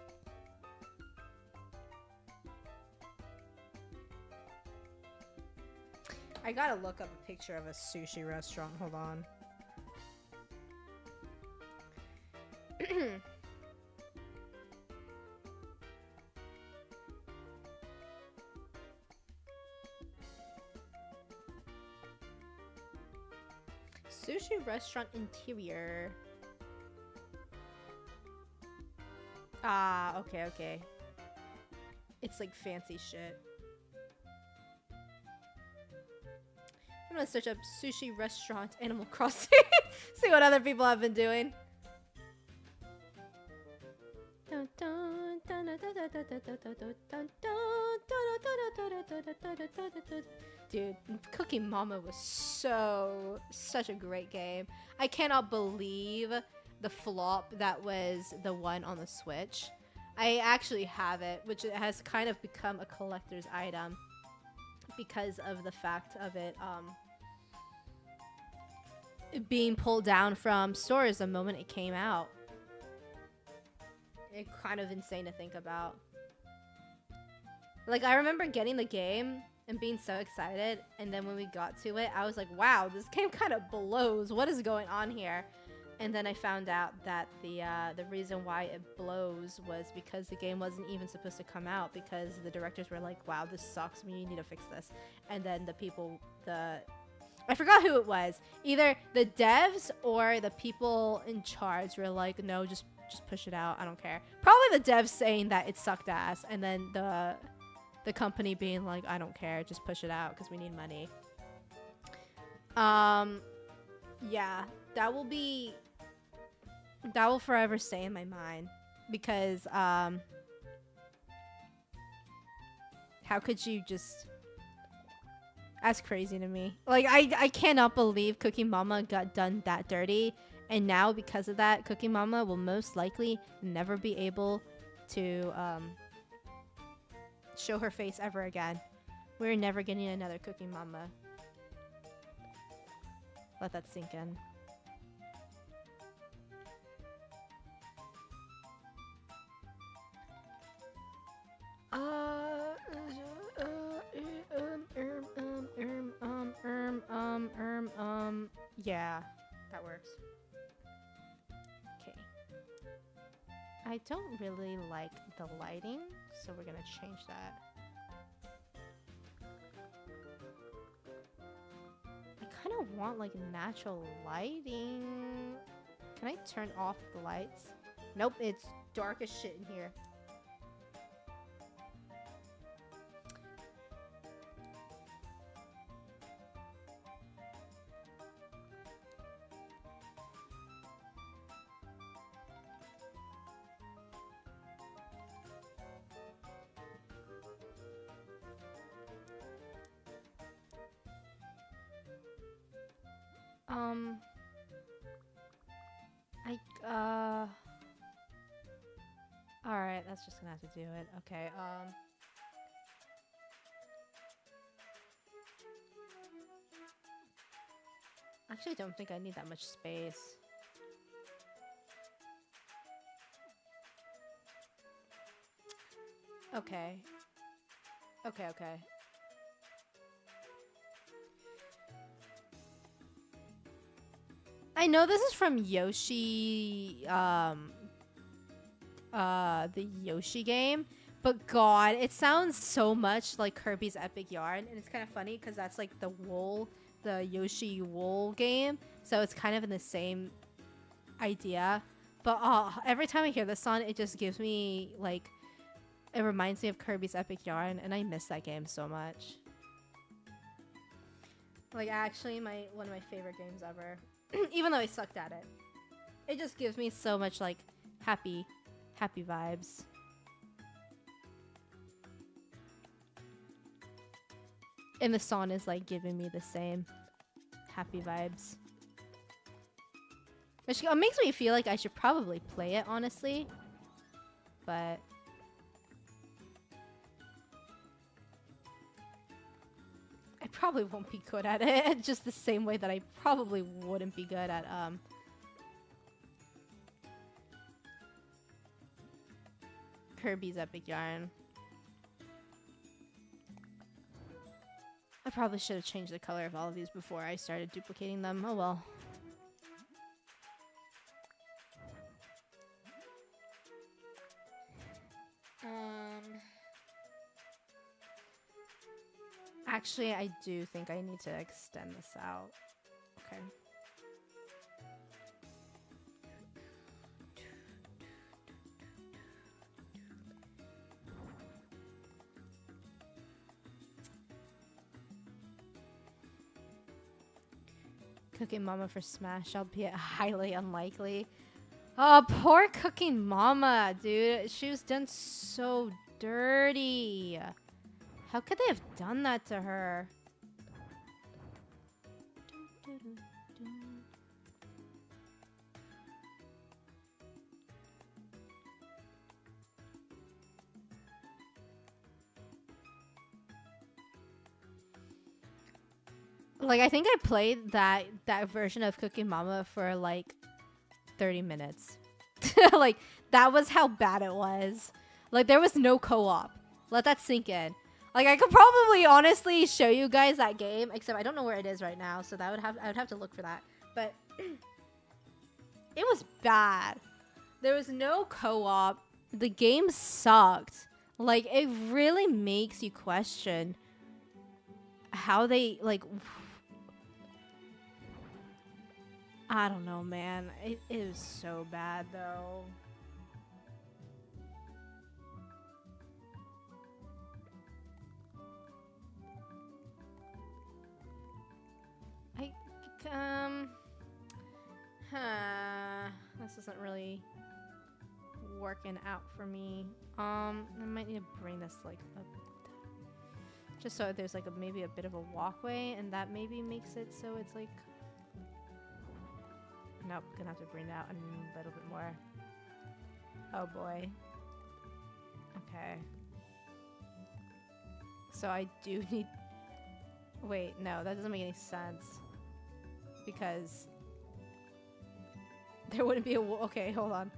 I gotta look up a picture of a sushi restaurant. Hold on. Sushi restaurant interior. Ah, okay, okay. It's like fancy shit. I'm gonna search up sushi restaurant Animal Crossing. See what other people have been doing. Dude, Cookie Mama was such a great game. I cannot believe the flop that was the one on the Switch. I actually have it, which has kind of become a collector's item because of the fact of it being pulled down from stores the moment it came out. It's kind of insane to think about. Like, I remember getting the game and being so excited, and then when we got to it, I was like, wow, this game kind of blows. What is going on here? And then I found out that the reason why it blows was because the game wasn't even supposed to come out, because the directors were like, wow, this sucks, we need to fix this. And then the people, I forgot who it was. Either the devs or the people in charge were like, no, just push it out, I don't care. Probably the devs saying that it sucked ass, and then the company being like, I don't care, just push it out because we need money. Yeah, that will forever stay in my mind, because how could you just... That's crazy to me. Like, I cannot believe Cookie Mama got done that dirty, and now because of that, Cookie Mama will most likely never be able to show her face ever again. We're never getting another Cookie Mama. Let that sink in. Yeah, that works. Okay. I don't really like the lighting, so we're gonna change that. I kind of want like natural lighting. Can I turn off the lights? Nope, it's dark as shit in here. Alright, that's just gonna have to do it. Okay, actually don't think I need that much space. Okay. Okay. I know this is from Yoshi, the Yoshi game, but God, it sounds so much like Kirby's Epic Yarn, and it's kind of funny because that's like the Yoshi wool game, so it's kind of in the same idea. But every time I hear this song, it just gives me like, it reminds me of Kirby's Epic Yarn, and I miss that game so much. Like, actually, one of my favorite games ever. Even though I sucked at it. It just gives me so much, like, happy vibes. And the song is, like, giving me the same happy vibes. Which makes me feel like I should probably play it, honestly. But... I probably won't be good at it, just the same way that I probably wouldn't be good at, Kirby's Epic Yarn. I probably should have changed the color of all of these before I started duplicating them. Oh well. Actually, I do think I need to extend this out. Okay. Cooking Mama for Smash, albeit highly unlikely. Oh, poor Cooking Mama, dude. She was done so dirty. How could they have done that to her? Like, I think I played that version of Cooking Mama for like 30 minutes. Like, that was how bad it was. Like, there was no co-op. Let that sink in. Like, I could probably honestly show you guys that game, except I don't know where it is right now, so I would have to look for that. But it was bad. There was no co-op. The game sucked. Like, it really makes you question how they, like, I don't know, man. It is so bad, though. This isn't really working out for me. I might need to bring this like up, just so there's like maybe a bit of a walkway, and that maybe makes it so it's like. Nope, gonna have to bring it out a little bit more. Oh boy. Okay. So I do need. Wait, no, that doesn't make any sense. Because there wouldn't be a okay, hold on.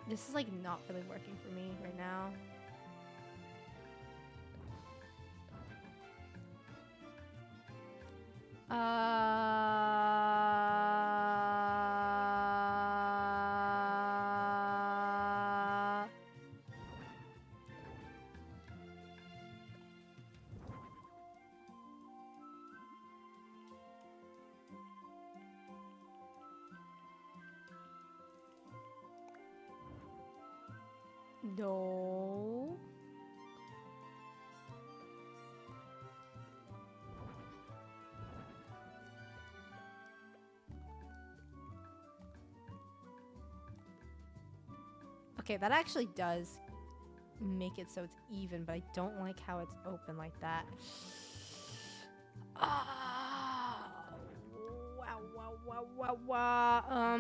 This is like not really working for me right now. No. Okay, that actually does make it so it's even, but I don't like how it's open like that. Wow.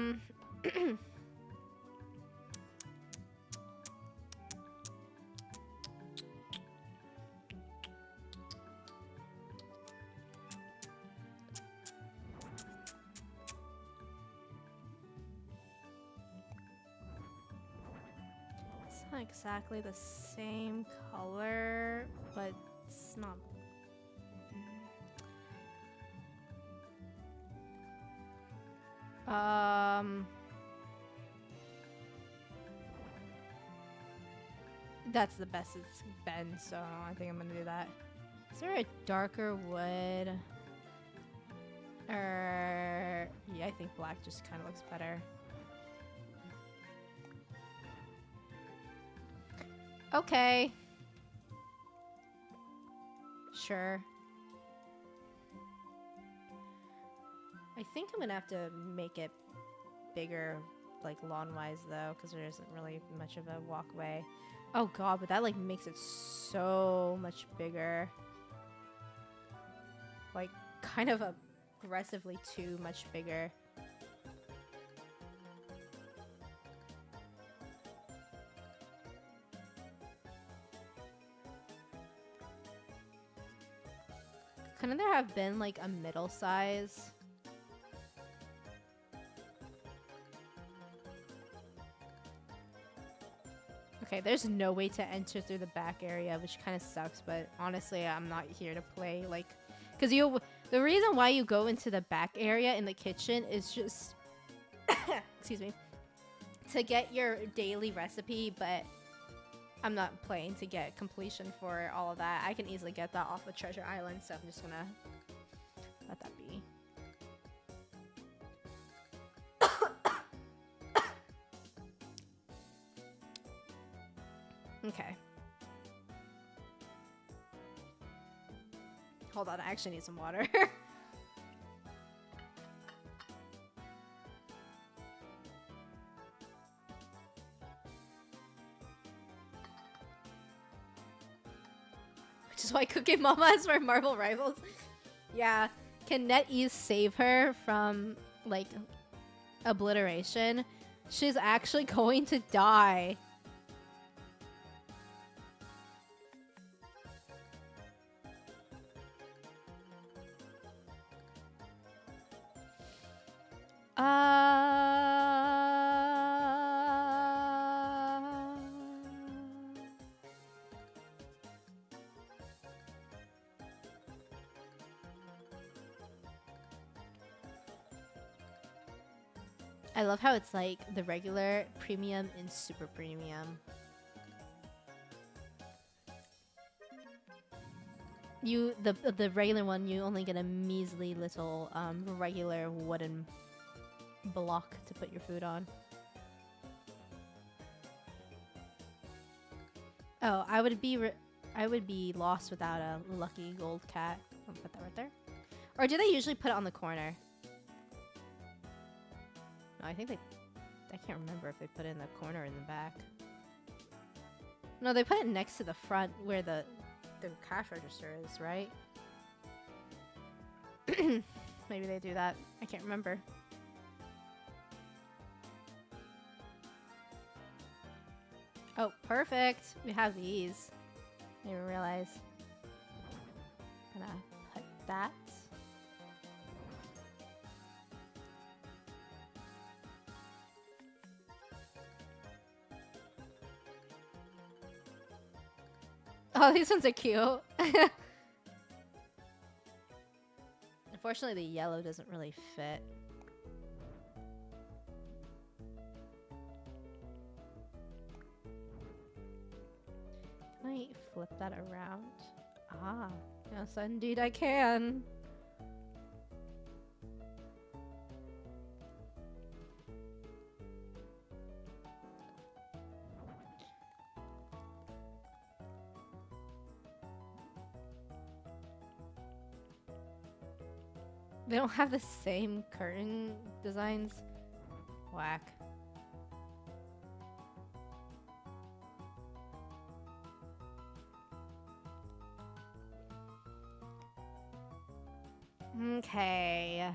It's not exactly the same color, but it's not. That's the best it's been, so I think I'm gonna do that. Is there a darker wood? Yeah, I think black just kind of looks better. Okay. Sure. I think I'm gonna have to make it bigger, like lawn-wise though, because there isn't really much of a walkway. Oh god, but that like makes it so much bigger. Like, kind of aggressively too much bigger. Couldn't there have been like a middle size? Okay, there's no way to enter through the back area, which kind of sucks, but honestly, I'm not here to play, like, because the reason why you go into the back area in the kitchen is just, excuse me, to get your daily recipe, but I'm not playing to get completion for all of that. I can easily get that off of Treasure Island, so I'm just gonna let that be. Okay. Hold on, I actually need some water. Which is why Cooking Mama is for Marvel Rivals. Yeah. Can NetEase save her from, like, obliteration? She's actually going to die. I love how it's like the regular, premium, and super premium. The regular one, you only get a measly little regular wooden block to put your food on. Oh, I would be lost without a lucky gold cat. I'll put that right there. Or do they usually put it on the corner? No, I think I can't remember if they put it in the corner or in the back. No, they put it next to the front where the cash register is, right? Maybe they do that. I can't remember. Oh, perfect. We have these. I didn't even realize. Gonna put that. Oh, these ones are cute. Unfortunately, the yellow doesn't really fit. Can I flip that around? Ah, yes, indeed I can. They don't have the same curtain designs. Whack. Okay.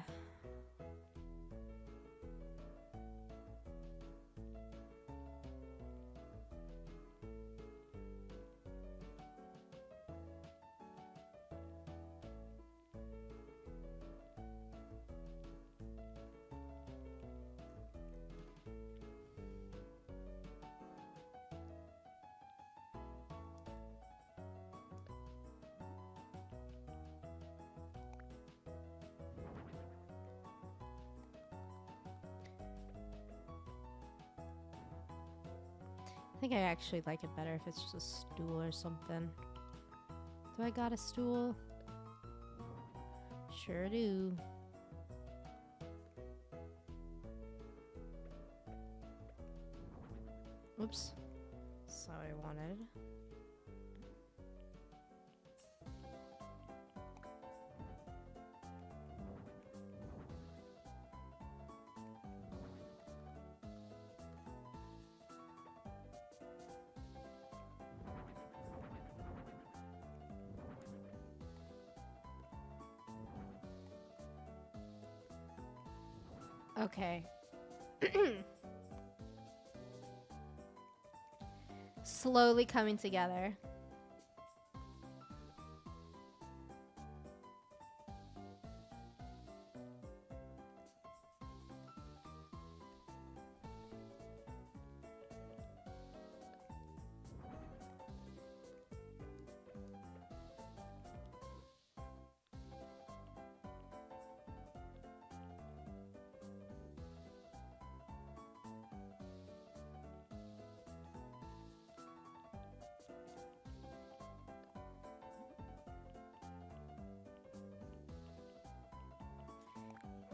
I think I actually like it better if it's just a stool or something. Do I got a stool? Sure do. Oops. That's not what I wanted. Okay. Slowly coming together.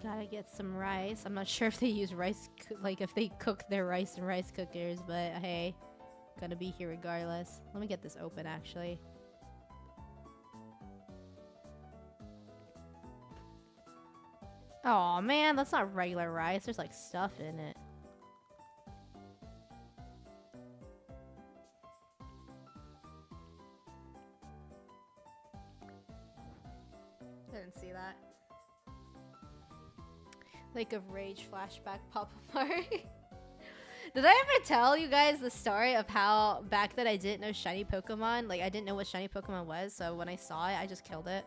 Gotta get some rice. I'm not sure if they use rice, like if they cook their rice in rice cookers, but hey, gonna be here regardless. Let me get this open actually. Oh man, that's not regular rice. There's like stuff in it. Didn't see that. Lake of Rage flashback pop party. Did I ever tell you guys the story of how back then I didn't know shiny Pokemon? Like I didn't know what shiny Pokemon was, so when I saw it, I just killed it.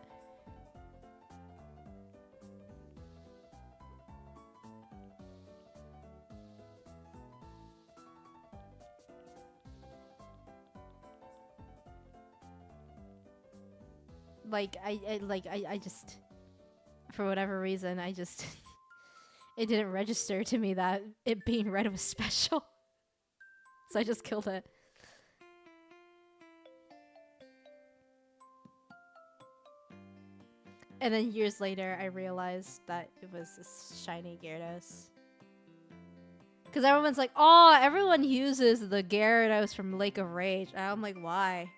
Like I just, for whatever reason, I just it didn't register to me that it being red was special. So I just killed it. And then years later, I realized that it was this shiny Gyarados. Because everyone's like, oh, everyone uses the Gyarados from Lake of Rage. And I'm like, why?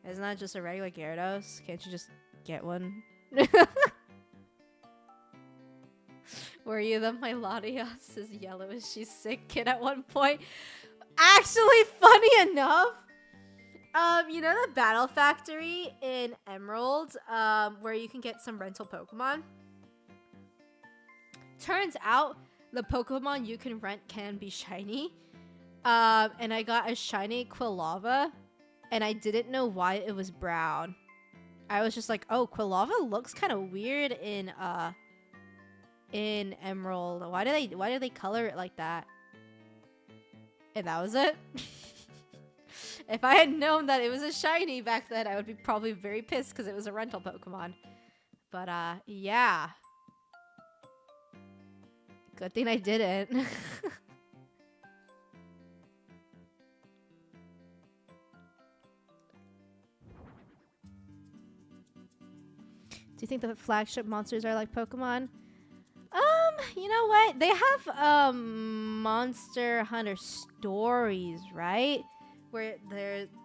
Isn't that just a regular Gyarados? Can't you just get one? Were you the Miladios is yellow as she's sick kid at one point? Actually, funny enough, you know the Battle Factory in Emerald, where you can get some rental Pokemon? Turns out the Pokemon you can rent can be shiny. And I got a shiny Quilava, and I didn't know why it was brown. I was just like, oh, Quilava looks kind of weird in Emerald. Why do they color it like that? And that was it. If I had known that it was a shiny back then, I would be probably very pissed because it was a rental Pokemon. But yeah. Good thing I didn't. Do you think the flagship monsters are like Pokemon? You know what? They have Monster Hunter stories, right? Where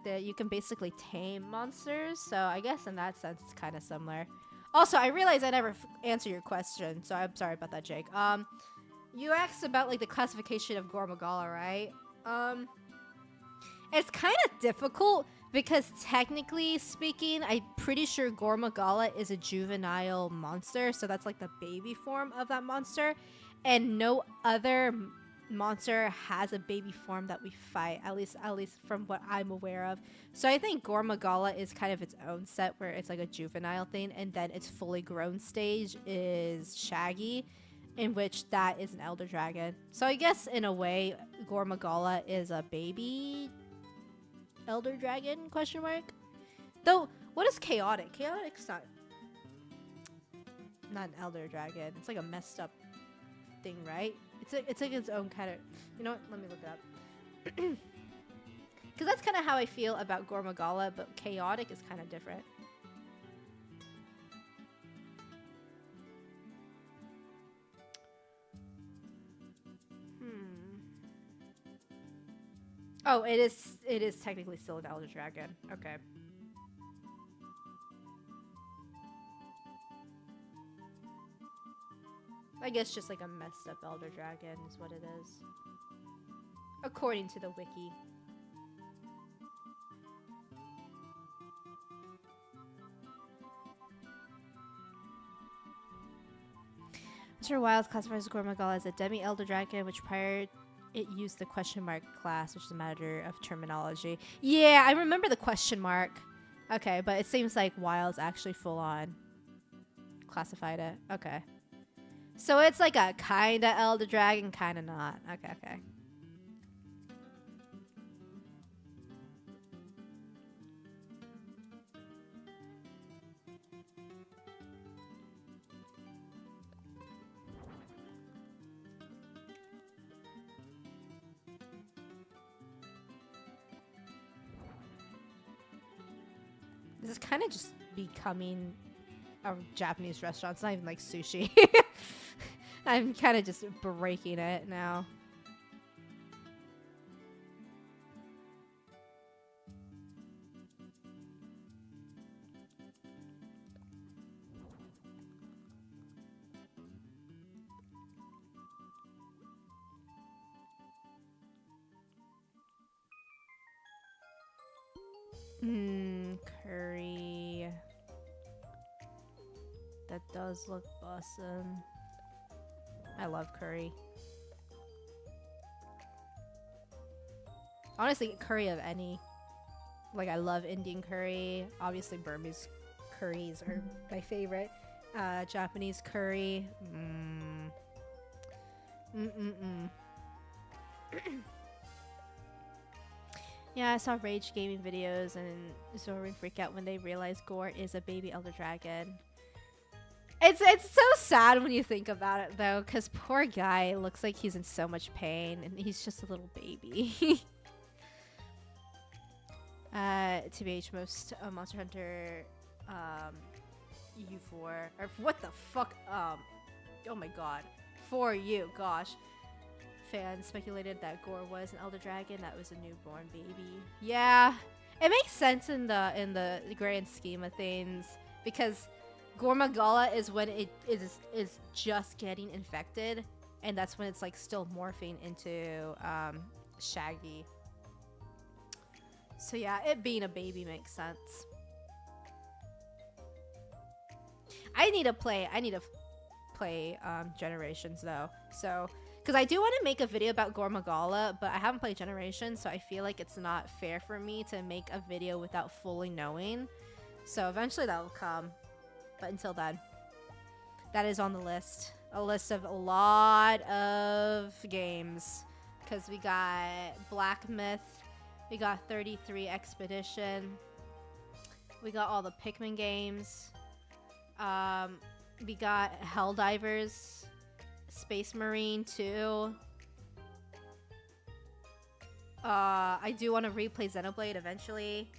you can basically tame monsters. So I guess in that sense, it's kind of similar. Also, I realized I never answered your question, so I'm sorry about that, Jake. You asked about like the classification of Gormagala, right? It's kind of difficult because technically speaking, I'm pretty sure Gormagala is a juvenile monster, so that's like the baby form of that monster, and no other monster has a baby form that we fight, at least from what I'm aware of. So I think Gormagala is kind of its own set where it's like a juvenile thing, and then its fully grown stage is Shaggy, in which that is an elder dragon. So I guess in a way Gormagala is a baby elder dragon question mark. Though what is chaotic? Chaotic's not an elder dragon. It's like a messed up thing, right? It's like its own kind of, you know what? Let me look it up. Because that's kind of how I feel about Gormagala, but chaotic is kind of different. Oh, it is technically still an elder dragon. Okay. I guess just like a messed up elder dragon is what it is. According to the wiki. Mr. Wild classifies Gormagala as a demi-elder dragon, which prior it used the question mark class, which is a matter of terminology. Yeah, I remember the question mark. Okay, but it seems like Wild's actually full on classified it. Okay. So it's like a kinda elder dragon, kinda not. Okay, okay. This is kind of just becoming a Japanese restaurant. It's not even like sushi. I'm kind of just breaking it now. Curry. That does look bussin'. I love curry. Honestly, curry of any. Like, I love Indian curry. Obviously, Burmese curries are my favorite. Japanese curry. Yeah, I saw Rage Gaming videos and Zorin freak out when they realize Gore is a baby Elder Dragon. It's so sad when you think about it, though, because poor guy looks like he's in so much pain, and he's just a little baby. TBH, most Monster Hunter U4 or what the fuck? Oh my god, for you, gosh. Fans speculated that Gore was an Elder Dragon that was a newborn baby. Yeah, it makes sense in the grand scheme of things because Gore Magala is when it is just getting infected, and that's when it's like still morphing into Shaggy. So yeah, it being a baby makes sense. I need to play Generations though. So, because I do want to make a video about Gore Magala, but I haven't played Generations, so I feel like it's not fair for me to make a video without fully knowing. So eventually that will come. But until then, that is on the list. A list of a lot of games. Because we got Black Myth. We got 33 Expedition. We got all the Pikmin games. We got Helldivers. Space Marine 2. I do want to replay Xenoblade eventually.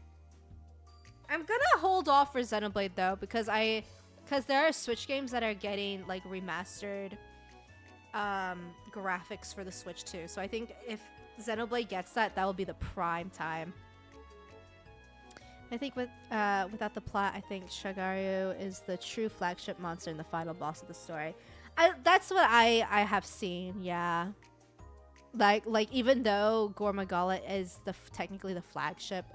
I'm gonna hold off for Xenoblade though because there are Switch games that are getting like remastered graphics for the Switch too. So I think if Xenoblade gets that will be the prime time. I think without the plot, I think Shagaru is the true flagship monster and the final boss of the story. That's what I have seen. Yeah, like even though Gore Magala is technically the flagship.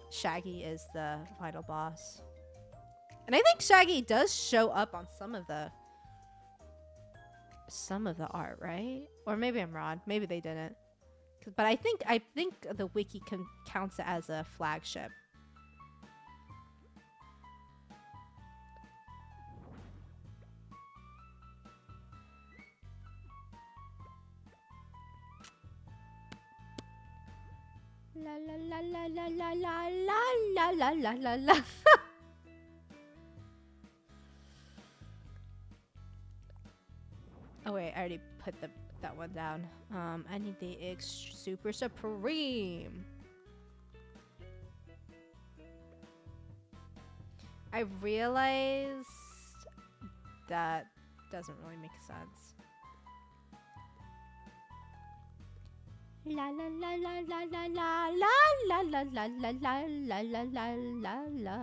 Shaggy is the final boss. And I think Shaggy does show up on some of the art, right? Or maybe I'm wrong. Maybe they didn't. But I think the wiki counts it as a flagship. La la la la la la la la la la la la. Oh wait, I already put that one down. I need the Super Supreme. I realized that doesn't really make sense. La la la la la la la la la la la la la la la la la.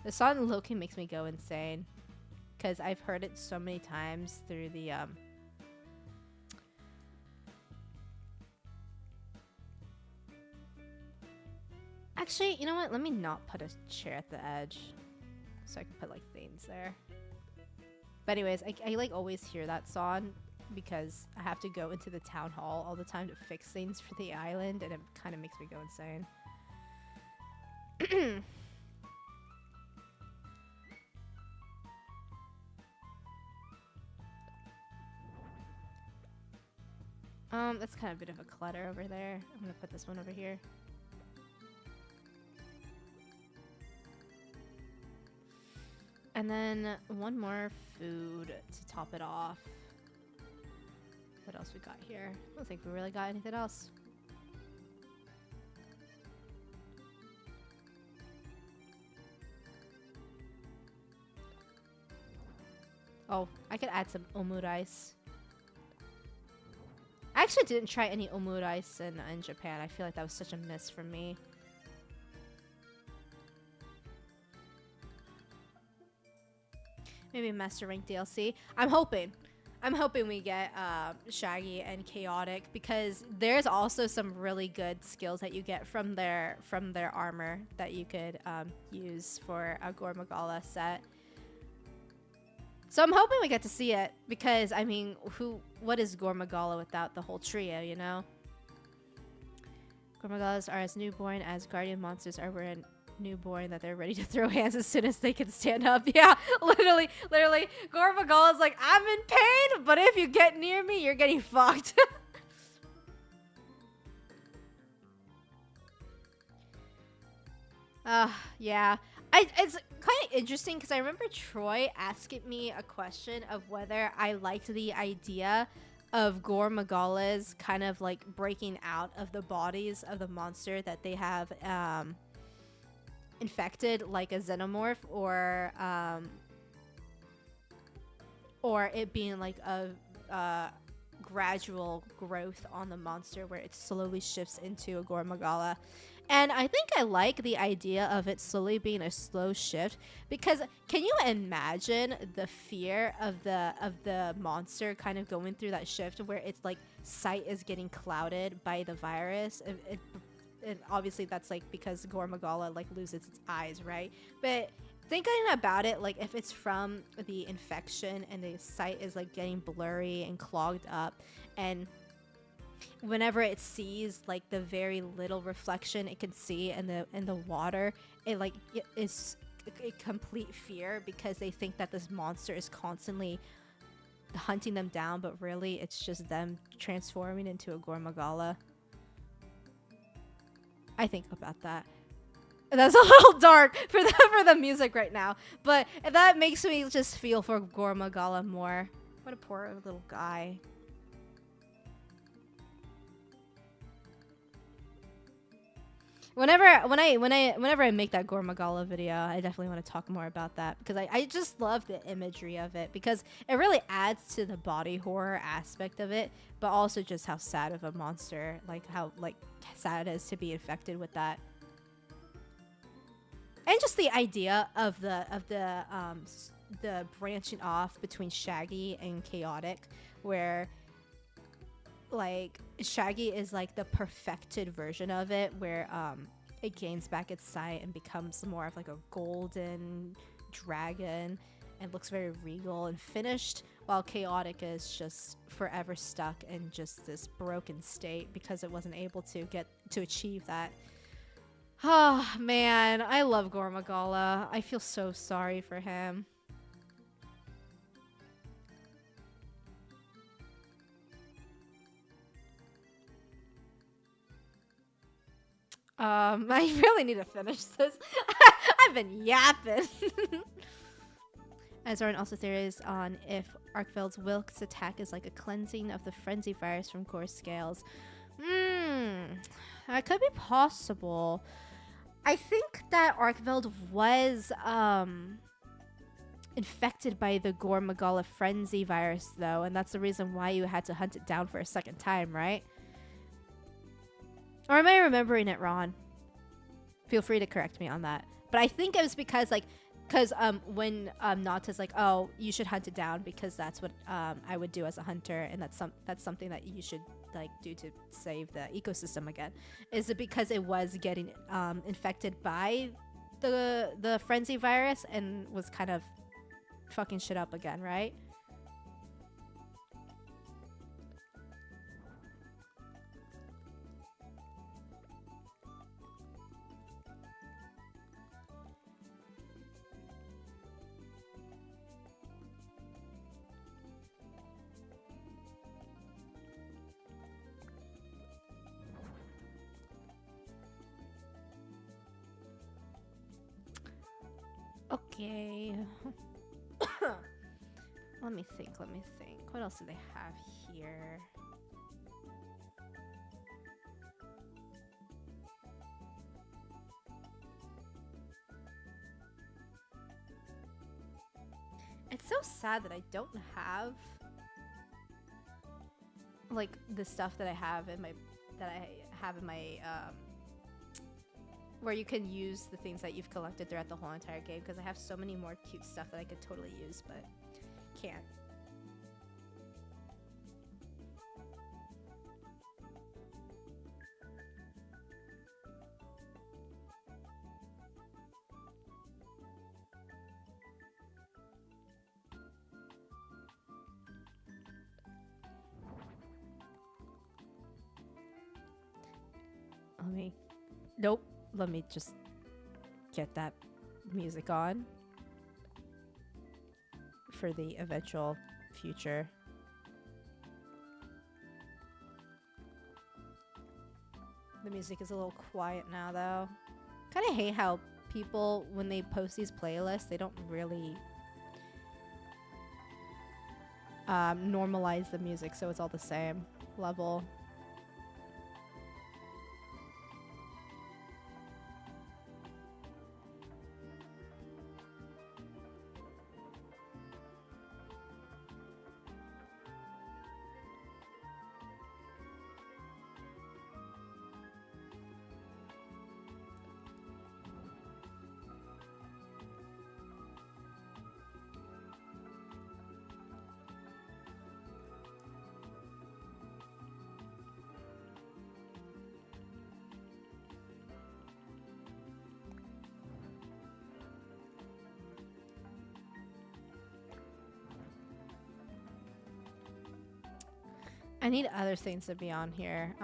The song low-key makes me go insane because I've heard it so many times through the Actually, you know what? Let me not put a chair at the edge so I can put like things there. But anyways, I like always hear that song because I have to go into the town hall all the time to fix things for the island, and it kind of makes me go insane. That's kind of a bit of a clutter over there. I'm gonna put this one over here. And then one more food to top it off. What else we got here? I don't think we really got anything else. Oh, I could add some omurice. I actually didn't try any omurice in Japan. I feel like that was such a miss for me. Maybe Master Rank DLC. I'm hoping. I'm hoping we get Shaggy and Chaotic, because there's also some really good skills that you get from their armor that you could use for a Gormagala set. So I'm hoping we get to see it, because I mean, what is Gormagala without the whole trio, you know? Gormagalas are as newborn as guardian monsters are when newborn, that they're ready to throw hands as soon as they can stand up. Yeah, literally. Gormagala's like, I'm in pain, but if you get near me, you're getting fucked. Yeah. It's kind of interesting because I remember Troy asking me a question of whether I liked the idea of Gormagalas kind of like breaking out of the bodies of the monster that they have infected, like a xenomorph, or it being like a gradual growth on the monster where it slowly shifts into a Gormagala. And I think I like the idea of it slowly being a slow shift, because can you imagine the fear of the monster kind of going through that shift where it's like sight is getting clouded by the virus? And obviously that's like because Gormagala like loses its eyes, right? But thinking about it, like if it's from the infection and the sight is like getting blurry and clogged up, and whenever it sees like the very little reflection it can see in the water, it is a complete fear, because they think that this monster is constantly hunting them down, but really it's just them transforming into a Gormagala. I think about that. That's a little dark for the music right now, but that makes me just feel for Gormagala more. What a poor little guy. Whenever I make that Gormagala video, I definitely want to talk more about that, because I just love the imagery of it, because it really adds to the body horror aspect of it, but also just how sad of a monster, like how like sad it is to be infected with that. And just the idea of the branching off between Shaggy and Chaotic, where like Shaggy is like the perfected version of it, where it gains back its sight and becomes more of like a golden dragon and looks very regal and finished, while Chaotic is just forever stuck in just this broken state because it wasn't able to achieve that. Oh man, I love Gormagala. I feel so sorry for him. I really need to finish this. I've been yapping. As Zoran also theorized on if Arkveld's Wilk's attack is like a cleansing of the frenzy virus from core scales. That could be possible. I think that Arkveld was infected by the Gormagala frenzy virus, though, and that's the reason why you had to hunt it down for a second time, right? Or am I remembering it wrong? Feel free to correct me on that. But I think it was because when Nata's like, oh, you should hunt it down because that's what I would do as a hunter, and that's something that you should like do to save the ecosystem again. Is it because it was getting infected by the frenzy virus and was kind of fucking shit up again, right? Okay. Let me think. What else do they have here? It's so sad that I don't have like the stuff that I have in my where you can use the things that you've collected throughout the whole entire game, because I have so many more cute stuff that I could totally use, but can't. Let me. Nope. Let me just get that music on for the eventual future. The music is a little quiet now, though. Kind of hate how people, when they post these playlists, they don't really normalize the music so it's all the same level. I need other things to be on here.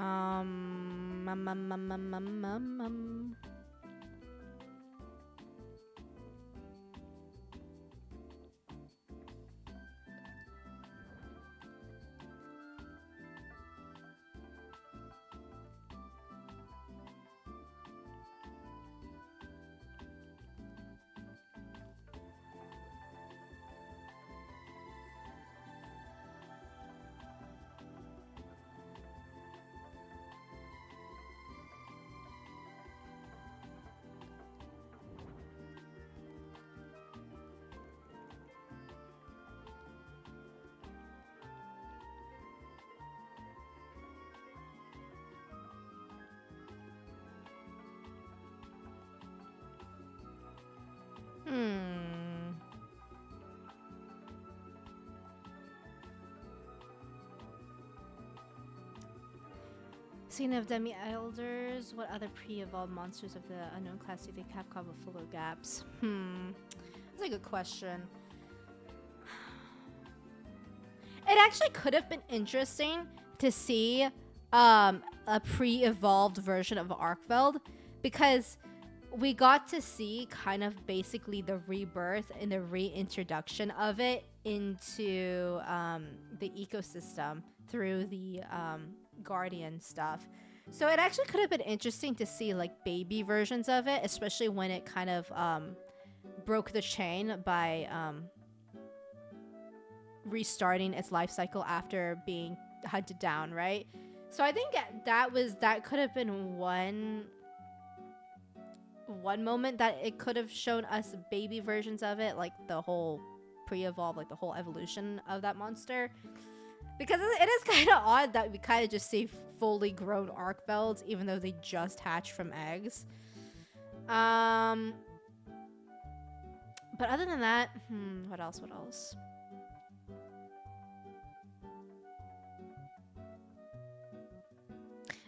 Hmm. Scene of demi-elders. What other pre-evolved monsters of the unknown class do you think have full of gaps? That's a good question. It actually could have been interesting to see a pre-evolved version of Arkveld, because we got to see kind of basically the rebirth and the reintroduction of it into the ecosystem through the Guardian stuff. So it actually could have been interesting to see like baby versions of it, especially when it kind of broke the chain by restarting its life cycle after being hunted down, right? So I think that could have been one moment that it could have shown us baby versions of it, like the whole pre-evolve, like the whole evolution of that monster. Because it is kind of odd that we kind of just see fully grown Arkvelds, even though they just hatched from eggs. But other than that, what else?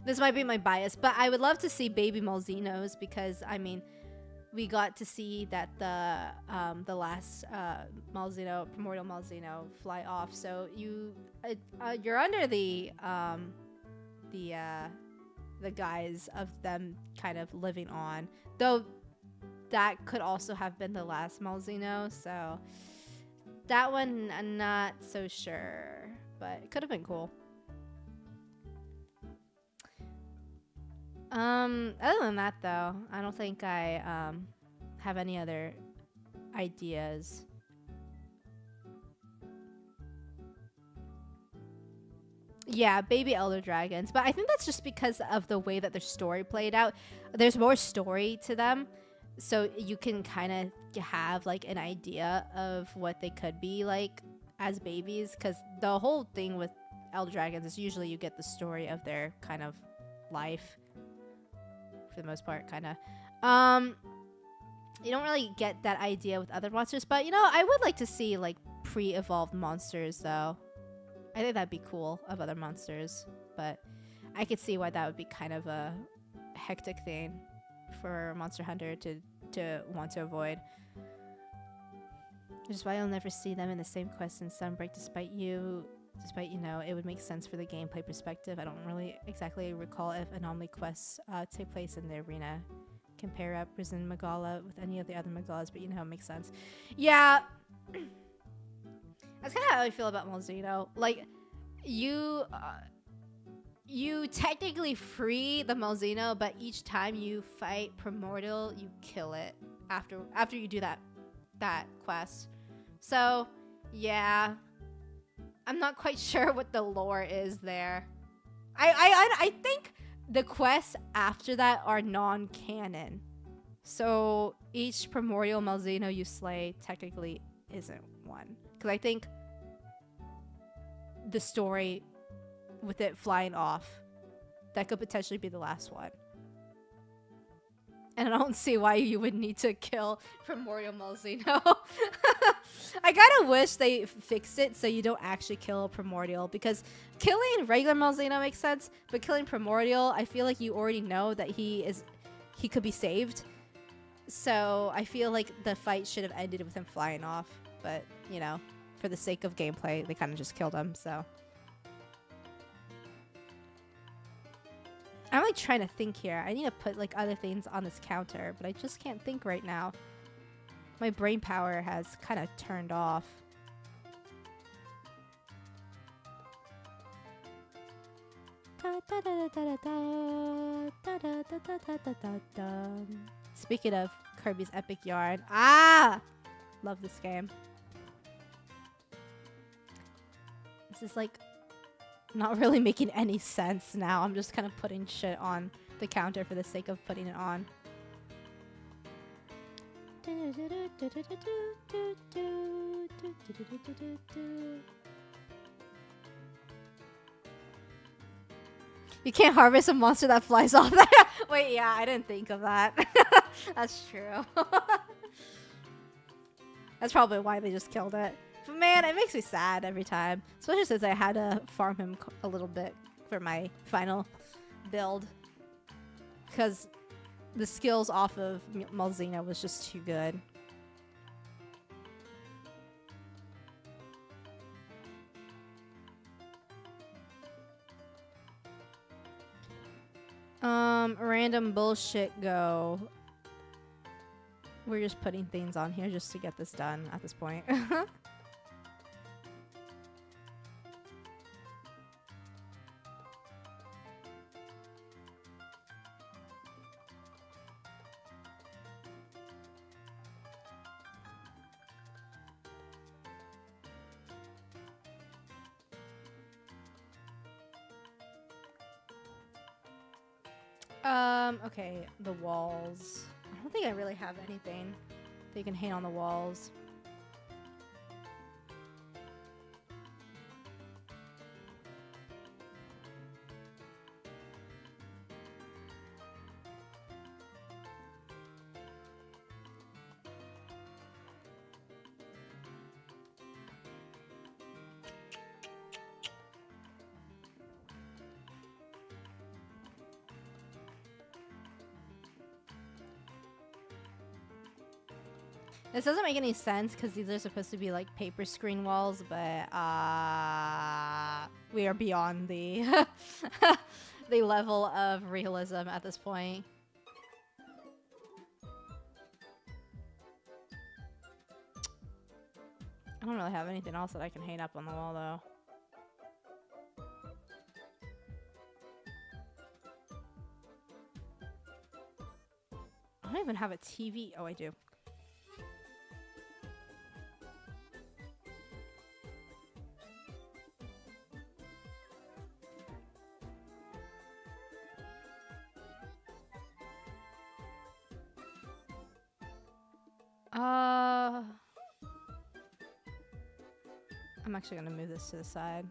This might be my bias, but I would love to see baby Malzinos, because I mean, we got to see that the last Malzino, primordial Malzino, fly off. So you're under the guise of them kind of living on, though that could also have been the last Malzino. So that one I'm not so sure, but it could have been cool. Other than that, though, I don't think I have any other ideas. Yeah, baby elder dragons, but I think that's just because of the way that their story played out. There's more story to them, so you can kind of have like an idea of what they could be like as babies, because the whole thing with elder dragons is usually you get the story of their kind of life. For the most part, kind of. You don't really get that idea with other monsters, but you know, I would like to see like pre-evolved monsters, though. I think that'd be cool of other monsters, but I could see why that would be kind of a hectic thing for Monster Hunter to want to avoid. Which is why you'll never see them in the same quest in Sunbreak, despite you Despite, it would make sense for the gameplay perspective. I don't really exactly recall if anomaly quests take place in the arena. Compare up Risen Magala with any of the other Magalas, but it makes sense. Yeah. That's kind of how I feel about Malzeno. Like, you technically free the Malzeno, but each time you fight Primordial, you kill it after you do that quest. So, yeah. I'm not quite sure what the lore is there. I think the quests after that are non-canon. So each Primordial Malzeno you slay technically isn't one. Because I think the story with it flying off, that could potentially be the last one. And I don't see why you would need to kill Primordial Malzeno. I kind of wish they fixed it so you don't actually kill Primordial, because killing regular Malzeno makes sense, but killing Primordial, I feel like you already know that he could be saved. So I feel like the fight should have ended with him flying off, but for the sake of gameplay, they kind of just killed him. So I'm like trying to think here. I need to put like other things on this counter, but I just can't think right now. My brain power has kind of turned off. Speaking of Kirby's Epic Yarn, love this game. This is like not really making any sense now. I'm just kind of putting shit on the counter for the sake of putting it on. You can't harvest a monster that flies off there. Wait, yeah, I didn't think of that. That's true. That's probably why they just killed it. But man, it makes me sad every time. Especially since I had to farm him a little bit for my final build. Because the skills off of Malzeno was just too good. Random bullshit go. We're just putting things on here just to get this done at this point. Okay, the walls. I don't think I really have anything that you can hang on the walls. This doesn't make any sense because these are supposed to be like paper screen walls, but we are beyond the the level of realism at this point. I don't really have anything else that I can hang up on the wall though. I don't even have a TV. Oh, I do. I'm actually gonna move this to the side.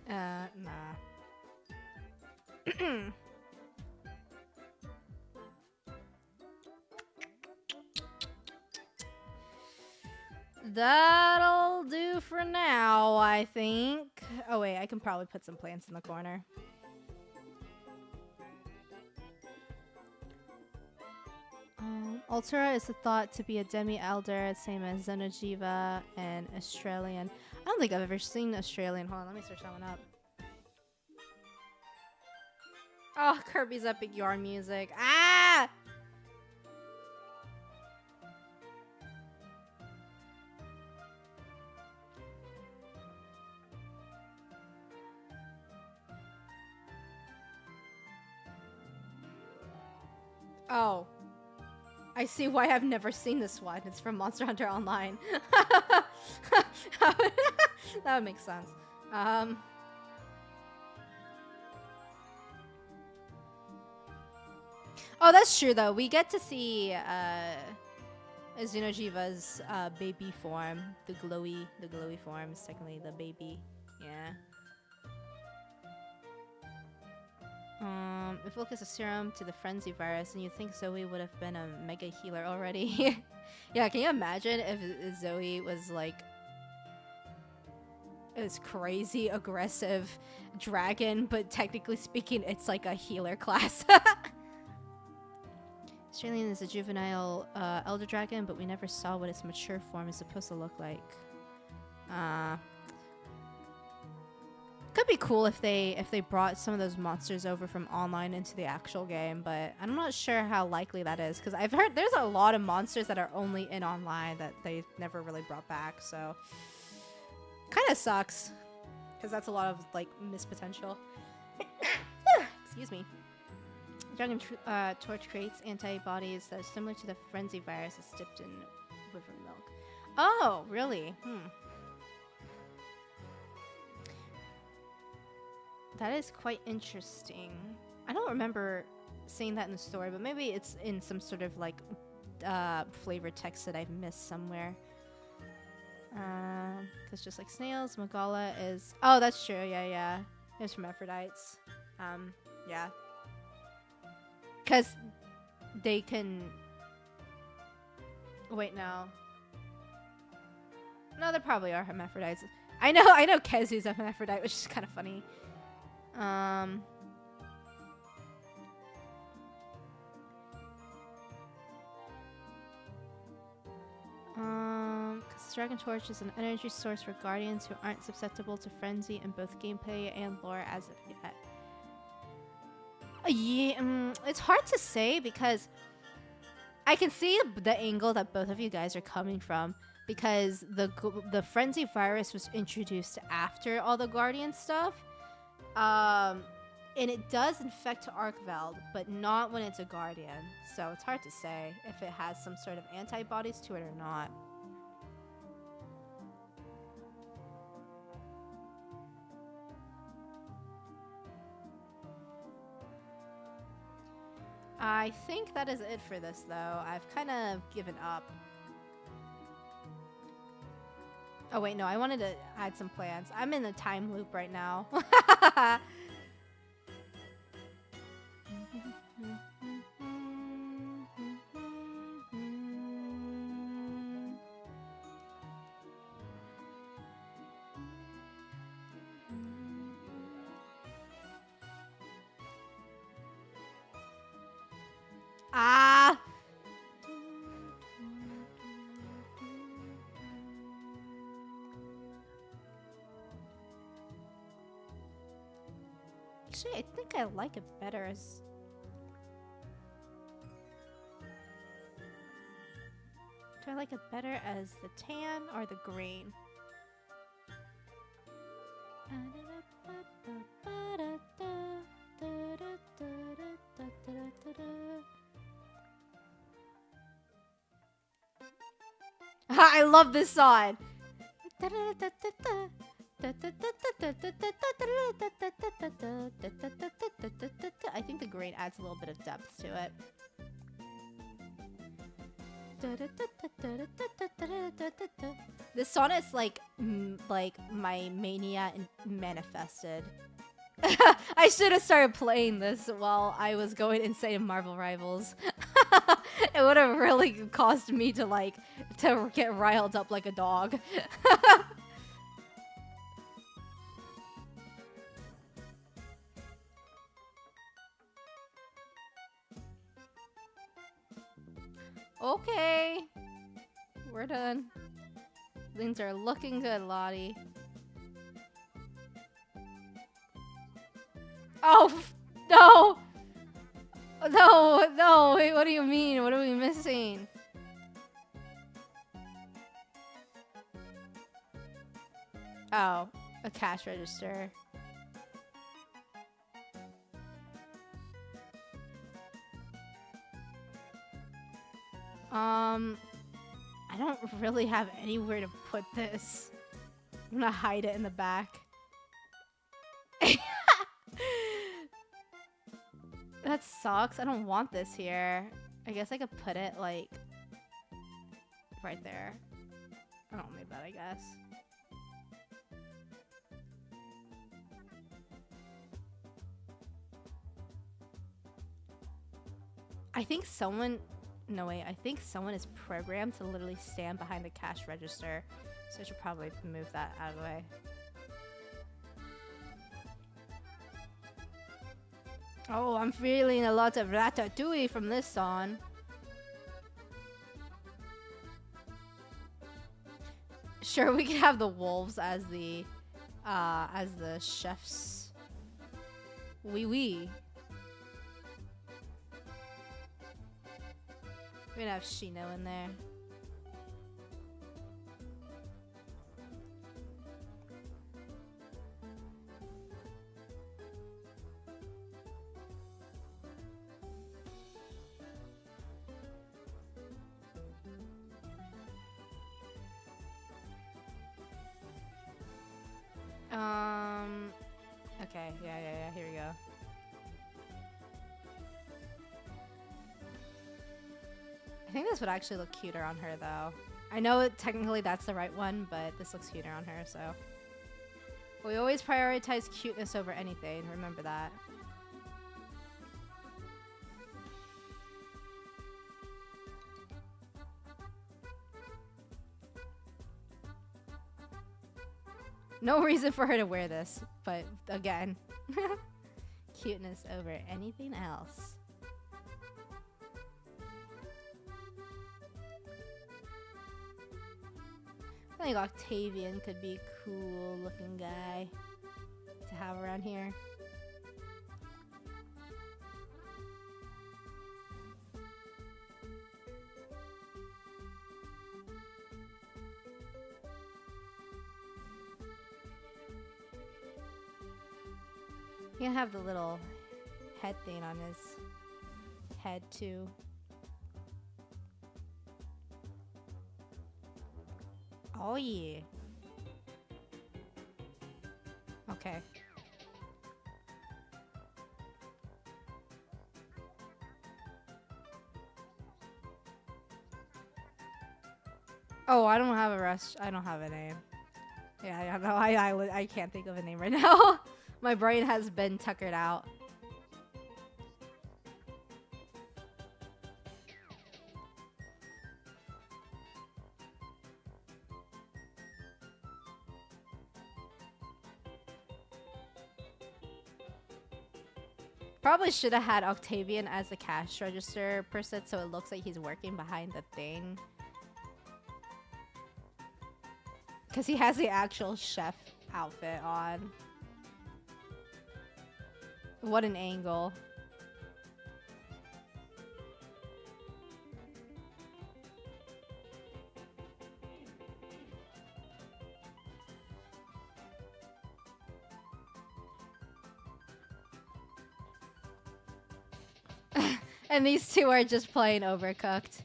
Nah. That'll do for now, I think. Oh wait, I can probably put some plants in the corner. Altera is thought to be a demi-elder, same as Xenojiva and Australian. I don't think I've ever seen Australian. Hold on, let me search that one up. Oh, Kirby's Epic Yarn music. Ah! Oh. I see why I've never seen this one. It's from Monster Hunter Online. That would make sense. Oh, that's true though. We get to see Xenojiva's baby form. The glowy form is technically the baby. Yeah. If focus a serum to the frenzy virus, and you think Zoe would have been a mega healer already. Yeah, can you imagine if Zoe was like this crazy aggressive dragon, but technically speaking, it's like a healer class. Australian is a juvenile elder dragon, but we never saw what its mature form is supposed to look like. Could be cool if they brought some of those monsters over from online into the actual game, but I'm not sure how likely that is, because I've heard there's a lot of monsters that are only in online that they never really brought back, so kind of sucks, because that's a lot of like missed potential. Excuse me. Dragon Torch creates antibodies that are similar to the frenzy virus that's dipped in river milk. Oh, really? That is quite interesting. I don't remember seeing that in the story, but maybe it's in some sort of like flavored text that I've missed somewhere. Because just like snails, Magala is... Oh, that's true. Yeah. There's hermaphrodites. Yeah. Because they can... Wait, no. No, there probably are hermaphrodites. I know Kezu's a hermaphrodite, which is kind of funny. Because Dragon Torch is an energy source for guardians who aren't susceptible to frenzy in both gameplay and lore as of yet. Yeah, it's hard to say because I can see the angle that both of you guys are coming from, because the frenzy virus was introduced after all the guardian stuff, and it does infect Arkveld, but not when it's a guardian. So it's hard to say if it has some sort of antibodies to it or not. I think that is it for this, though. I've kind of given up. Oh, wait, no. I wanted to add some plans. I'm in a time loop right now. Ah! Actually, I think I like it better as... Do I like it better as the tan or the green? I love this song. I think the green adds a little bit of depth to it. This song is like like my mania manifested. I should have started playing this while I was going insane in Marvel Rivals. It would have really caused me to like to get riled up like a dog. Okay, we're done. Things are looking good, Lottie. Oh, no! No, no, wait, what do you mean? What are we missing? Oh, a cash register. I don't really have anywhere to put this. I'm gonna hide it in the back. That sucks. I don't want this here. I guess I could put it like right there. I don't need that, I guess. I think someone... No, wait. I think someone is programmed to literally stand behind the cash register. So I should probably move that out of the way. Oh, I'm feeling a lot of ratatouille from this song. Sure, we could have the wolves as the chefs. Oui, oui. We're gonna have Shino in there. Okay, yeah, here we go. I think this would actually look cuter on her, though. I know technically that's the right one, but this looks cuter on her, so. We always prioritize cuteness over anything, remember that. No reason for her to wear this, but again, cuteness over anything else. I think Octavian could be a cool looking guy to have around here. He can have the little head thing on his head too. Oh yeah. Okay. Oh, I don't have a rush. I don't have a name. Yeah, I don't know. I can't think of a name right now. My brain has been tuckered out. Probably should have had Octavian as the cash register person so it looks like he's working behind the thing. Because he has the actual chef outfit on. What an angle. And these two are just plain overcooked.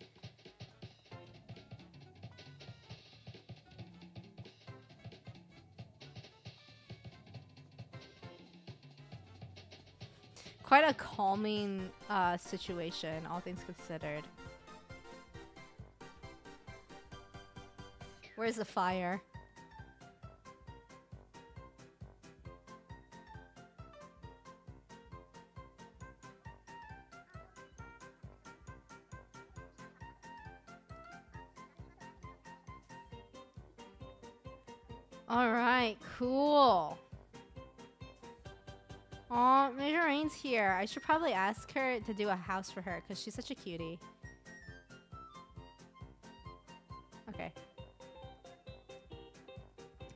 Quite a calming situation, all things considered. Where's the fire? All right, cool. Oh, Marjorie's here. I should probably ask her to do a house for her because she's such a cutie. Okay.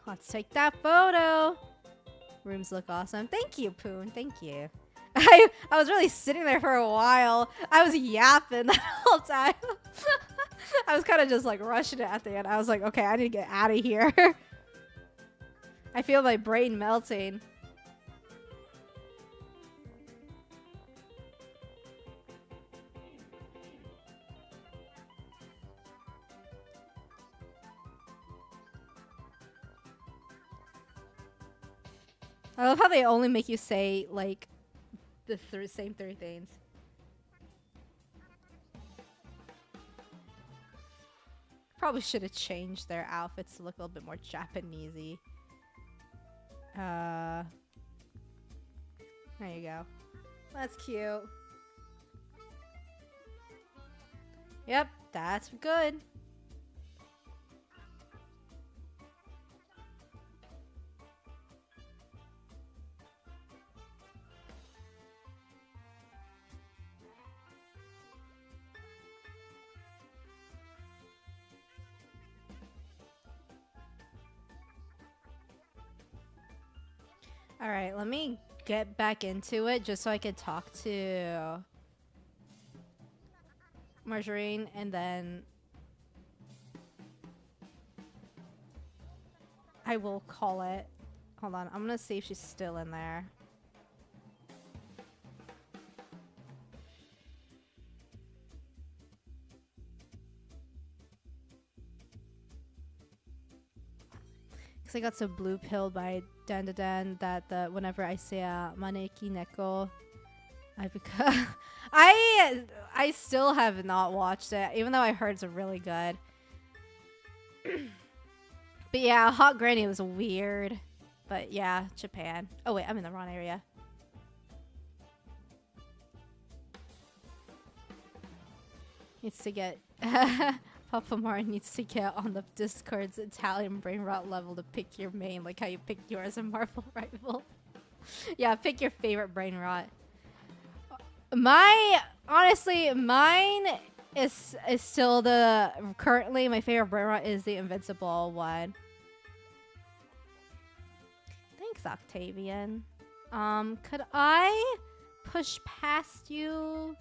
Let's take that photo. Rooms look awesome. Thank you, Poon. Thank you. I was really sitting there for a while. I was yapping the whole time. I was kind of just like rushing it at the end. I was like, okay, I need to get out of here. I feel my brain melting. I love how they only make you say like the same three things. Probably should have changed their outfits to look a little bit more Japanesey. There you go. That's cute. Yep, that's good. All right, let me get back into it just so I could talk to Margarine and then I will call it. Hold on, I'm gonna see if she's still in there. I got so blue pilled by Dan that whenever I say Maneki Neko, I become I still have not watched it, even though I heard it's really good. But yeah, Hot Granny was weird. But yeah, Japan. Oh wait, I'm in the wrong area. Needs to get Papa Mar needs to get on the Discord's Italian brain rot level to pick your main, like how you picked yours in Marvel Rival. Yeah, pick your favorite brain rot. Honestly, mine is still currently my favorite brain rot is the Invincible one. Thanks, Octavian. Could I push past you?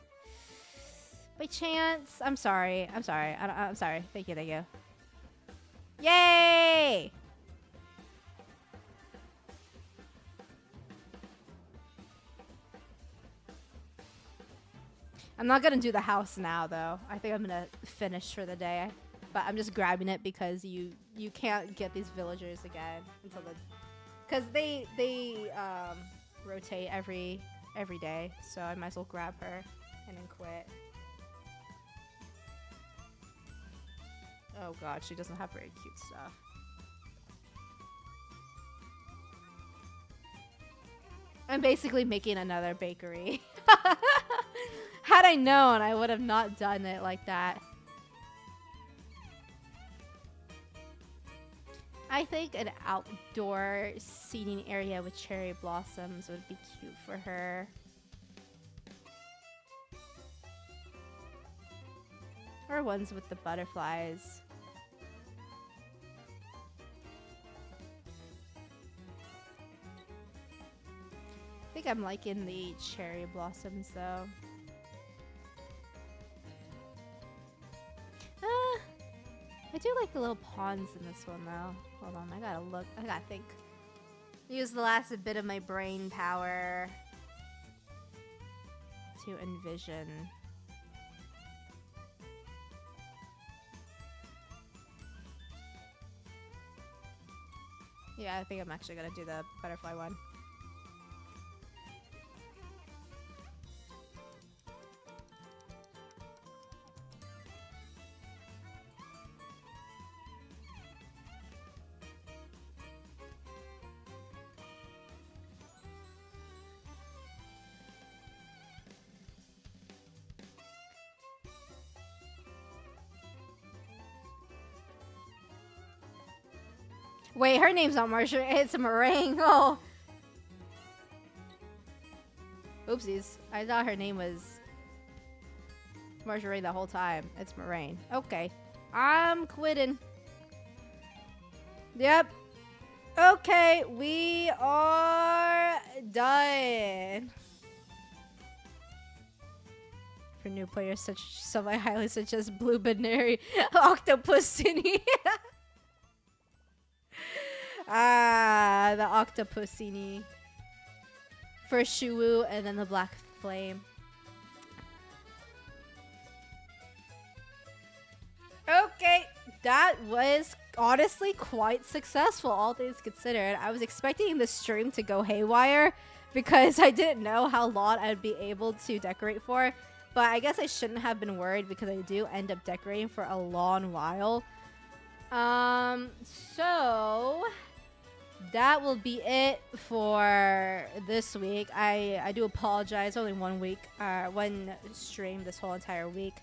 By chance? I'm sorry. I'm sorry. I'm sorry. Thank you. Thank you. Yay! I'm not gonna do the house now, though. I think I'm gonna finish for the day. But I'm just grabbing it because you can't get these villagers again until because they rotate every day. So I might as well grab her and then quit. Oh god, she doesn't have very cute stuff. I'm basically making another bakery. Had I known, I would have not done it like that. I think an outdoor seating area with cherry blossoms would be cute for her. Or ones with the butterflies. I think I'm liking the cherry blossoms though. I do like the little pawns in this one though. Hold on, I gotta look. I gotta think. Use the last bit of my brain power to envision. Yeah, I think I'm actually gonna do the butterfly one. Wait, her name's not Marjorie. It's a meringue. Oh. Oopsies. I thought her name was Marjorie the whole time. It's Moraine. Okay. I'm quitting. Yep. Okay, we are done. For new players such semi-highly such as Blue Binary, Octopusini. The Octopusini. First Shuwu and then the Black Flame. Okay, that was honestly quite successful, all things considered. I was expecting the stream to go haywire because I didn't know how long I'd be able to decorate for. But I guess I shouldn't have been worried because I do end up decorating for a long while. So that will be it for this week. I do apologize. Only 1 week, one stream this whole entire week.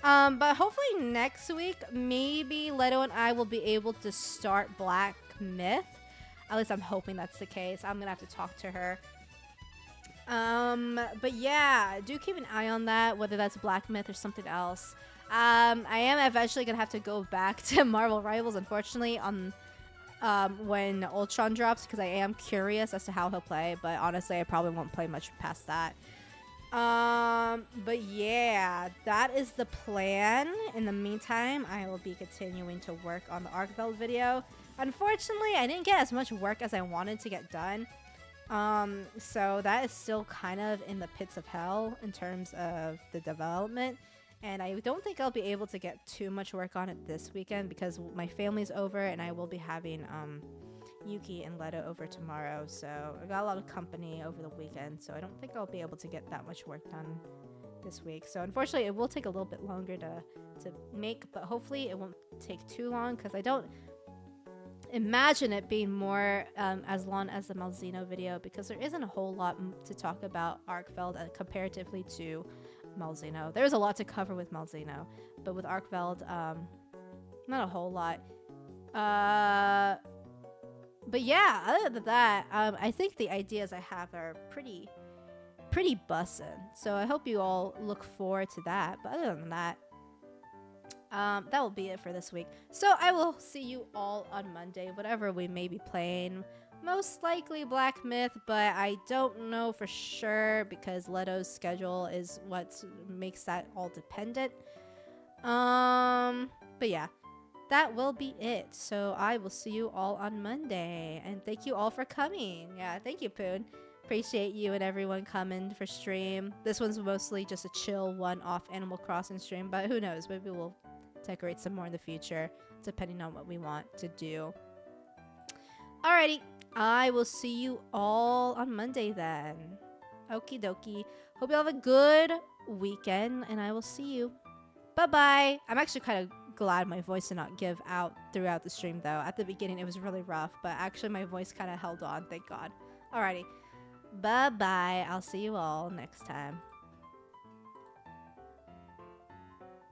But hopefully next week, maybe Leto and I will be able to start Black Myth. At least I'm hoping that's the case. I'm gonna have to talk to her. But yeah, do keep an eye on that, whether that's Black Myth or something else. I am eventually gonna have to go back to Marvel Rivals, unfortunately, on when Ultron drops, because I am curious as to how he'll play, but honestly I probably won't play much past that. But yeah, that is the plan. In the meantime, I will be continuing to work on the Arkveld video. Unfortunately, I didn't get as much work as I wanted to get done. So that is still kind of in the pits of hell in terms of the development. And I don't think I'll be able to get too much work on it this weekend because my family's over and I will be having, Yuki and Leto over tomorrow. So I got a lot of company over the weekend. So I don't think I'll be able to get that much work done this week. So unfortunately, it will take a little bit longer to make, but hopefully it won't take too long because I don't imagine it being more as long as the Malzeno video because there isn't a whole lot to talk about Arkveld comparatively to Malzeno. There's a lot to cover with Malzeno, but with Arkveld, not a whole lot. But yeah, other than that, I think the ideas I have are pretty bussin'. So I hope you all look forward to that. But other than that, that will be it for this week. So I will see you all on Monday, whatever we may be playing. Most likely Black Myth, but I don't know for sure because Leto's schedule is what makes that all dependent. But yeah, that will be it. So I will see you all on Monday. And thank you all for coming. Yeah, thank you, Poon. Appreciate you and everyone coming for stream. This one's mostly just a chill one-off Animal Crossing stream, but who knows? Maybe we'll decorate some more in the future, depending on what we want to do. Alrighty, I will see you all on Monday then. Okie dokie. Hope you all have a good weekend, and I will see you. Bye-bye. I'm actually kind of glad my voice did not give out throughout the stream, though. At the beginning, it was really rough, but actually my voice kind of held on, thank God. Alrighty. Bye-bye. I'll see you all next time.